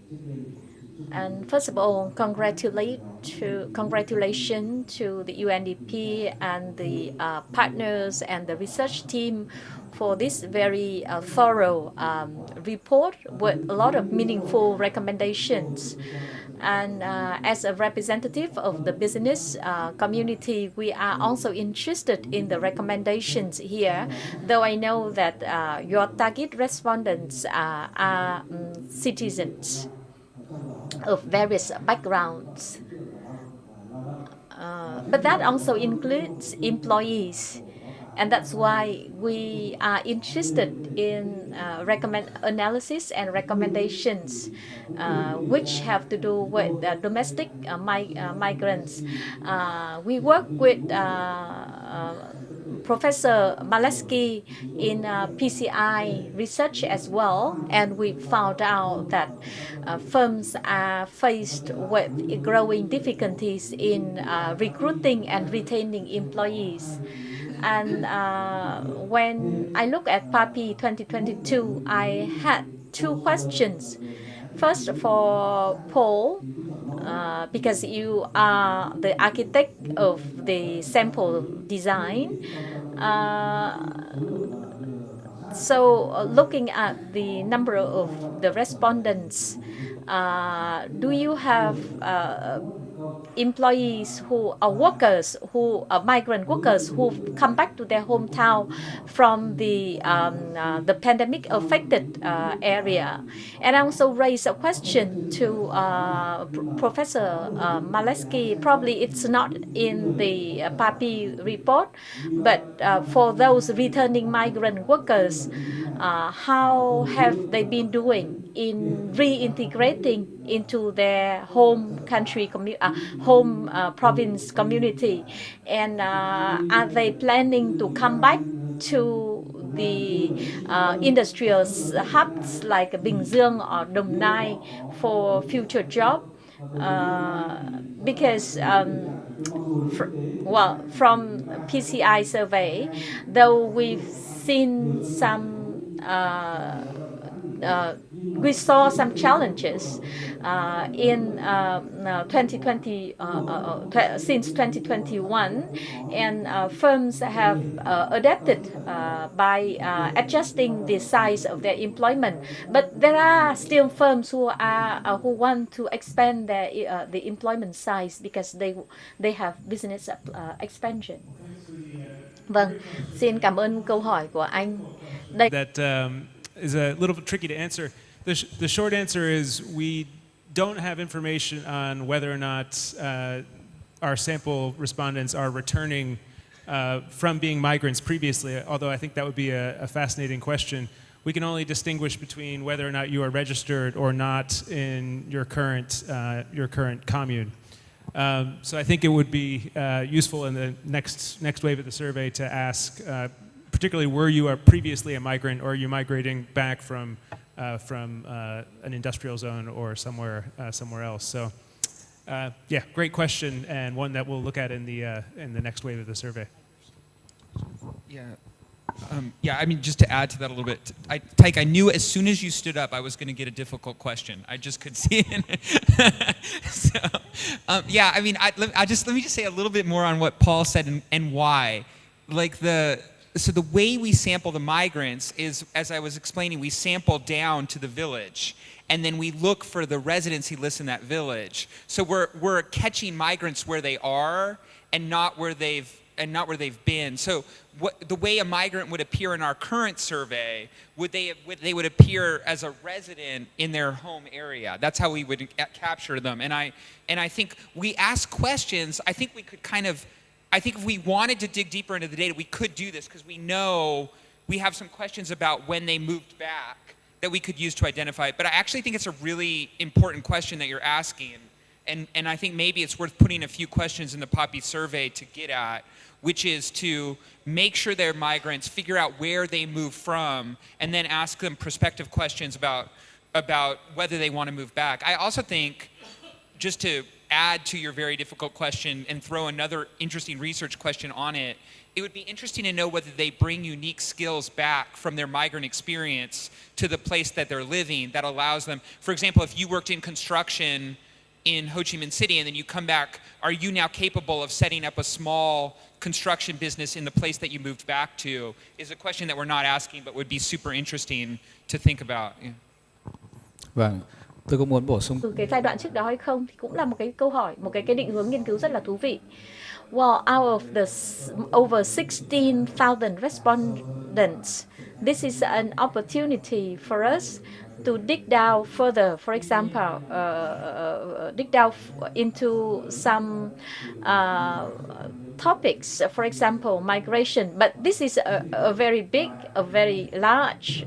And first of all, congratulations to the UNDP and the partners and the research team for this very thorough report with a lot of meaningful recommendations. And as a representative of the business community, we are also interested in the recommendations here, though I know that your target respondents are citizens of various backgrounds. But that also includes employees. And that's why we are interested in analysis and recommendations which have to do with domestic migrants. We work with Professor Malesky in PCI research as well, and we found out that firms are faced with growing difficulties in recruiting and retaining employees. And when I look at PAPI 2022, I had two questions. First, for Paul, because you are the architect of the sample design. So looking at the number of the respondents, do you have employees who are workers, who are migrant workers who come back to their hometown from the pandemic affected area? And I also raise a question to Professor Malesky. Probably it's not in the PAPI report, but for those returning migrant workers, how have they been doing in reintegrating into their home country, home province community? And are they planning to come back to the industrial hubs like Bình Dương or Đồng Nai for future job? Because from PCI survey, though we've seen some we saw some challenges in 2020 since 2021, and firms have adapted by adjusting the size of their employment. But there are still firms who want to expand their the employment size because they have business expansion. Vâng, xin cảm ơn câu hỏi của anh. That is a little bit tricky to answer. The short answer is we don't have information on whether or not our sample respondents are returning from being migrants previously, although I think that would be a fascinating question. We can only distinguish between whether or not you are registered or not in your current commune. So I think it would be useful in the next wave of the survey to ask, particularly, were you previously a migrant, or are you migrating back from an industrial zone or somewhere else? So, yeah, great question, and one that we'll look at in the next wave of the survey. Yeah. Yeah, I mean, just to add to that a little bit, Tyke, I knew as soon as you stood up, I was going to get a difficult question. I just could see it. So, yeah, I mean, let me just say a little bit more on what Paul said and why. So the way we sample the migrants is, as I was explaining, we sample down to the village, and then we look for the residents who live in that village. So we're catching migrants where they are, and not where they've been. So the way a migrant would appear in our current survey, they would appear as a resident in their home area. That's how we would capture them. And I think we ask questions. I think we could I think if we wanted to dig deeper into the data, we could do this, because we know we have some questions about when they moved back that we could use to identify it. But I actually think it's a really important question that you're asking. And I think maybe it's worth putting a few questions in the PAPI survey to get at, which is to make sure they're migrants, figure out where they move from, and then ask them prospective questions about whether they want to move back. I also think, just to add to your very difficult question and throw another interesting research question on it, it would be interesting to know whether they bring unique skills back from their migrant experience to the place that they're living that allows them, for example, if you worked in construction in Ho Chi Minh City and then you come back, are you now capable of setting up a small construction business in the place that you moved back to? Is a question that we're not asking but would be super interesting to think about. Yeah. Vâng, tôi có muốn bổ sung. Từ cái giai đoạn trước đó hay không thì cũng là một cái câu hỏi, một cái định hướng nghiên cứu rất là thú vị. Well, out of the over 16,000 respondents, this is an opportunity for us to dig down further. For example, dig down into some topics. For example, migration. But this is a very big, a very large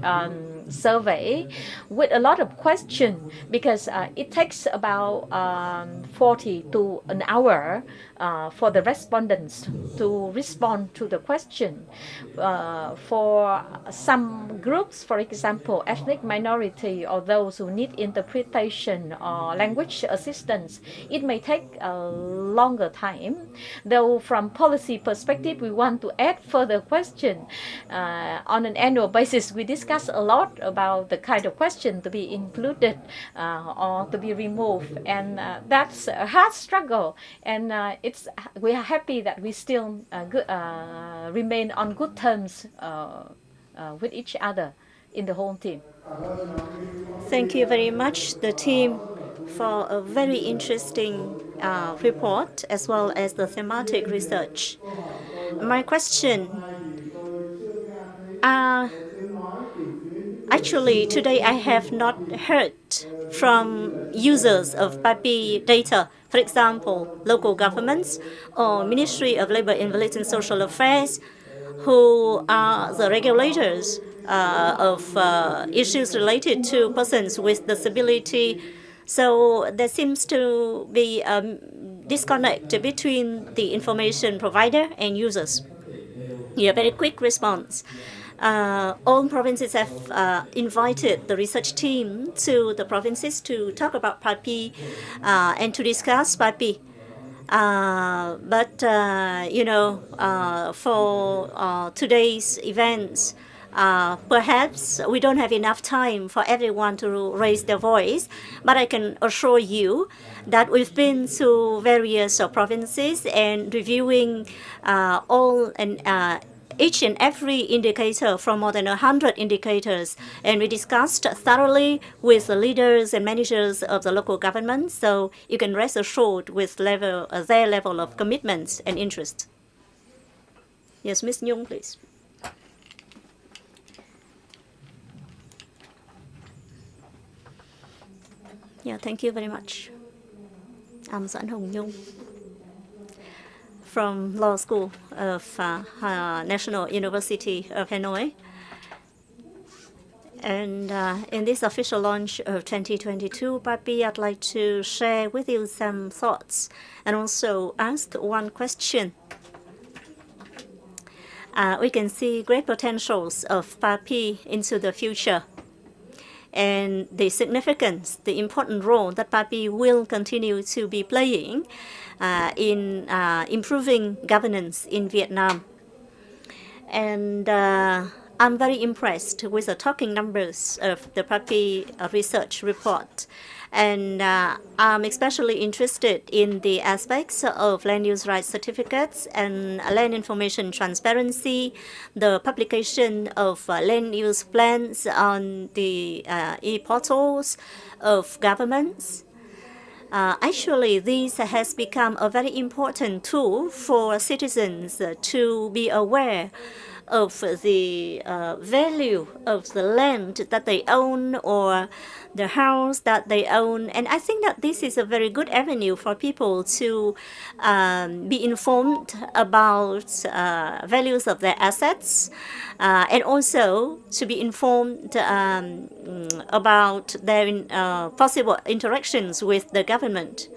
survey with a lot of questions because it takes about 40 to an hour for the respondents to respond to the question. For some groups, for example, ethnic minority or those who need interpretation or language assistance, it may take a longer time. Though from policy perspective, we want to add further questions. On an annual basis, we discuss a lot about the kind of question to be included or to be removed, and that's a hard struggle. And we are happy that we still remain on good terms with each other in the whole team. Thank you very much, the team, for a very interesting report as well as the thematic research. My question, actually today I have not heard from users of PAPI data, for example, local governments or Ministry of Labor, Employment and Social Affairs, who are the regulators of issues related to persons with disability. So there seems to be a disconnect between the information provider and users. Here, very quick response. All provinces have invited the research team to the provinces to talk about PAPI and to discuss PAPI. For today's events, perhaps we don't have enough time for everyone to raise their voice, but I can assure you that we've been to various provinces and reviewing each and every indicator from more than 100 indicators, and we discussed thoroughly with the leaders and managers of the local government, so you can rest assured with their level of commitment and interest. Yes, Ms. Nhung, please. Yeah, thank you very much. I'm Doãn Hồng Nhung from Law School of National University of Hanoi. And in this official launch of 2022 PAPI, I'd like to share with you some thoughts and also ask one question. We can see great potentials of PAPI into the future, and the significance, the important role that PAPI will continue to be playing in improving governance in Vietnam. And I'm very impressed with the talking numbers of the PAPI research report. And I'm especially interested in the aspects of land use rights certificates and land information transparency, the publication of land use plans on the e-portals of governments. Actually, this has become a very important tool for citizens to be aware of the value of the land that they own or the house that they own. And I think that this is a very good avenue for people to be informed about values of their assets and also to be informed about their possible interactions with the government.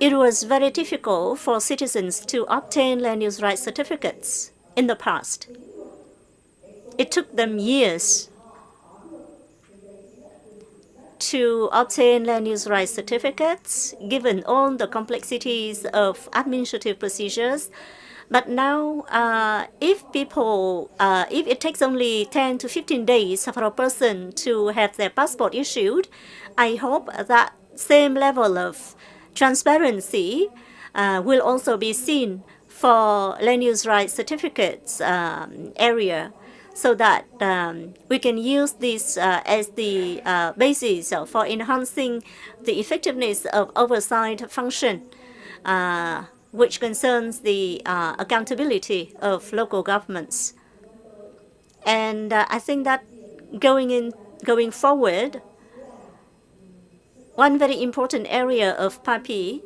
It was very difficult for citizens to obtain land use rights certificates in the past. It took them years to obtain land use rights certificates, given all the complexities of administrative procedures, But now, if it takes only 10 to 15 days for a person to have their passport issued, I hope that same level of transparency will also be seen for land use rights certificates area, so that we can use this as the basis for enhancing the effectiveness of oversight function, which concerns the accountability of local governments. And I think that going forward, one very important area of PAPI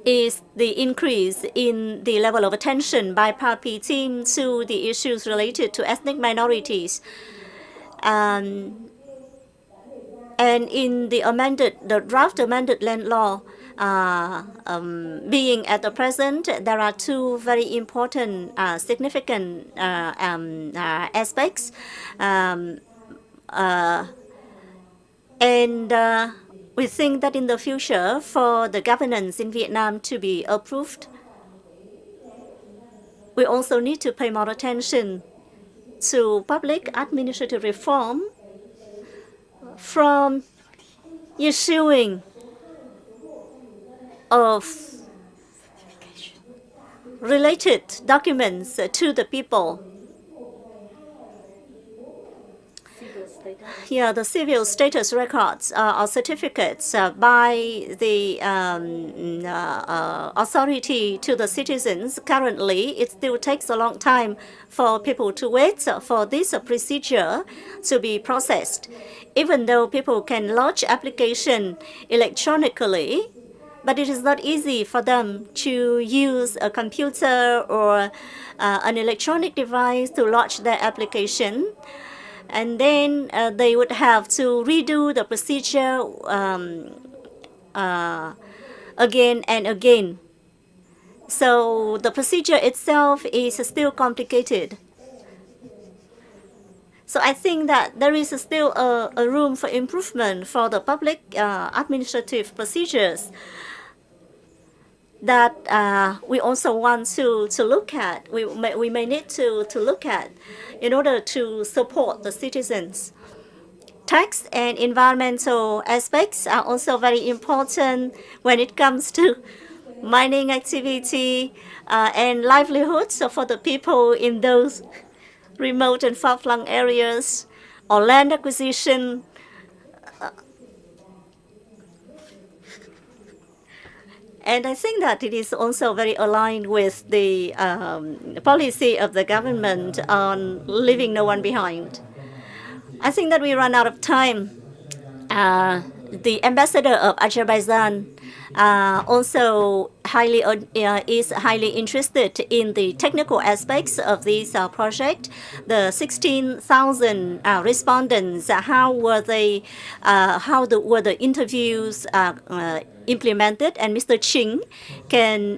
is the increase in the level of attention by PAPI team to the issues related to ethnic minorities. And in the draft amended land law being at the present, there are two very important, significant aspects. We think that in the future, for the governance in Vietnam to be approved, we also need to pay more attention to public administrative reform, from issuing of related documents to the people. Yeah, the civil status records or certificates by the authority to the citizens. Currently, it still takes a long time for people to wait for this procedure to be processed. Even though people can lodge application electronically, but it is not easy for them to use a computer or an electronic device to lodge their application. And then they would have to redo the procedure again and again. So the procedure itself is still complicated. So I think that there is still a room for improvement for the public administrative procedures that we also want to look at. We may need to look at in order to support the citizens. Tax and environmental aspects are also very important when it comes to mining activity and livelihoods for the people in those remote and far-flung areas, or land acquisition. And I think that it is also very aligned with the policy of the government on leaving no one behind. I think that we run out of time. The ambassador of Azerbaijan also is highly interested in the technical aspects of this project. The 16,000 respondents, how were the interviews implemented? And Mr. Ching can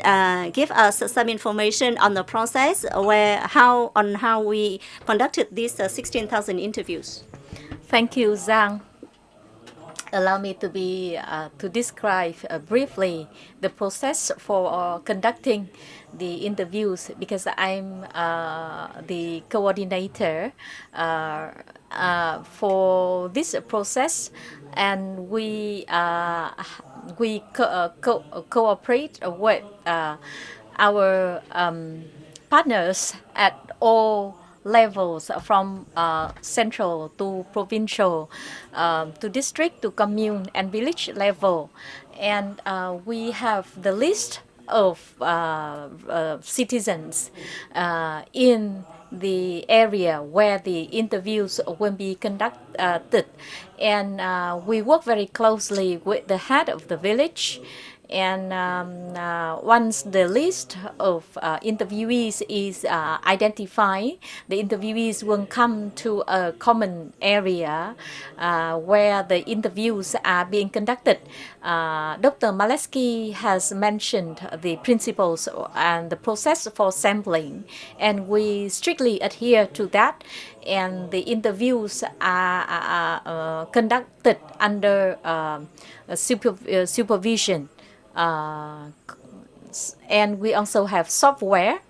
give us some information on the process, how we conducted these 16,000 interviews. Thank you, Giang. Allow me to describe briefly the process for conducting the interviews, because I'm the coordinator for this process, and we cooperate with our partners at all levels, from central to provincial, to district, to commune and village level. And we have the list of citizens in the area where the interviews will be conducted. And we work very closely with the head of the village. And once the list of interviewees is identified, the interviewees will come to a common area where the interviews are being conducted. Dr. Malesky has mentioned the principles and the process for sampling, and we strictly adhere to that. And the interviews are conducted under supervision. And we also have software,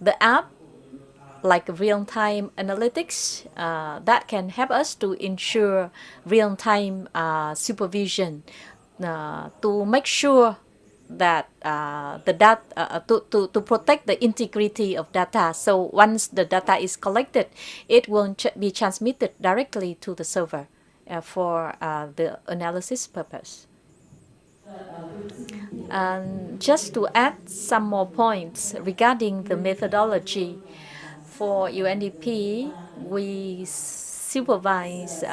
the app, like real-time analytics that can help us to ensure real-time supervision to make sure that the data to protect the integrity of data. So once the data is collected, it will be transmitted directly to the server for the analysis purpose. And just to add some more points regarding the methodology, for UNDP, we supervise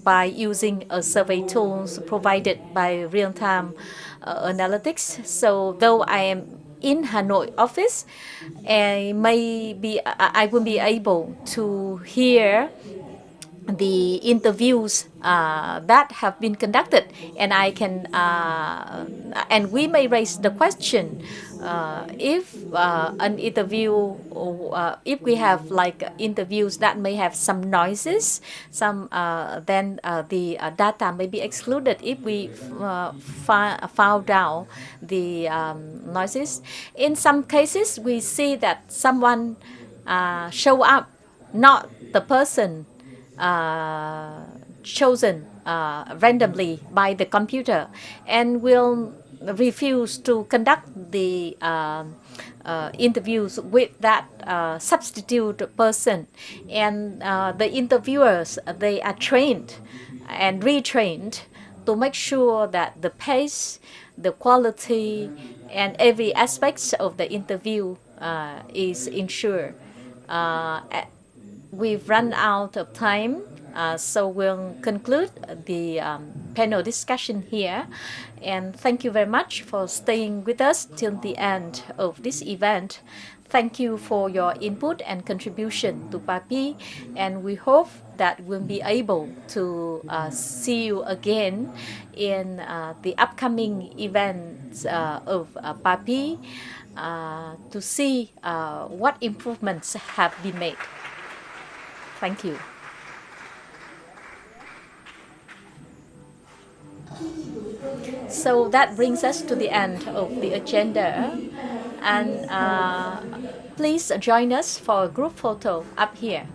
by using a survey tools provided by real-time analytics. So though I am in Hanoi office, I will be able to hear the interviews that have been conducted, and I can and we may raise the question if an interview, if we have like interviews that may have some noises, then the data may be excluded if we found out the noises. In some cases, we see that someone show up, not the person chosen randomly by the computer, and will refuse to conduct the interviews with that substitute person. And the interviewers, they are trained and retrained to make sure that the pace, the quality, and every aspect of the interview is ensured. We've run out of time, so we'll conclude the panel discussion here. And thank you very much for staying with us till the end of this event. Thank you for your input and contribution to PAPI, and we hope that we'll be able to see you again in the upcoming events of PAPI to see what improvements have been made. Thank you. So that brings us to the end of the agenda. And please join us for a group photo up here.